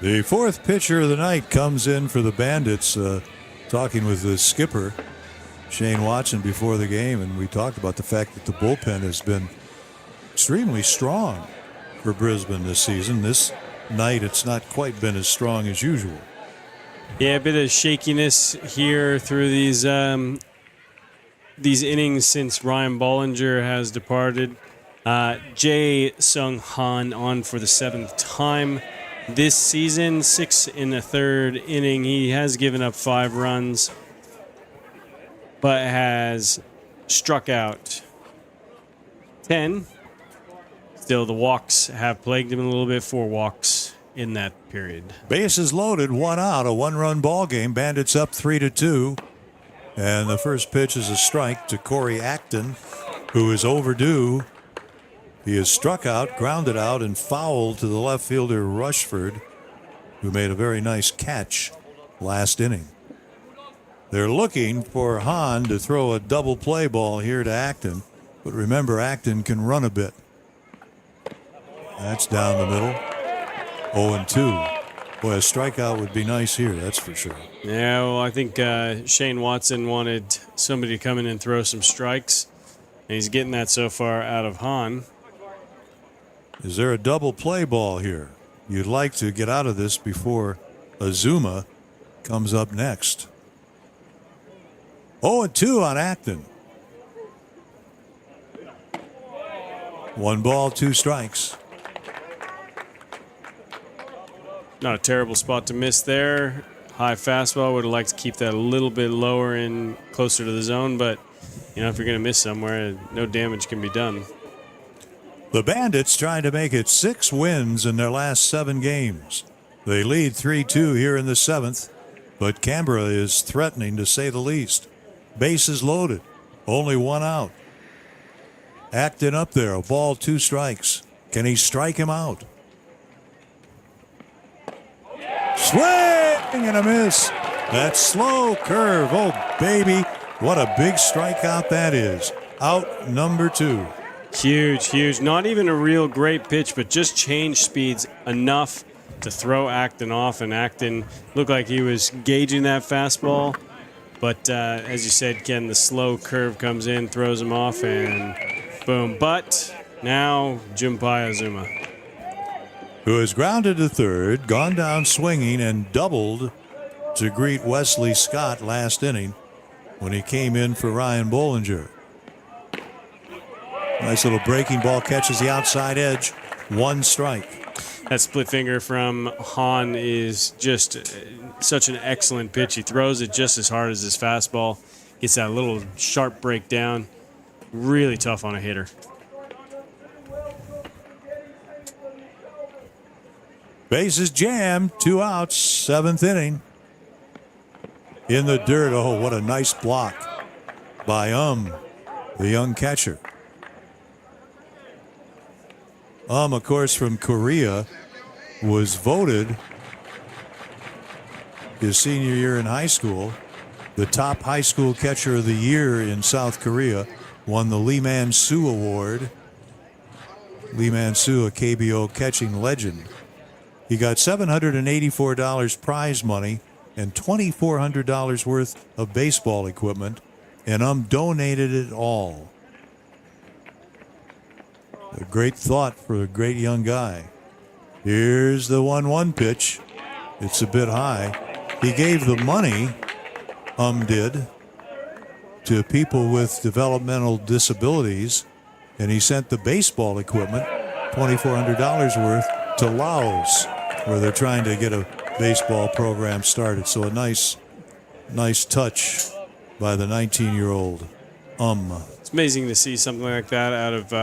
The 4th pitcher of the night comes in for the Bandits, talking with the skipper, Shane Watson, before the game, and we talked about the fact that the bullpen has been extremely strong for Brisbane this season. This night, it's not quite been as strong as usual. Yeah, a bit of shakiness here through these innings since Ryan Bollinger has departed. Jae Sung Han on for the 7th time this season, 6 1/3 inning. He has given up 5 runs, but has struck out 10. Still, the walks have plagued him a little bit. 4 walks in that period. Bases loaded, 1 out, a 1-run ball game. Bandits up 3-2. And the first pitch is a strike to Corey Acton, who is overdue. He is struck out, grounded out, and fouled to the left fielder Rushford, who made a very nice catch last inning. They're looking for Hahn to throw a double play ball here to Acton. But remember, Acton can run a bit. That's down the middle. 0-2. Boy, a strikeout would be nice here, that's for sure. Yeah, well, I think Shane Watson wanted somebody to come in and throw some strikes, and he's getting that so far out of Hahn. Is there a double play ball here? You'd like to get out of this before Azuma comes up next. 0-2 on Acton. 1 ball, 2 strikes. Not a terrible spot to miss there. High fastball. Would have liked to keep that a little bit lower and closer to the zone, but you know, if you're going to miss somewhere, no damage can be done. The Bandits trying to make it 6 wins in their last 7 games. They lead 3-2 here in the 7th, but Canberra is threatening, to say the least. Bases loaded, only 1 out. Acting up there, a ball, 2 strikes. Can he strike him out? Swing and a miss. That slow curve. Oh, baby. What a big strikeout that is. Out number 2. Huge, huge. Not even a real great pitch, but just change speeds enough to throw Acton off. And Acton looked like he was gauging that fastball. But as you said, Ken, the slow curve comes in, throws him off, and boom. But now Junpai Azuma, who has grounded to third, gone down swinging, and doubled to greet Wesley Scott last inning when he came in for Ryan Bollinger. Nice little breaking ball, catches the outside edge. 1 strike. That split finger from Hahn is just such an excellent pitch. He throws it just as hard as his fastball. Gets that little sharp breakdown. Really tough on a hitter. Bases jammed, 2 outs, 7th inning. In the dirt. Oh, what a nice block by the young catcher. Of course, from Korea, was voted his senior year in high school the top high school catcher of the year in South Korea. Won the Lee Man-soo Award. Lee Man-soo, a KBO catching legend. He got $784 prize money and $2,400 worth of baseball equipment, and donated it all. A great thought for a great young guy. Here's the 1-1 pitch. It's a bit high. He gave the money, did, to people with developmental disabilities, and he sent the baseball equipment, $2,400 worth, to Laos, where they're trying to get a baseball program started. So a nice touch by the 19-year-old. It's amazing to see something like that out of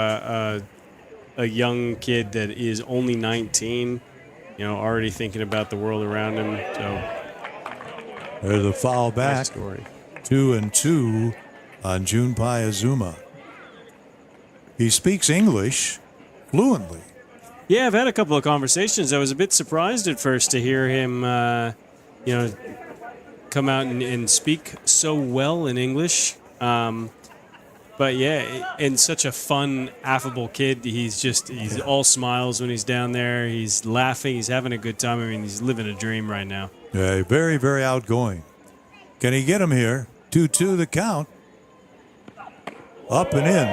a young kid that is only 19, already thinking about the world around him. So there's a foul back. Nice story. 2-2 on Junpai Azuma. He speaks English fluently. Yeah, I've had a couple of conversations. I was a bit surprised at first to hear him, come out and speak so well in English. But yeah, and such a fun, affable kid. He's all smiles when he's down there. He's laughing. He's having a good time. I mean, he's living a dream right now. Yeah, very, very outgoing. Can he get him here? 2-2 the count. Up and in.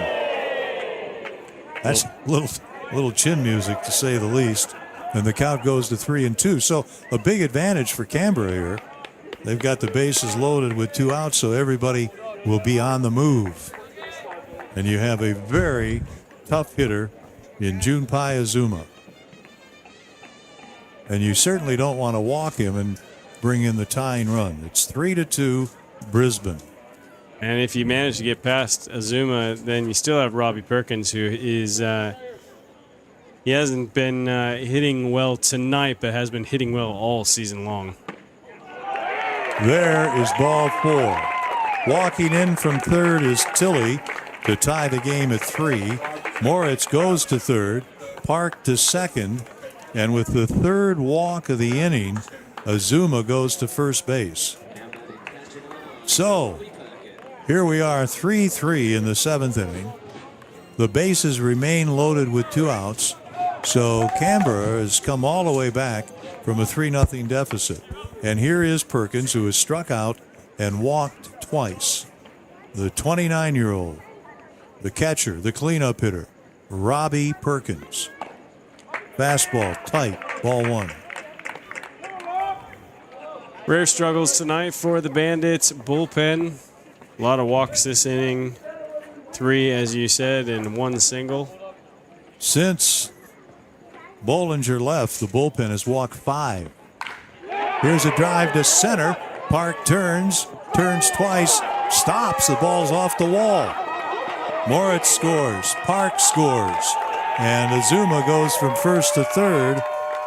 That's little chin music, to say the least. And the count goes to 3-2. So a big advantage for Canberra here. They've got the bases loaded with 2 outs, so everybody will be on the move. And you have a very tough hitter in Junpai Azuma. And you certainly don't want to walk him and bring in the tying run. It's 3-2 Brisbane. And if you manage to get past Azuma, then you still have Robbie Perkins, who is he hasn't been hitting well tonight, but has been hitting well all season long. There is ball 4. Walking in from third is Tilley to tie the game at 3. Moritz goes to third, Park to second, and with the third walk of the inning, Azuma goes to first base. So, here we are, 3-3 in the 7th inning. The bases remain loaded with 2 outs, so Canberra has come all the way back from a 3-0 deficit. And here is Perkins, who has struck out and walked twice. The 29-year-old, the catcher, the cleanup hitter, Robbie Perkins. Fastball, tight, ball 1. Rare struggles tonight for the Bandits bullpen. A lot of walks this inning. 3, as you said, and 1 single. Since Bollinger left, the bullpen has walked 5. Here's a drive to center. Park turns twice, stops. The ball's off the wall. Moritz scores. Park scores. And Azuma goes from first to third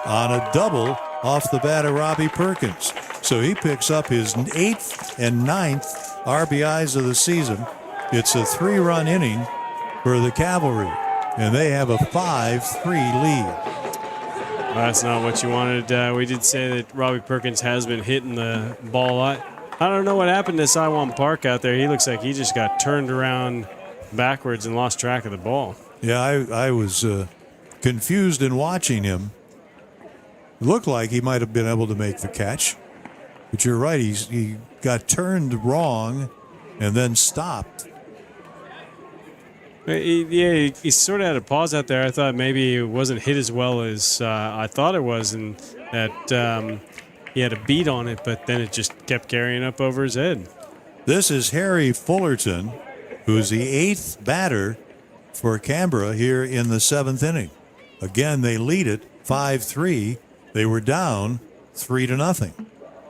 on a double off the bat of Robbie Perkins. So he picks up his 8th and 9th RBIs of the season. It's a 3-run inning for the Cavalry, and they have a 5-3 lead. Well, that's not what you wanted. We did say that Robbie Perkins has been hitting the ball a lot. I don't know what happened to Saiwan Park out there. He looks like he just got turned around backwards and lost track of the ball. Yeah, I was confused in watching him. It looked like he might have been able to make the catch, but you're right. He got turned wrong and then stopped. He sort of had a pause out there. I thought maybe it wasn't hit as well as I thought it was, and that he had a beat on it, but then it just kept carrying up over his head. This is Harry Fullerton, who's the 8th batter for Canberra here in the 7th inning. Again, they lead it 5-3. They were down 3-0.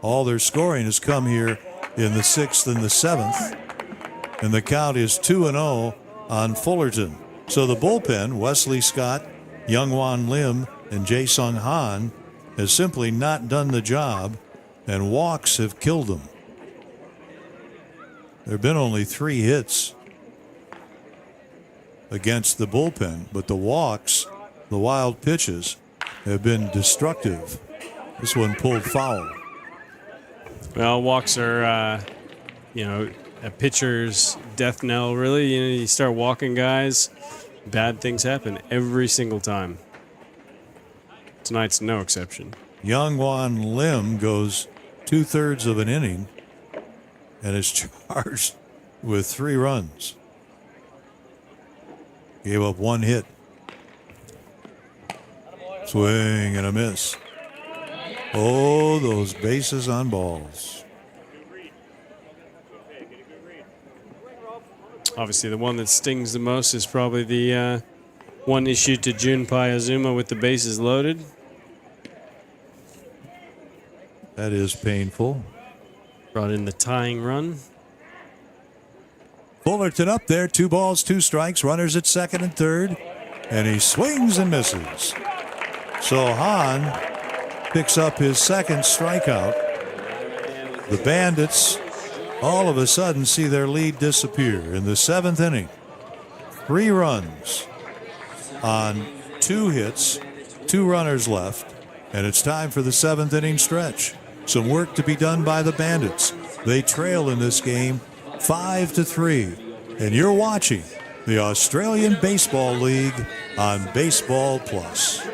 All their scoring has come here in the 6th and the 7th, and the count is 2-0 on Fullerton. So the bullpen, Wesley Scott, Youngwon Lim, and Jae-Sung Han, has simply not done the job, and walks have killed them. There have been only 3 hits against the bullpen, but the walks, the wild pitches, have been destructive. This one pulled foul. Well, walks are, a pitcher's death knell, really. You start walking guys, bad things happen every single time. Tonight's no exception. Youngwon Lim goes 2/3 of an inning and is charged with 3 runs. Gave up 1 hit. Swing and a miss. Oh, those bases on balls. Obviously, the one that stings the most is probably the one issued to Junpei Azuma with the bases loaded. That is painful. Brought in the tying run. Fullerton up there, 2 balls, 2 strikes, runners at second and third, and he swings and misses. So Hahn picks up his second strikeout. The Bandits all of a sudden see their lead disappear in the 7th inning. 3 runs on 2 hits, 2 runners left, and it's time for the 7th inning stretch. Some work to be done by the Bandits. They trail in this game 5-3, and you're watching the Australian Baseball League on Baseball Plus.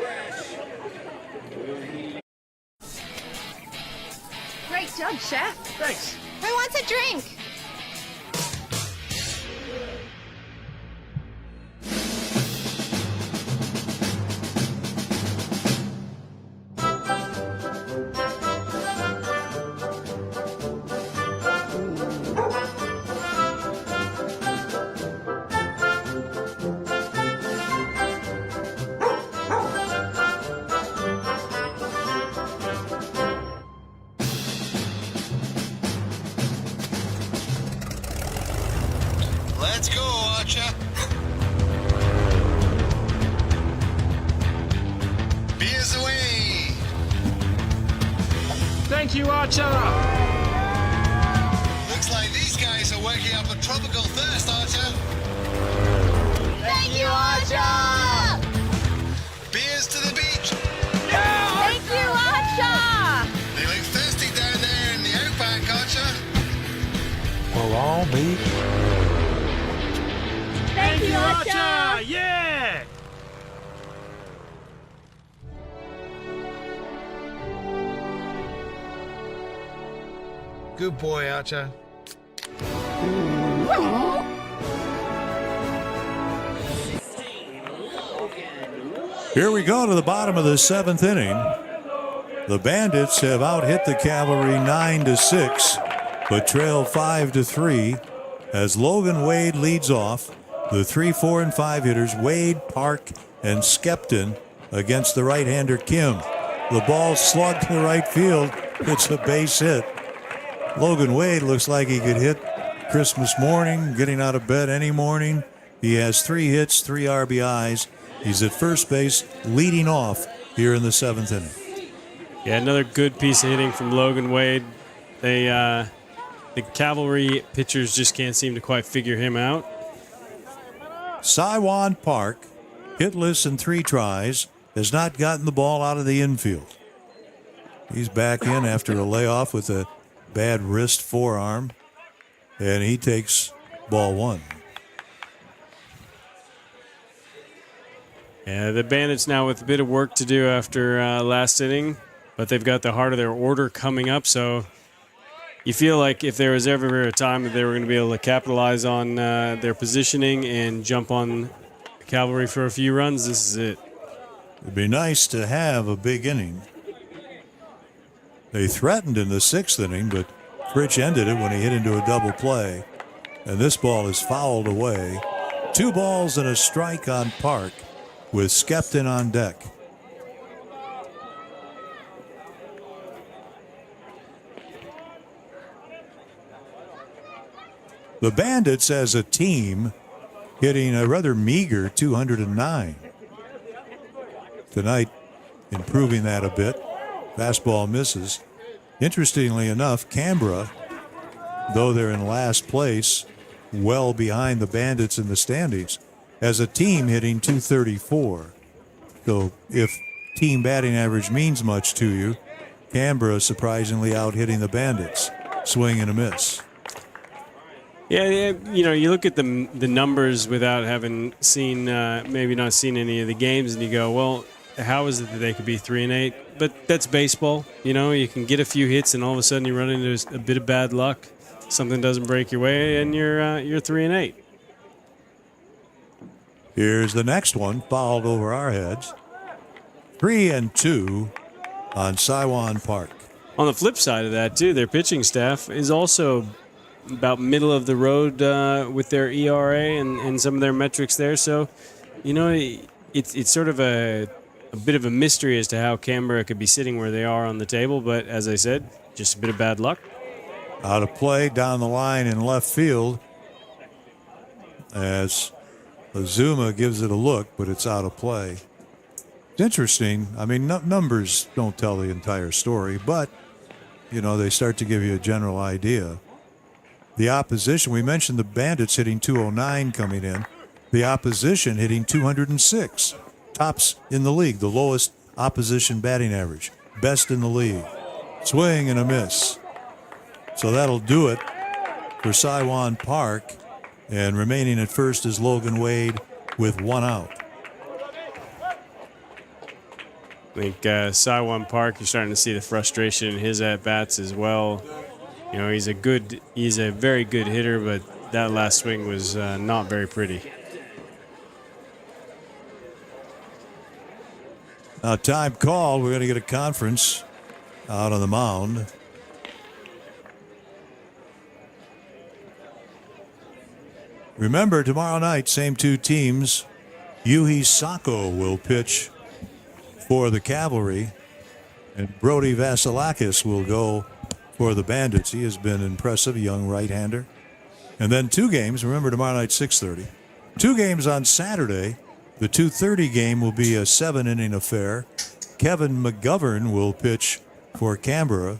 Great job, Chef. Thanks. Who wants a drink? Let's go, Archer. Beers away. Thank you, Archer. Looks like these guys are working up a tropical thirst, Archer. Thank you, Archer! Beers to the beach. Thank you, Archer! They look thirsty down there in the outback, Archer. We'll all be. Thank you, Archer! Yeah! Good boy, Archer. Here we go to the bottom of the 7th inning. The Bandits have out-hit the Cavalry 9-6, but trail 5-3 as Logan Wade leads off. The 3, 4, and 5 hitters, Wade, Park, and Skepton, against the right-hander Kim. The ball slugged to right field. It's a base hit. Logan Wade looks like he could hit Christmas morning, getting out of bed any morning. He has 3 hits, 3 RBIs. He's at first base, leading off here in the 7th inning. Yeah, another good piece of hitting from Logan Wade. The Cavalry pitchers just can't seem to quite figure him out. Saiwan Park, hitless in 3 tries, has not gotten the ball out of the infield. He's back in after a layoff with a bad wrist forearm, and he takes ball 1. Yeah, the Bandits now with a bit of work to do after last inning, but they've got the heart of their order coming up, so you feel like if there was ever a time that they were going to be able to capitalize on their positioning and jump on Cavalry for a few runs, this is it. It'd be nice to have a big inning. They threatened in the 6th inning, but Fritsch ended it when he hit into a double play, and this ball is fouled away. 2 balls and a strike on Park with Skepton on deck. The Bandits as a team hitting a rather meager 209. Tonight, improving that a bit. Fastball misses. Interestingly enough, Canberra, though they're in last place, well behind the Bandits in the standings, as a team hitting 234. So if team batting average means much to you, Canberra surprisingly out hitting the Bandits. Swing and a miss. Yeah, you know, you look at the numbers without having seen, maybe not seen any of the games, and you go, well, how is it that they could be 3-8? But that's baseball. You know, you can get a few hits, and all of a sudden you run into a bit of bad luck. Something doesn't break your way, and you're 3-8. Here's the next one, fouled over our heads. 3-2 on Saiwan Park. On the flip side of that, too, their pitching staff is also about middle of the road with their ERA and some of their metrics there. So, you know, it's sort of a bit of a mystery as to how Canberra could be sitting where they are on the table. But as I said, just a bit of bad luck. Out of play down the line in left field as Azuma gives it a look, but it's out of play. It's interesting. I mean, numbers don't tell the entire story, but, you know, they start to give you a general idea. The opposition, we mentioned the Bandits hitting 209 coming in. The opposition hitting 206. Tops in the league, the lowest opposition batting average. Best in the league. Swing and a miss. So that'll do it for Saiwan Park. And remaining at first is Logan Wade with 1 out. I think Saiwan Park, you're starting to see the frustration in his at-bats as well. You know, he's a very good hitter, but that last swing was not very pretty. Now, time called. We're going to get a conference out on the mound. Remember, tomorrow night, same 2 teams. Yuhi Sako will pitch for the Cavalry, and Brody Vasilakis will go for the Bandits. He has been impressive, young right-hander. And then 2 games. Remember, tomorrow night, 6:30. 2 games on Saturday. The 2:30 game will be a 7-inning affair. Kevin McGovern will pitch for Canberra,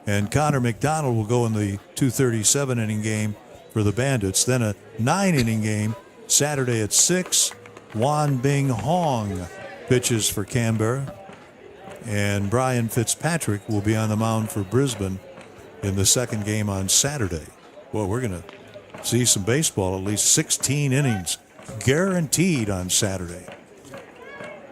and Connor McDonald will go in the 2:37-inning game for the Bandits. Then a 9-inning game Saturday at 6. Wan Bing Hong pitches for Canberra, and Brian Fitzpatrick will be on the mound for Brisbane in the 2nd game on Saturday. Well, we're going to see some baseball, at least 16 innings guaranteed on Saturday.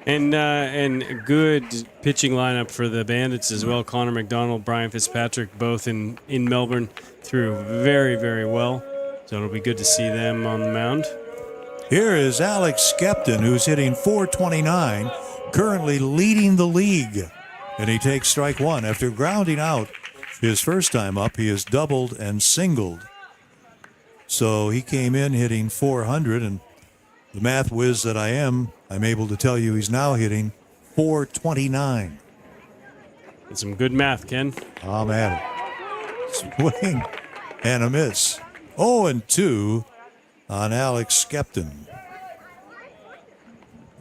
And a good pitching lineup for the Bandits as well. Connor McDonald, Brian Fitzpatrick, both in Melbourne, threw very, very well. So it'll be good to see them on the mound. Here is Alex Skepton, who's hitting .429, currently leading the league. And he takes strike 1. After grounding out his first time up, he has doubled and singled. So he came in hitting .400, and the math whiz that I am, I'm able to tell you he's now hitting .429. That's some good math, Ken. I'm at it. Swing and a miss. 0-2 on Alex Skepton.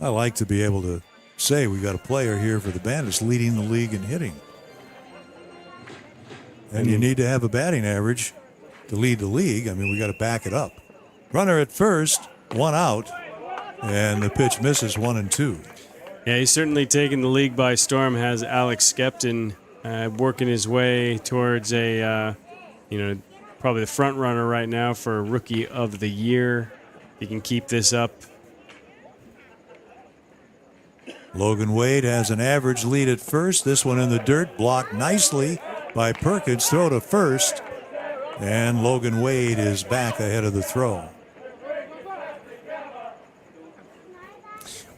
I like to be able to say we got a player here for the Bandits leading the league in hitting. And you need to have a batting average to lead the league. I mean, we got to back it up. Runner at first, 1 out. and the pitch misses 1-2. Yeah, he's certainly taken the league by storm. Has Alex Skepton working his way towards a, probably the front runner right now for Rookie of the Year. He can keep this up. Logan Wade has an average lead at first. This one in the dirt, blocked nicely by Perkins. Throw to first, and Logan Wade is back ahead of the throw.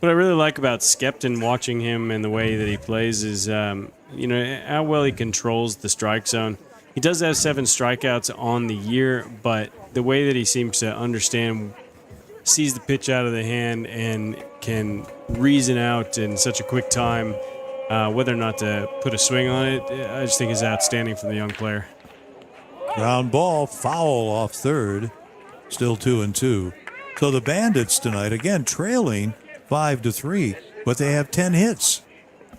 What I really like about Skepton, watching him and the way that he plays, is how well he controls the strike zone. He does have 7 strikeouts on the year, but the way that he seems to understand, sees the pitch out of the hand, and can reason out in such a quick time whether or not to put a swing on it, I just think is outstanding from the young player. Ground ball, foul off third, still 2-2. So the Bandits tonight, again, trailing 5-3, but they have 10 hits.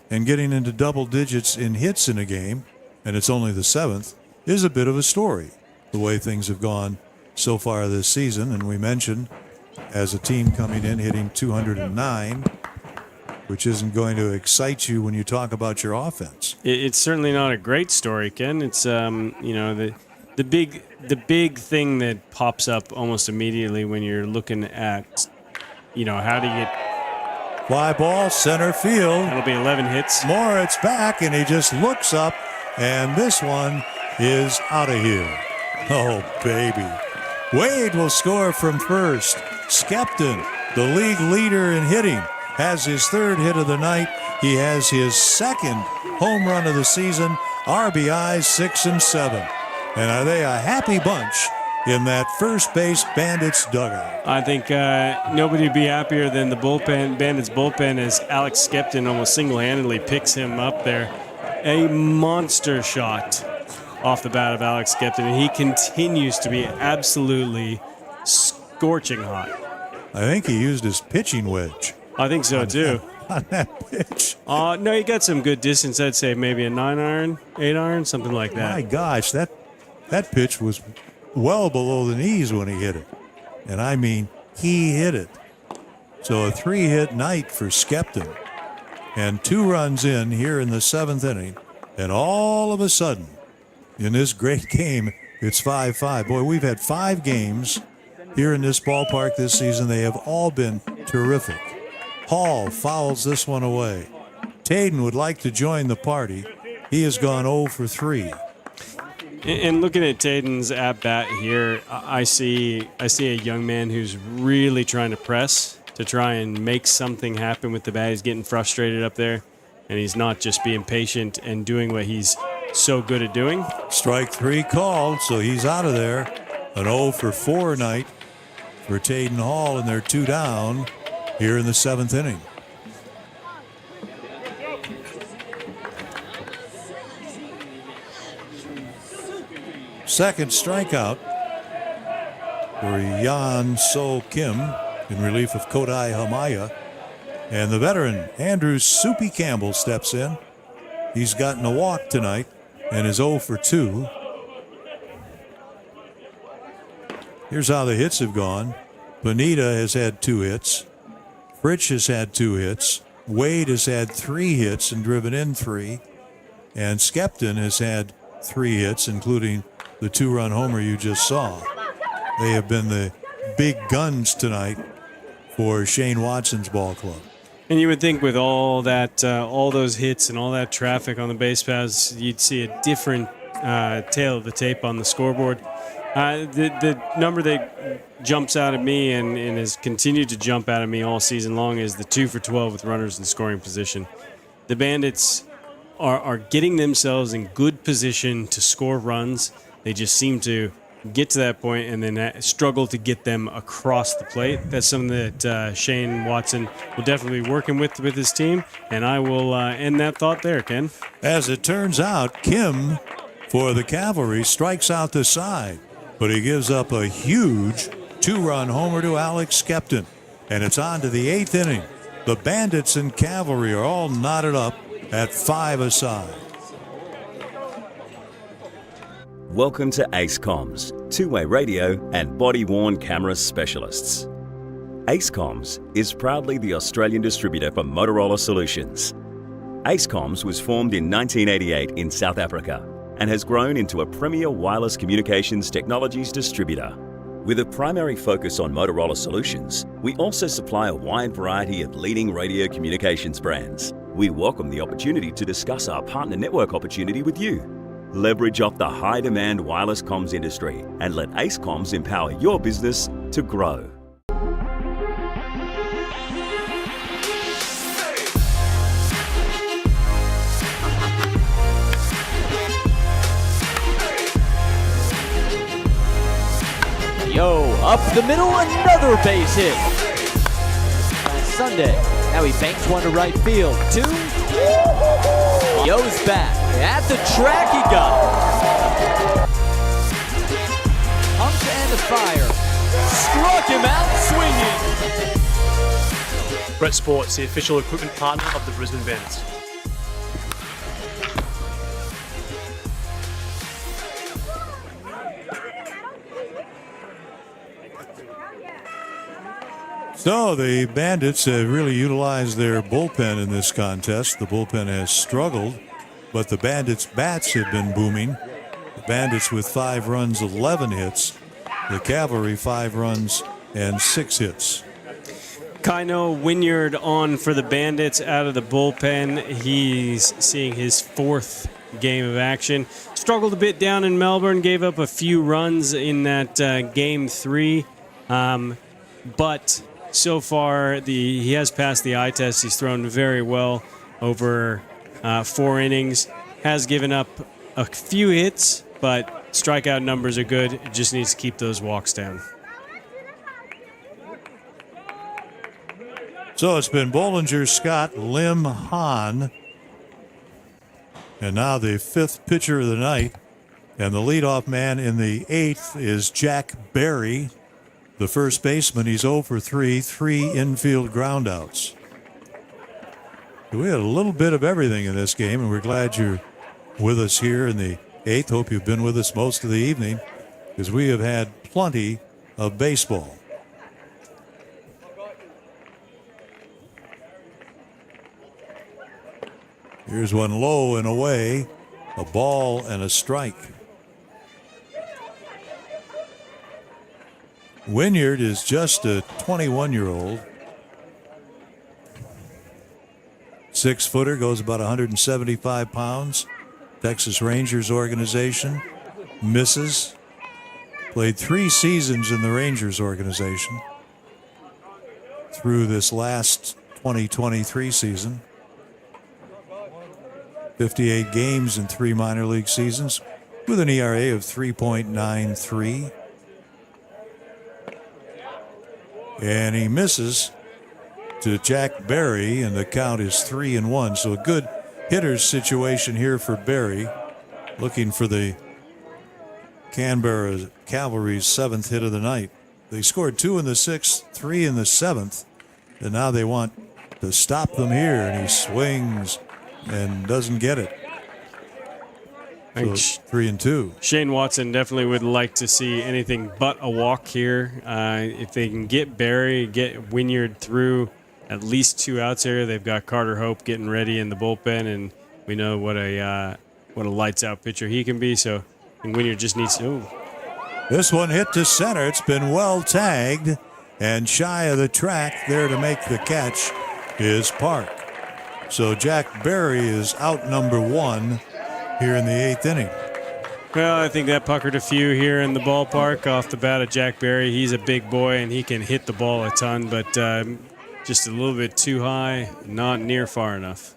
And getting into double digits in hits in a game, and it's only the 7th, is a bit of a story, the way things have gone so far this season. And we mentioned, as a team coming in hitting 209, which isn't going to excite you when you talk about your offense. It's certainly not a great story, Ken. It's the big thing that pops up almost immediately when you're looking at how do you get fly ball center field. That'll be 11 hits. Moritz back, and he just looks up, and this one is out of here. Oh, baby. Wade will score from first. Skepton, the league leader in hitting, has his 3rd hit of the night. He has his 2nd home run of the season. RBIs 6 and 7. And are they a happy bunch in that first base Bandits dugout? I think nobody would be happier than the Bandits bullpen, as Alex Skepton almost single-handedly picks him up there. A monster shot off the bat of Alex Skepton, and he continues to be absolutely scorching hot. I think he used his pitching wedge. I think so, too. On that pitch. No, he got some good distance. I'd say maybe a 9-iron, 8-iron, something like that. My gosh, that pitch was well below the knees when he hit it. And I mean, he hit it. So a 3-hit night for Skepton. And 2 runs in here in the 7th inning. And all of a sudden, in this great game, it's 5-5. Boy, we've had 5 games here in this ballpark this season. They have all been terrific. Hall fouls this one away. Taden would like to join the party. He has gone 0 for 3. And looking at Taden's at-bat here, I see a young man who's really trying to press to try and make something happen with the bat. He's getting frustrated up there, and he's not just being patient and doing what he's so good at doing. Strike 3 called, so he's out of there. An 0 for 4 night for Taden Hall, and they're 2 down here in the 7th inning. Second strikeout for Yan So Kim in relief of Kodai Hamaya. And the veteran Andrew Soupy Campbell steps in. He's gotten a walk tonight and is 0 for 2. Here's how the hits have gone. Bonita has had 2 hits. Fritsch has had 2 hits. Wade has had 3 hits and driven in 3. And Skepton has had 3 hits, including the 2-run homer you just saw. They have been the big guns tonight for Shane Watson's ball club. And you would think with all that, all those hits and all that traffic on the base paths, you'd see a different tail of the tape on the scoreboard. The number that jumps out at me and has continued to jump out at me all season long is the 2 for 12 with runners in scoring position. The Bandits are getting themselves in good position to score runs. They just seem to get to that point and then struggle to get them across the plate. That's something that Shane Watson will definitely be working with his team, and I will end that thought there, Ken. As it turns out, Kim for the Cavalry strikes out the side, but he gives up a huge 2-run homer to Alex Skepton, and it's on to the 8th inning. The Bandits and Cavalry are all knotted up at 5 aside. Welcome to Ace Comms, two-way radio and body-worn camera specialists. AceComms is proudly the Australian distributor for Motorola Solutions. AceComms was formed in 1988 in South Africa and has grown into a premier wireless communications technologies distributor. With a primary focus on Motorola Solutions, we also supply a wide variety of leading radio communications brands. We welcome the opportunity to discuss our partner network opportunity with you. Leverage off the high-demand wireless comms industry and let AceComms empower your business to grow. Yo, up the middle, another base hit. Last Sunday, now he banks one to right field. 2. Yo's back. At the track, he got it. Pump and a fire. Struck him out swinging. Brett Sports, the official equipment partner of the Brisbane Bandits. So the Bandits have really utilized their bullpen in this contest. The bullpen has struggled, but the Bandits' bats have been booming. The Bandits with 5 runs, 11 hits. The Cavalry 5 runs and 6 hits. Kaino Wynyard on for the Bandits out of the bullpen. He's seeing his 4th game of action. Struggled a bit down in Melbourne, gave up a few runs in that game 3. But so far, he has passed the eye test. He's thrown very well over 4 innings. Has given up a few hits, but strikeout numbers are good. It just needs to keep those walks down. So it's been Bollinger, Scott, Lim, Hahn, and now the 5th pitcher of the night. And the leadoff man in the 8th is Jack Barry. The first baseman, he's 0 for 3, 3 infield groundouts. We had a little bit of everything in this game, and we're glad you're with us here in the 8th. Hope you've been with us most of the evening, because we have had plenty of baseball. Here's one low and away, a ball and a strike. Wynyard is just a 21-year-old. 6-footer, goes about 175 pounds. Texas Rangers organization. Misses. Played 3 seasons in the Rangers organization through this last 2023 season. 58 games in 3 minor league seasons with an ERA of 3.93. And he misses to Jack Barry, and the count is 3-1. So a good hitter's situation here for Barry, looking for the Canberra Cavalry's 7th hit of the night. They scored 2 in the 6th, 3 in the 7th, and now they want to stop them here, and he swings and doesn't get it. So 3-2. Shane Watson definitely would like to see anything but a walk here. If they can get Barry, get Wynyard through at least 2 outs here, they've got Carter Hope getting ready in the bullpen, and we know what a lights-out pitcher he can be. So, and Wynyard just needs to. This one hit to center. It's been well tagged, and shy of the track there to make the catch is Park. So Jack Barry is out number 1 here in the 8th inning. Well, I think that puckered a few here in the ballpark off the bat of Jack Barry. He's a big boy, and he can hit the ball a ton, but just a little bit too high, not near far enough.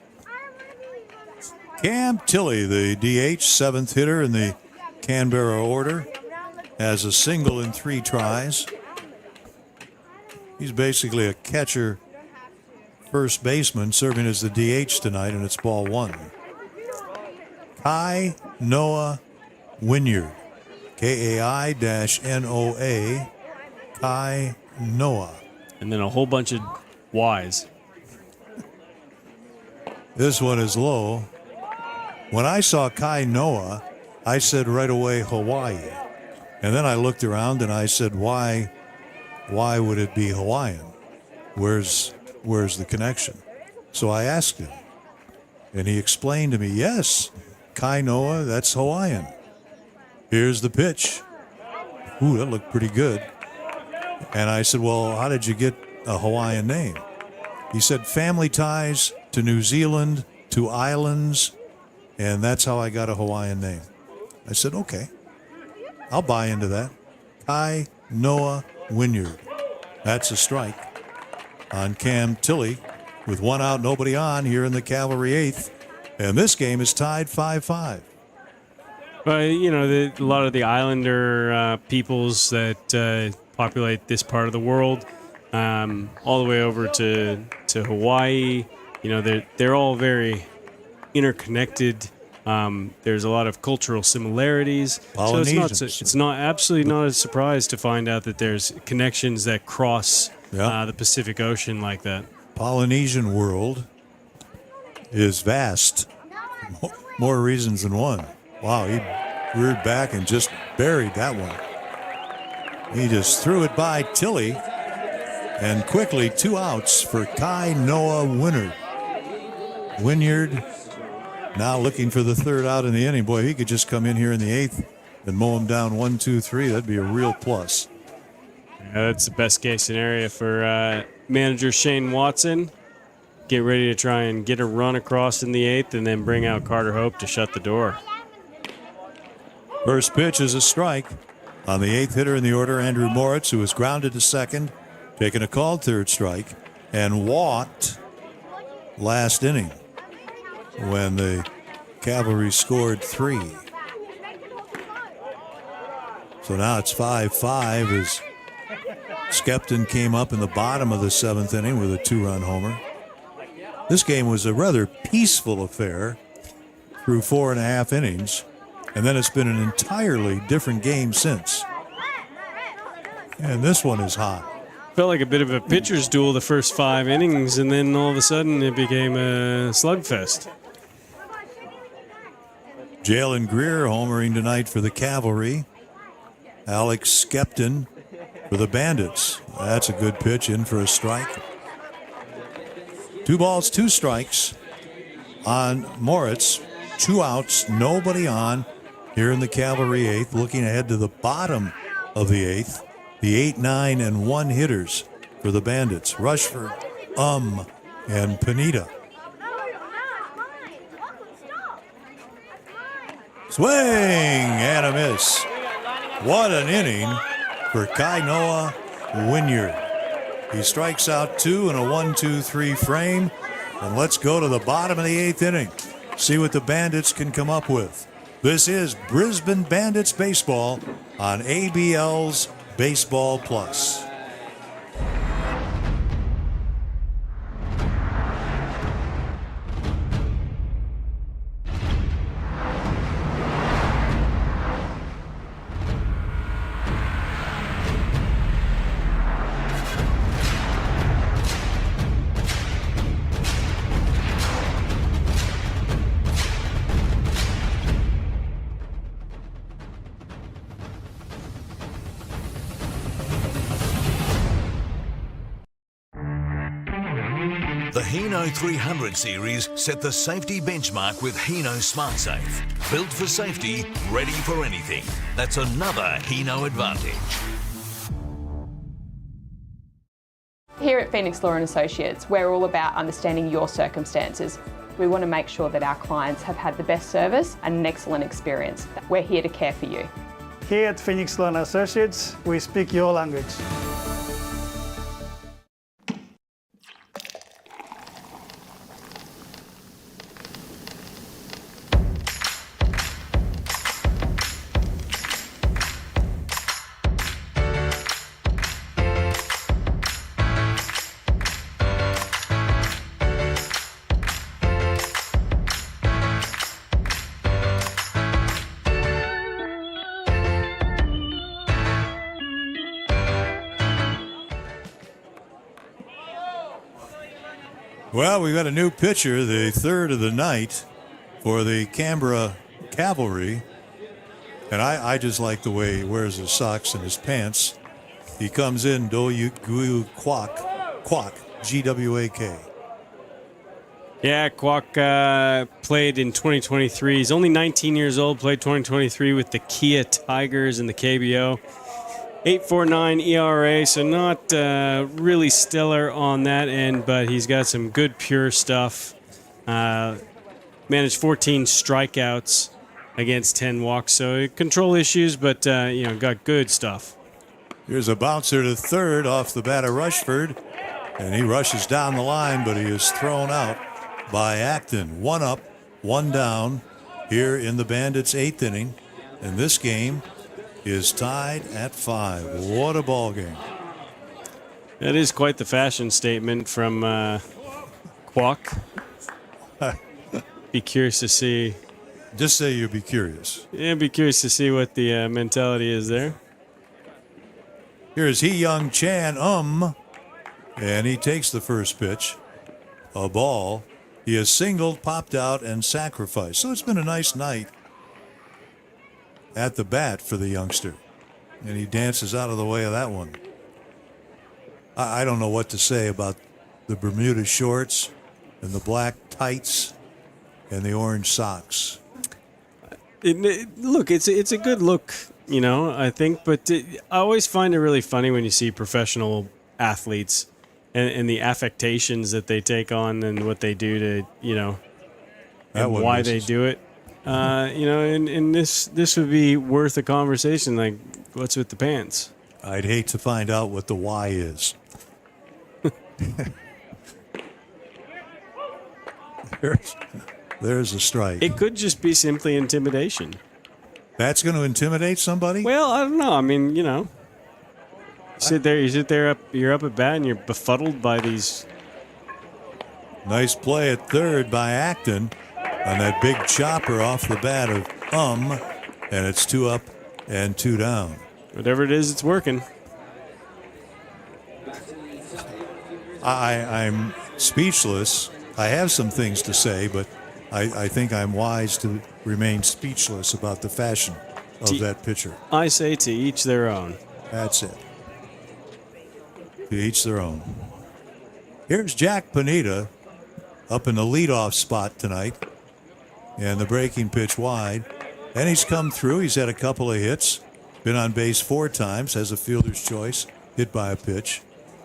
Cam Tilley, the DH, 7th hitter in the Canberra order, has a single in 3 tries. He's basically a catcher first baseman serving as the DH tonight, and it's ball 1. Kai Noah Wynyard, Kai-Noa, Kai Noah. And then a whole bunch of Y's. This one is low. When I saw Kai Noah, I said right away Hawaii. And then I looked around and I said, why would it be Hawaiian? Where's the connection? So I asked him, and he explained to me, yes, Kainoa, that's Hawaiian. Here's the pitch. Ooh, that looked pretty good. And I said, well, how did you get a Hawaiian name? He said, family ties to New Zealand, to islands, and that's how I got a Hawaiian name. I said, okay, I'll buy into that. Kainoa Wynyard. That's a strike on Cam Tilley with one out, nobody on here in the Cavalry 8th. And this game is tied 5-5. But, a lot of the islander peoples that populate this part of the world, all the way over to Hawaii, they're all very interconnected. There's a lot of cultural similarities. So it's not absolutely not a surprise to find out that there's connections that cross the Pacific Ocean like that. Polynesian world is vast. More reasons than one. Wow, he reared back and just buried that one. He just threw it by Tilley, and quickly 2 outs for Kainoa Wynyard. Now looking for the 3rd out in the inning. Boy, he could just come in here in the 8th and mow him down 1, 2, 3. That'd be a real plus. Yeah, that's the best case scenario for manager Shane Watson. Get ready to try and get a run across in the 8th and then bring out Carter Hope to shut the door. First pitch is a strike on the 8th hitter in the order, Andrew Moritz, who was grounded to second, taking a called 3rd strike, and walked last inning when the Cavalry scored 3. So now it's 5-5 as Skepton came up in the bottom of the 7th inning with a 2-run homer. This game was a rather peaceful affair through 4.5 innings, and then it's been an entirely different game since. And this one is hot. Felt like a bit of a pitcher's duel the first 5 innings, and then all of a sudden it became a slugfest. Jalen Greer homering tonight for the Cavalry. Alex Skepton for the Bandits. That's a good pitch, in for a strike. 2 balls, 2 strikes on Moritz. 2 outs, nobody on here in the Cavalry 8th. Looking ahead to the bottom of the 8th. The 8, 9, and 1 hitters for the Bandits. Rushford, and Pineda. Swing and a miss. What an inning for Kainoa Wynyard. He strikes out 2 in a 1-2-3 frame. And let's go to the bottom of the 8th inning. See what the Bandits can come up with. This is Brisbane Bandits baseball on ABL's Baseball Plus. The Hino 300 series set the safety benchmark with Hino SmartSafe. Built for safety, ready for anything. That's another Hino advantage. Here at Phoenix Law & Associates, we're all about understanding your circumstances. We want to make sure that our clients have had the best service and an excellent experience. We're here to care for you. Here at Phoenix Law & Associates, we speak your language. Well, we've got a new pitcher, the 3rd of the night for the Canberra Cavalry. And I just like the way he wears his socks and his pants. He comes in, Do Yu Kwak, GWAK. Yeah, Kwok played in 2023. He's only 19 years old, played 2023 with the Kia Tigers in the KBO. 8.49 ERA, so not really stellar on that end, but he's got some good pure stuff. Managed 14 strikeouts against 10 walks, so control issues, but got good stuff. Here's a bouncer to third off the bat of Rushford, and he rushes down the line, but he is thrown out by Acton. 1 up, 1 down here in the Bandits' 8th inning, and this game is tied at 5. What a ball game! That is quite the fashion statement from Kwok. Be curious to see. Just say you'll be curious. Yeah, be curious to see what the mentality is there. Here's Hee Young Chan, and he takes the first pitch. A ball. He has singled, popped out, and sacrificed. So it's been a nice night at the bat for the youngster. And he dances out of the way of that one. I don't know what to say about the Bermuda shorts and the black tights and the orange socks. Look, it's a good look, I think, but I always find it really funny when you see professional athletes and the affectations that they take on and what they do to, and why they do it. And this would be worth a conversation, like, what's with the pants? I'd hate to find out what the why is. There's a strike. It could just be simply intimidation. That's going to intimidate somebody? Well, I don't know. I mean, you sit there, you're up at bat, and you're befuddled by these. Nice play at third by Acton on that big chopper off the bat of and it's 2 up and 2 down. Whatever it is, it's working. I'm speechless. I have some things to say, but I think I'm wise to remain speechless about the fashion of that pitcher. I say to each their own. That's it. To each their own. Here's Jack Pineda up in the leadoff spot tonight. And the breaking pitch wide. And he's come through. He's had a couple of hits. Been on base 4 times. Has a fielder's choice. Hit by a pitch.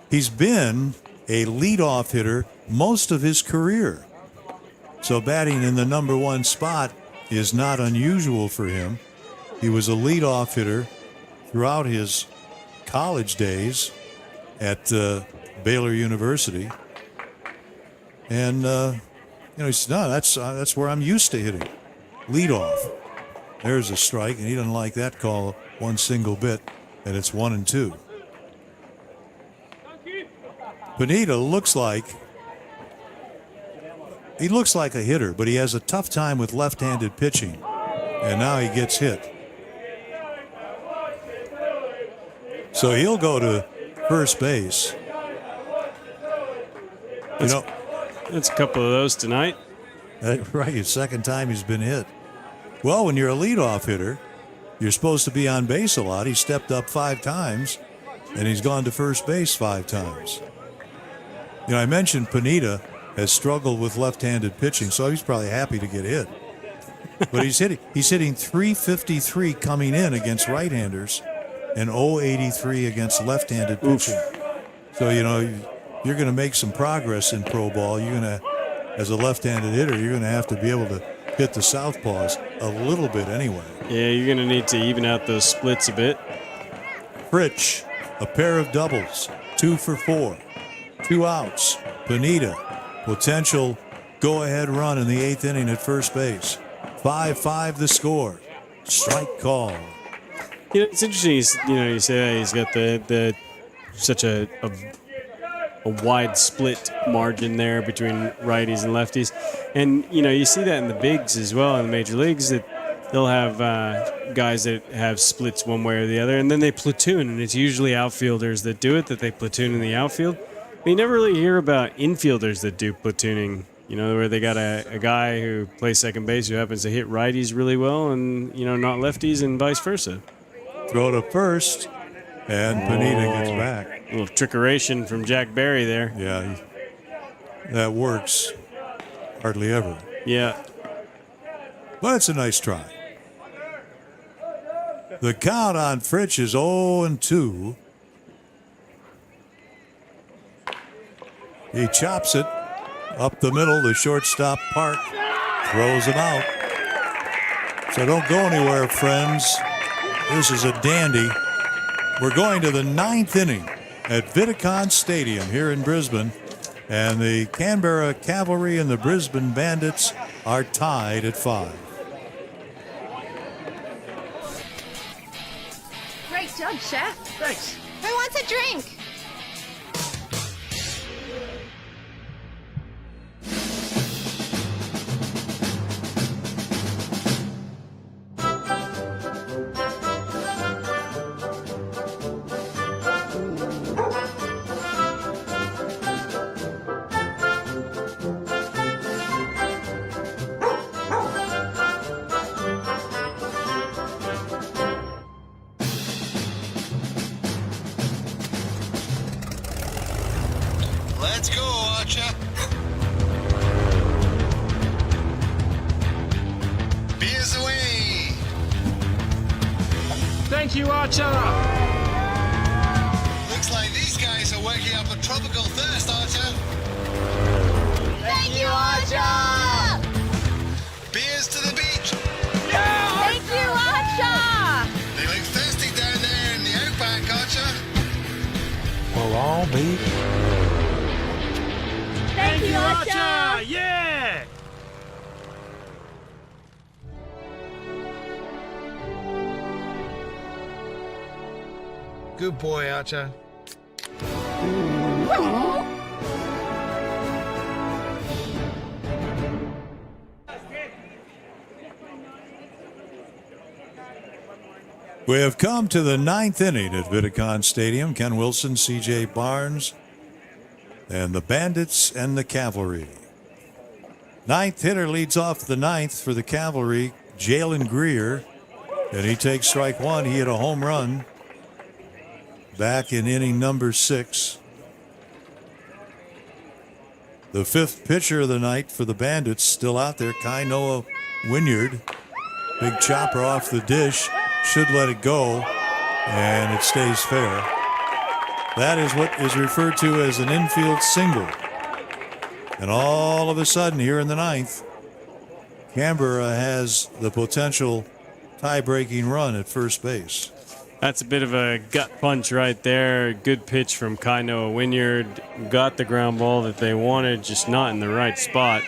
He's been a leadoff hitter most of his career. So batting in the number 1 spot is not unusual for him. He was a leadoff hitter throughout his college days at Baylor University. And, he said, no, that's where I'm used to hitting. Leadoff. There's a strike, and he doesn't like that call one single bit, and it's 1-2. Pineda looks like a hitter, but he has a tough time with left-handed pitching, and now he gets hit. So he'll go to first base. That's a couple of those tonight. Right, second time he's been hit. Well, when you're a leadoff hitter, you're supposed to be on base a lot. He stepped up 5 times, and he's gone to first base 5 times. I mentioned Pineda has struggled with left-handed pitching, so he's probably happy to get hit. But he's hitting 353 coming in against right-handers and 083 against left-handed pitching. So, you're going to make some progress in pro ball. You're going to, as a left-handed hitter, you're going to have to be able to hit the southpaws a little bit anyway. Yeah, you're going to need to even out those splits a bit. Fritsch, a pair of doubles, 2 for 4, 2 outs. Pineda, potential go-ahead run in the 8th inning at first base. 5-5 the score. Strike call. It's interesting. You say he's got the such a wide split margin there between righties and lefties, and you see that in the bigs as well in the major leagues, that they'll have guys that have splits one way or the other, and then they platoon, and it's usually outfielders that do it, that they platoon in the outfield. But you never really hear about infielders that do platooning, where they got a guy who plays second base who happens to hit righties really well and, not lefties, and vice versa. Throw to first, And Panita gets back. A little trickeration from Jack Barry there. Yeah, that works hardly ever. Yeah. But it's a nice try. The count on Fritsch is 0-2. He chops it up the middle. The shortstop Park throws him out. So don't go anywhere, friends. This is a dandy. We're going to the 9th inning at Vidicon Stadium here in Brisbane. And the Canberra Cavalry and the Brisbane Bandits are tied at 5. Great job, Chef. Thanks. Who wants a drink? Let's go, Archer. Beers away. Thank you, Archer. Looks like these guys are working up a tropical thirst, Archer. Thank you, Archer! Beers to the beach. Thank you, Archer! They look thirsty down there in the outback, Archer. We'll all be. Thank you, Archer! Yeah! Good boy, Archer. We have come to the 9th inning at Vidicon Stadium. Ken Wilson, C.J. Barnes, and the Bandits and the Cavalry. 9th hitter leads off the 9th for the Cavalry, Jalen Greer, and he takes strike one. He hit a home run back in inning number 6. The 5th pitcher of the night for the Bandits still out there, Kai Noah Wynyard. Big chopper off the dish, should let it go, and it stays fair. That is what is referred to as an infield single. And all of a sudden, here in the 9th, Canberra has the potential tie-breaking run at first base. That's a bit of a gut punch right there. Good pitch from Kai Noah Wynyard. Got the ground ball that they wanted, just not in the right spot.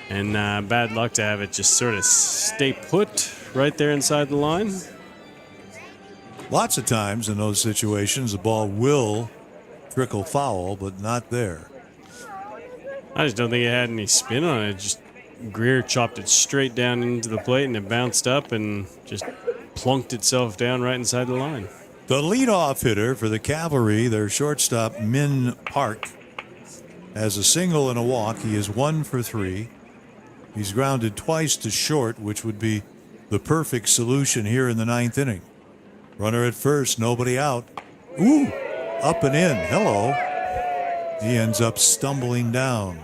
And bad luck to have it just sort of stay put right there inside the line. Lots of times in those situations, the ball will trickle foul, but not there. I just don't think it had any spin on it. Just Greer chopped it straight down into the plate, and it bounced up and just plunked itself down right inside the line. The leadoff hitter for the Cavalry, their shortstop, Min Park, has a single and a walk. He is 1 for 3. He's grounded twice to short, which would be the perfect solution here in the 9th inning. Runner at first, nobody out. Ooh, up and in. Hello. He ends up stumbling down.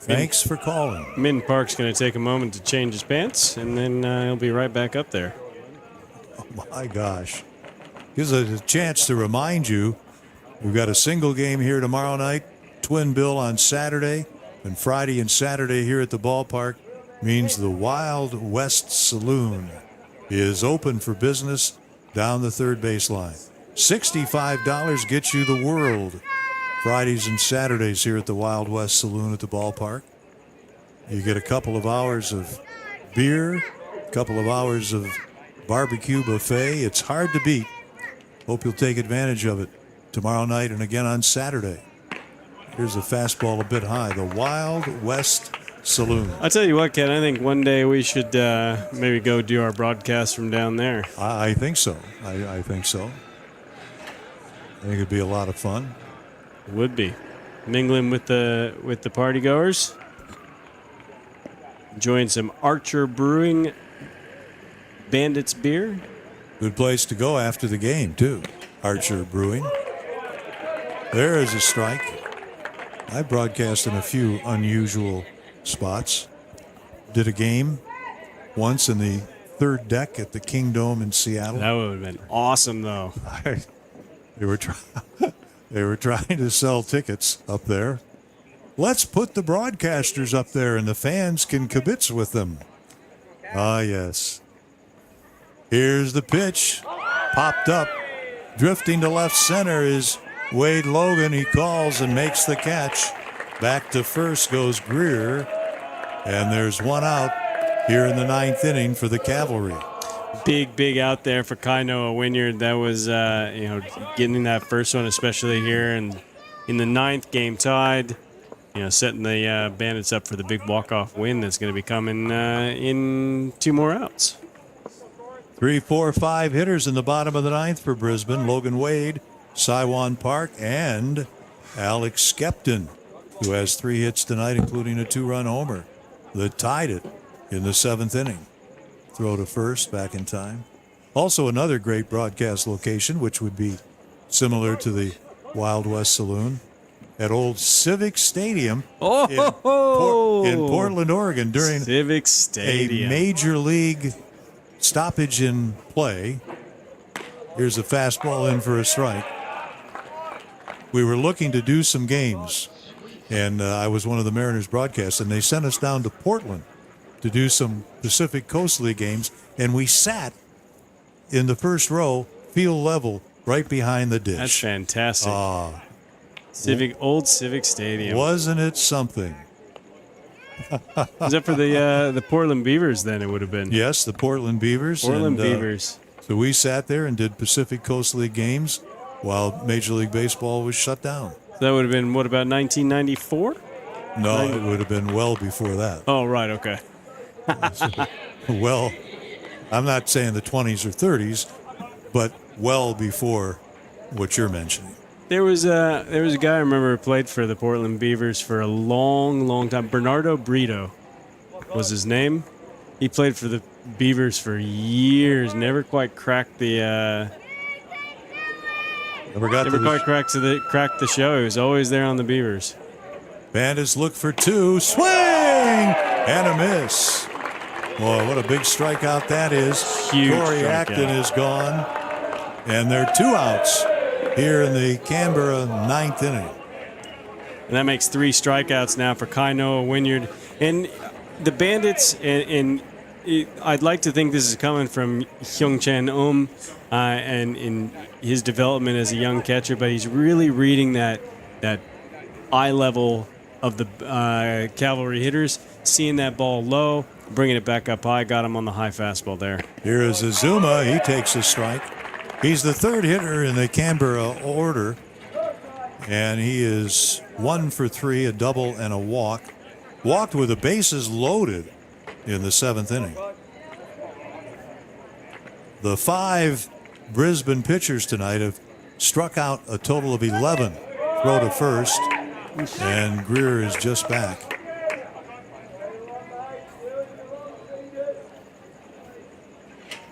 Thanks for calling. Min Park's going to take a moment to change his pants, and then he'll be right back up there. Oh, my gosh. Gives us a chance to remind you, we've got a single game here tomorrow night, twin bill on Saturday, and Friday and Saturday here at the ballpark means the Wild West Saloon is open for business down the third baseline. $65 gets you the world. Fridays and Saturdays here at the Wild West Saloon at the ballpark. You get a couple of hours of beer, a couple of hours of barbecue buffet. It's hard to beat. Hope you'll take advantage of it tomorrow night and again on Saturday. Here's a fastball a bit high. The Wild West Saloon. I'll tell you what, Ken, I think one day we should maybe go do our broadcast from down there. I think so. I think so. I think it'd be a lot of fun. Would be. Mingling with the party goers. Enjoying some Archer Brewing Bandits beer. Good place to go after the game, too. Archer Brewing. There is a strike. I broadcast in a few unusual spots. Did a game once in the third deck at the King Dome in Seattle. That would have been awesome, though. They were trying to sell tickets up there. Let's put the broadcasters up there and the fans can kibitz with them. Ah, yes. Here's the pitch. Popped up. Drifting to left center is Wade Logan. He calls and makes the catch. Back to first goes Greer. And there's one out here in the ninth inning for the Cavalry. Big out there for Kainoa Wynyard. That was, getting that first one, especially here and in the ninth, game tied. Setting the Bandits up for the big walk-off win that's going to be coming in 2 more outs. 3, 4, 5 hitters in the bottom of the ninth for Brisbane. Logan Wade, Saiwan Park, and Alex Skepton, who has 3 hits tonight, including a 2-run homer that tied it in the 7th inning. Throw to first, back in time. Also another great broadcast location, which would be similar to the Wild West Saloon, at Old Civic Stadium in Portland, Oregon, during Civic Stadium. A major league stoppage in play. Here's a fastball in for a strike. We were looking to do some games, and I was one of the Mariners broadcasts, and they sent us down to Portland to do some Pacific Coast League games, and we sat in the first row, field level, right behind the dish. That's fantastic. Old Civic Stadium. Wasn't it something? Was that for the Portland Beavers then it would have been? Yes, the Portland Beavers. Beavers. So we sat there and did Pacific Coast League games while Major League Baseball was shut down. So that would have been, what, about 1994? No, it would have been well before that. Oh, right, okay. Well, I'm not saying the 20s or 30s, but well before what you're mentioning. There was a guy I remember who played for the Portland Beavers for a long time. Bernardo Brito was his name. He played for the Beavers for years. Never quite cracked the. Cracked the show. He was always there on the Beavers. Bandits look for 2. Swing and a miss. Boy, what a big strikeout that is. Huge Corey strikeout. Acton is gone, and there are 2 outs here in the Canberra 9th inning. And that makes 3 strikeouts now for Kainoa Wynyard. And the Bandits, I'd like to think this is coming from Hyung-Chan and in his development as a young catcher, but he's really reading that eye level of the Cavalry hitters, seeing that ball low, bringing it back up high, got him on the high fastball there. Here is Azuma. He takes a strike. He's the 3rd hitter in the Canberra order, and he is 1 for 3, a double and a walk. Walked with the bases loaded in the 7th inning. The 5 Brisbane pitchers tonight have struck out a total of 11. Throw to first, and Greer is just back.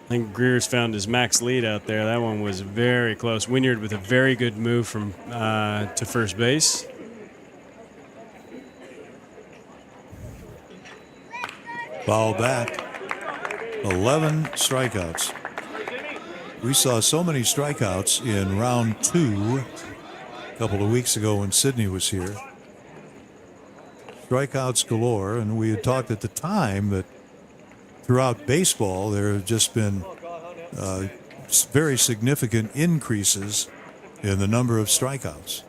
I think Greer's found his max lead out there. That one was very close. Wynyard with a very good move from to first base. Foul back. 11 strikeouts. We saw so many strikeouts in round 2 a couple of weeks ago when Sydney was here. Strikeouts galore, and we had talked at the time that throughout baseball there have just been very significant increases in the number of strikeouts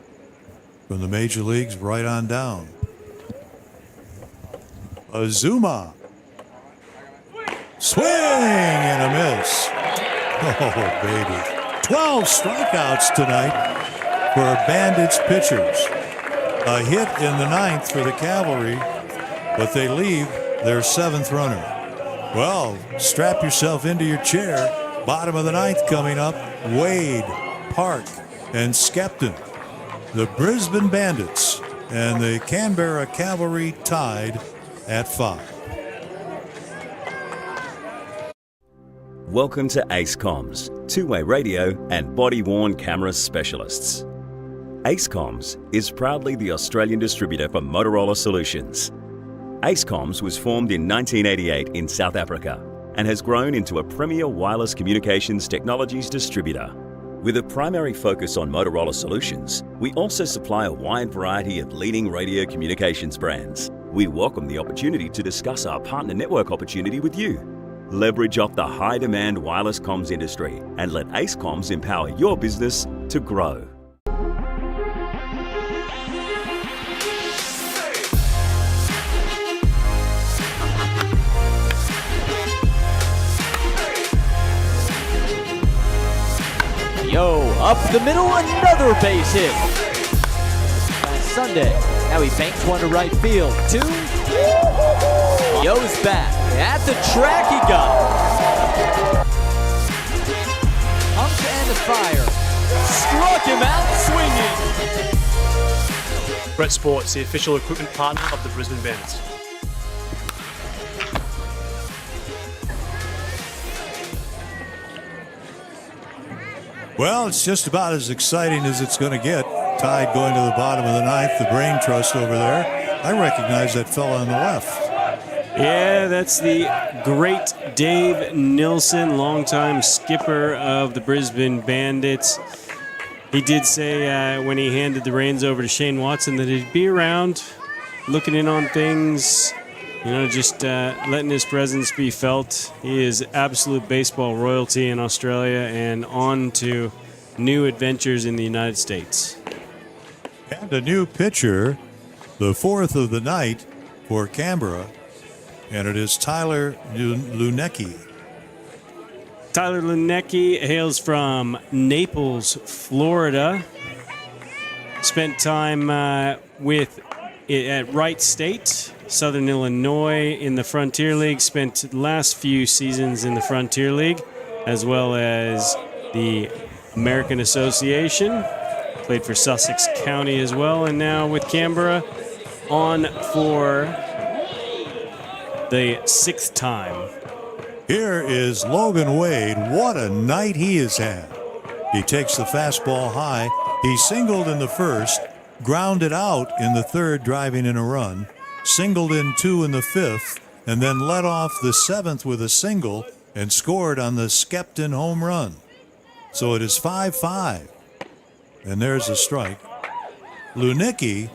from the major leagues right on down. Azuma. Swing and a miss. Oh, baby. 12 strikeouts tonight for Bandits pitchers. A hit in the 9th for the Cavalry, but they leave their 7th runner. Well, strap yourself into your chair. Bottom of the 9th coming up. Wade, Park, and Skepton. The Brisbane Bandits and the Canberra Cavalry tied at 5. Welcome to Ace Comms, two-way radio and body-worn camera specialists. Ace Comms is proudly the Australian distributor for Motorola Solutions. Ace Comms was formed in 1988 in South Africa and has grown into a premier wireless communications technologies distributor. With a primary focus on Motorola Solutions, we also supply a wide variety of leading radio communications brands. We welcome the opportunity to discuss our partner network opportunity with you. Leverage off the high-demand wireless comms industry and let Ace Comms empower your business to grow. Yo, up the middle, another base hit. Last Sunday, now he banks one to right field. 2. Yo's back. At the track he got it. Pump and the fire. Struck him out swinging. Brett Sports, the official equipment partner of the Brisbane Bandits. Well, it's just about as exciting as it's going to get. Tide going to the bottom of the ninth, the Brain Trust over there. I recognize that fella on the left. Yeah, that's the great Dave Nilsson, longtime skipper of the Brisbane Bandits. He did say when he handed the reins over to Shane Watson that he'd be around, looking in on things, just letting his presence be felt. He is absolute baseball royalty in Australia and on to new adventures in the United States. And a new pitcher, the fourth of the night for Canberra, and it is Tyler Lunecki. Tyler Lunecki hails from Naples, Florida. Spent time at Wright State, Southern Illinois in the Frontier League. Spent the last few seasons in the Frontier League, as well as the American Association. Played for Sussex County as well, and now with Canberra on for the 6th time. Here is Logan Wade. What a night he has had. He takes the fastball high. He singled in the first, grounded out in the third, driving in a run, singled in 2 in the 5th, and then led off the 7th with a single and scored on the Skepton home run. So it is 5-5. And there's a strike. Lunecki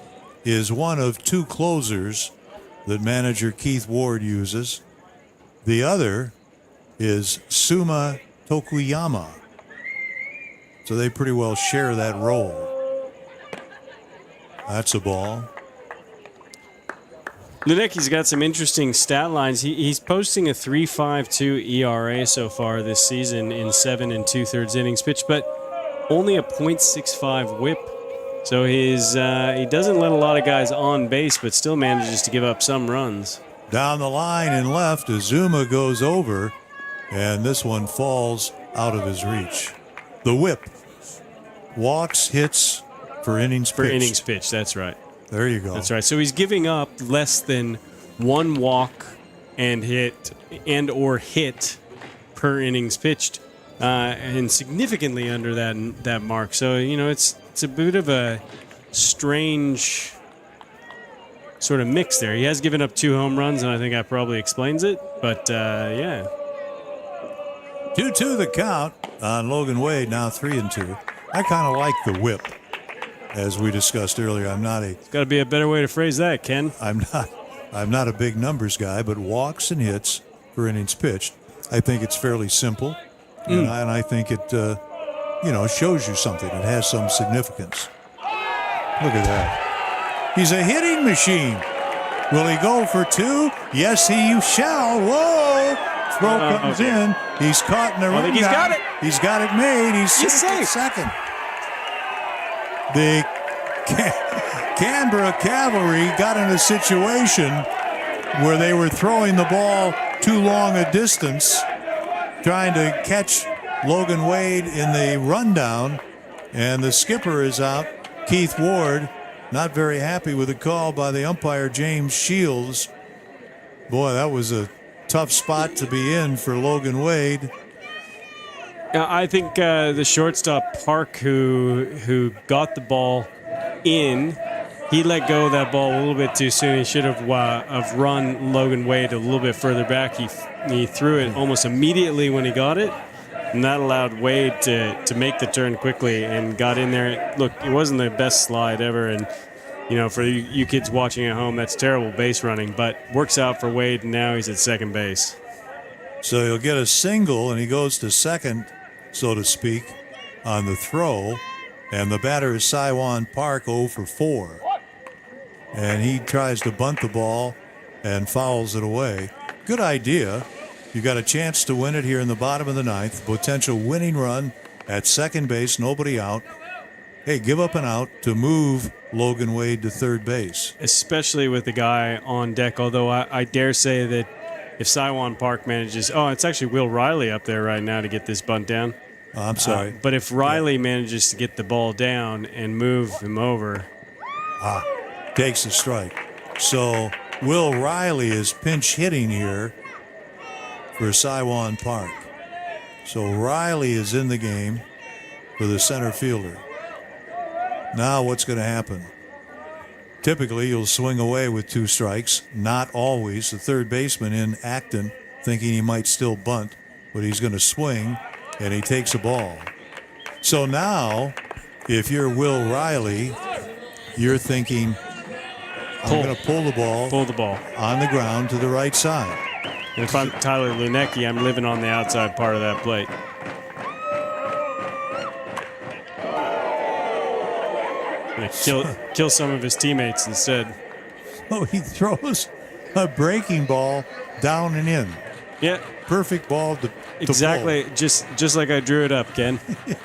is one of 2 closers that manager Keith Ward uses. The other is Suma Tokuyama. So they pretty well share that role. That's a ball. Lunecki's got some interesting stat lines. He's posting a 3.52 ERA so far this season in 7 2/3 innings pitched, but only a .65 WHIP. So he doesn't let a lot of guys on base, but still manages to give up some runs. Down the line and left, Azuma goes over, and this one falls out of his reach. The whip. Walks, hits for innings pitched. For innings pitched, that's right. There you go. That's right. So he's giving up less than 1 walk and hit per innings pitched, and significantly under that mark. So it's a bit of a strange sort of mix there. He has given up 2 home runs, and I think that probably explains it. But yeah. 2-2 the count on Logan Wade, now 3-2. I kind of like the whip, as we discussed earlier. It's got to be a better way to phrase that, Ken. I'm not a big numbers guy, but walks and hits for innings pitched, I think it's fairly simple, and I think it shows you something. It has some significance. Look at that. He's a hitting machine. Will he go for 2? Yes, he shall. Whoa! Throw comes in. He's caught in the run. I think he's got it. He's got it made. He's safe. Second. The Canberra Cavalry got in a situation where they were throwing the ball too long a distance, trying to catch Logan Wade in the rundown, and the skipper is out. Keith Ward, not very happy with the call by the umpire, James Shields. Boy, that was a tough spot to be in for Logan Wade. I think the shortstop Park, who got the ball in, he let go of that ball a little bit too soon. He should have run Logan Wade a little bit further back. He threw it almost immediately when he got it, and that allowed Wade to make the turn quickly and got in there. Look, it wasn't the best slide ever, and for you kids watching at home, that's terrible base running, but works out for Wade, and now he's at second base. So he'll get a single, and he goes to second, so to speak, on the throw. And the batter is Saiwan Park, 0 for 4. And he tries to bunt the ball and fouls it away. Good idea. You got a chance to win it here in the bottom of the ninth. Potential winning run at second base, nobody out. Hey, give up an out to move Logan Wade to third base. Especially with the guy on deck, although I dare say that if Saiwan Park manages... Oh, it's actually Will Riley up there right now to get this bunt down. I'm sorry. But if Riley manages to get the ball down and move him over... Takes a strike. So Will Riley is pinch hitting here for Saiwan Park. So Riley is in the game for the center fielder. Now what's going to happen? Typically, you'll swing away with 2 strikes. Not always. The third baseman in Acton thinking he might still bunt, but he's going to swing, and he takes a ball. So now, if you're Will Riley, you're thinking, I'm going to pull the ball on the ground to the right side. And if I'm Tyler Lunecki, I'm living on the outside part of that plate. Going to kill some of his teammates instead. Oh, he throws a breaking ball down and in. Yeah. Perfect ball to exactly, pull. just like I drew it up, Ken. Yeah.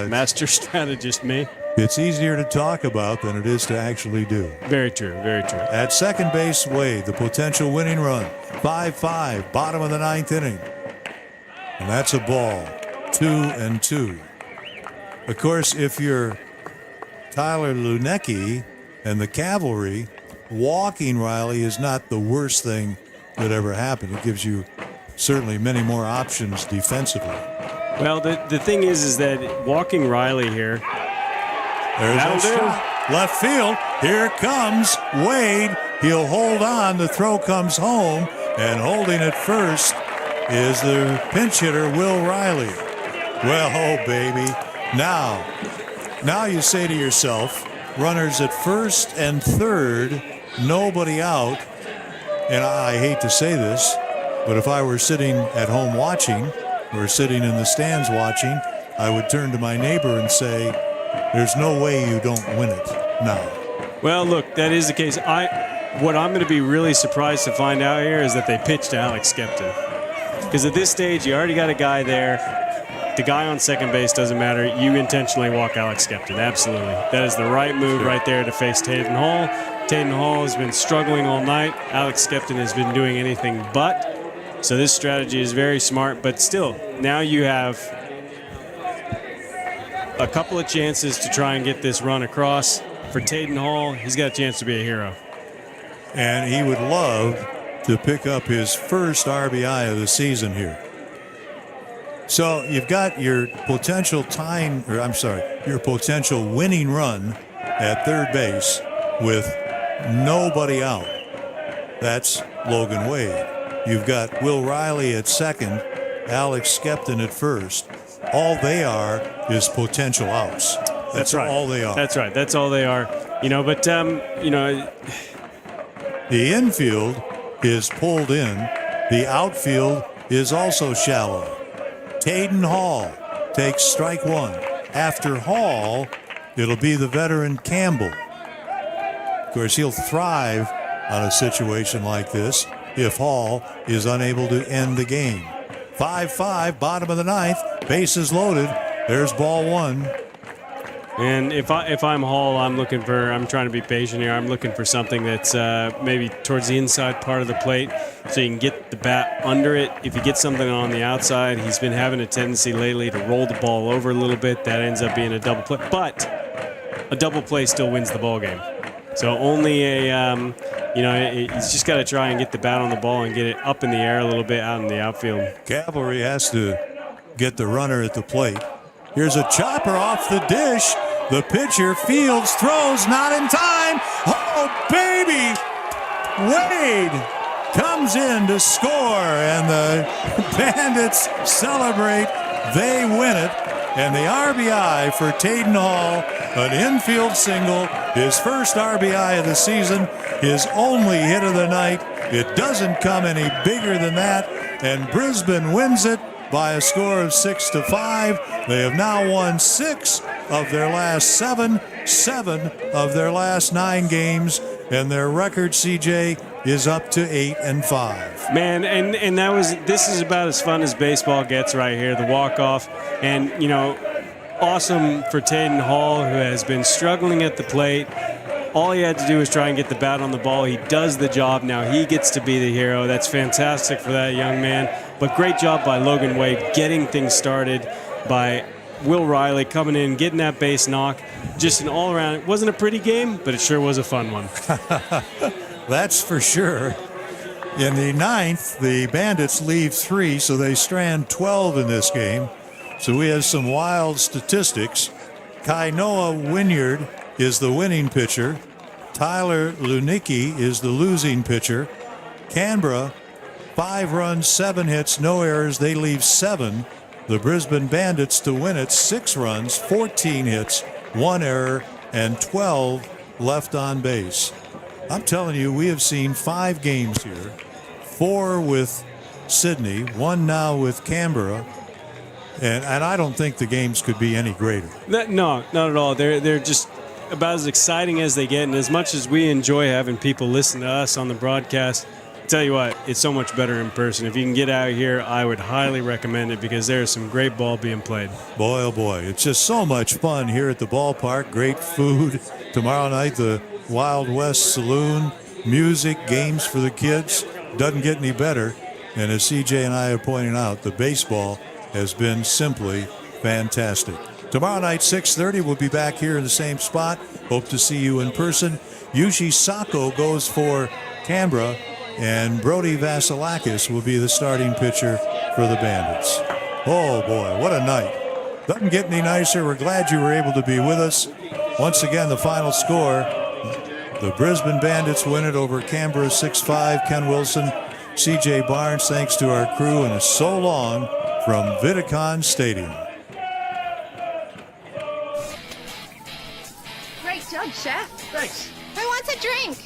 Master strategist, me. It's easier to talk about than it is to actually do. Very true, very true. At second base, Wade, the potential winning run. 5-5, bottom of the ninth inning. And that's a ball. 2-2. Of course, if you're Tyler Lunecki and the Cavalry, walking Riley is not the worst thing that ever happened. It gives you certainly many more options defensively. Well, the thing is that walking Riley here, there's left field. Here comes Wade. He'll hold on. The throw comes home, and holding it first is the pinch hitter, Will Riley. Well, oh, baby. Now you say to yourself, runners at first and third, nobody out. And I hate to say this, but if I were sitting at home watching or sitting in the stands watching, I would turn to my neighbor and say, there's no way you don't win it now. Well, look, that is the case. What I'm going to be really surprised to find out here is that they pitched to Alex Skepton. Because at this stage, you already got a guy there. The guy on second base doesn't matter. You intentionally walk Alex Skepton. Absolutely. That is the right move right there to face Tayden Hall. Tayden Hall has been struggling all night. Alex Skepton has been doing anything but. So this strategy is very smart. But still, now you have a couple of chances to try and get this run across. For Tayden Hall, he's got a chance to be a hero. And he would love to pick up his first RBI of the season here. So you've got your potential your potential winning run at third base with nobody out. That's Logan Wade. You've got Will Riley at second, Alex Skepton at first. All they are is potential outs. That's right. All they are. That's right. That's all they are. But the infield is pulled in. The outfield is also shallow. Tayden Hall takes strike one. After Hall, it'll be the veteran Campbell. Of course, he'll thrive on a situation like this if Hall is unable to end the game. 5-5, bottom of the ninth, bases loaded. There's ball one. And if I'm Hall, I'm trying to be patient here. I'm looking for something that's maybe towards the inside part of the plate so you can get the bat under it. If you get something on the outside, he's been having a tendency lately to roll the ball over a little bit. That ends up being a double play. But a double play still wins the ball game. So only he's just got to try and get the bat on the ball and get it up in the air a little bit out in the outfield. Cavalry has to get the runner at the plate. Here's a chopper off the dish. The pitcher fields, throws, not in time. Oh, baby! Wade comes in to score, and the Bandits celebrate. They win it, and the RBI for Taden Hall, an infield single, his first RBI of the season, his only hit of the night. It doesn't come any bigger than that, and Brisbane wins it by a score of 6-5. They have now won 6 of their last 7, 7 of their last 9 games, and their record, CJ, is up to 8-5. Man, and this is about as fun as baseball gets right here, the walk-off. And, you know, awesome for Taden Hall, who has been struggling at the plate. All he had to do was try and get the bat on the ball. He does the job. Now he gets to be the hero. That's fantastic for that young man. But great job by Logan Wade getting things started, by Will Riley coming in, getting that base knock. Just an all-around. It wasn't a pretty game, but it sure was a fun one. That's for sure. In the 9th, the Bandits leave 3, so they strand 12 in this game. So we have some wild statistics. Kainoa Wynyard is the winning pitcher. Tyler Lunicki is the losing pitcher. Canberra, 5 runs, 7 hits, no errors. They leave 7. The Brisbane Bandits to win it, 6 runs, 14 hits, 1 error, and 12 left on base. I'm telling you, we have seen 5 games here, 4 with Sydney, 1 now with Canberra, and I don't think the games could be any greater. No, not at all. They're just about as exciting as they get, and as much as we enjoy having people listen to us on the broadcast, tell you what, it's so much better in person. If you can get out here, I would highly recommend it, because there's some great ball being played. Boy, oh boy, it's just so much fun here at the ballpark. Great food. Tomorrow night, the Wild West Saloon, music, games for the kids. Doesn't get any better. And as CJ and I are pointing out, the baseball has been simply fantastic. Tomorrow night, 6:30, we'll be back here in the same spot. Hope to see you in person. Yushi Sako goes for Canberra, and Brody Vasilakis will be the starting pitcher for the Bandits. Oh boy, what a night. Doesn't get any nicer. We're glad you were able to be with us. Once again, the final score, the Brisbane Bandits win it over Canberra 6-5. Ken Wilson, CJ Barnes, thanks to our crew, and so long from Vidicon Stadium. Great job, Chef. Thanks. Who wants a drink?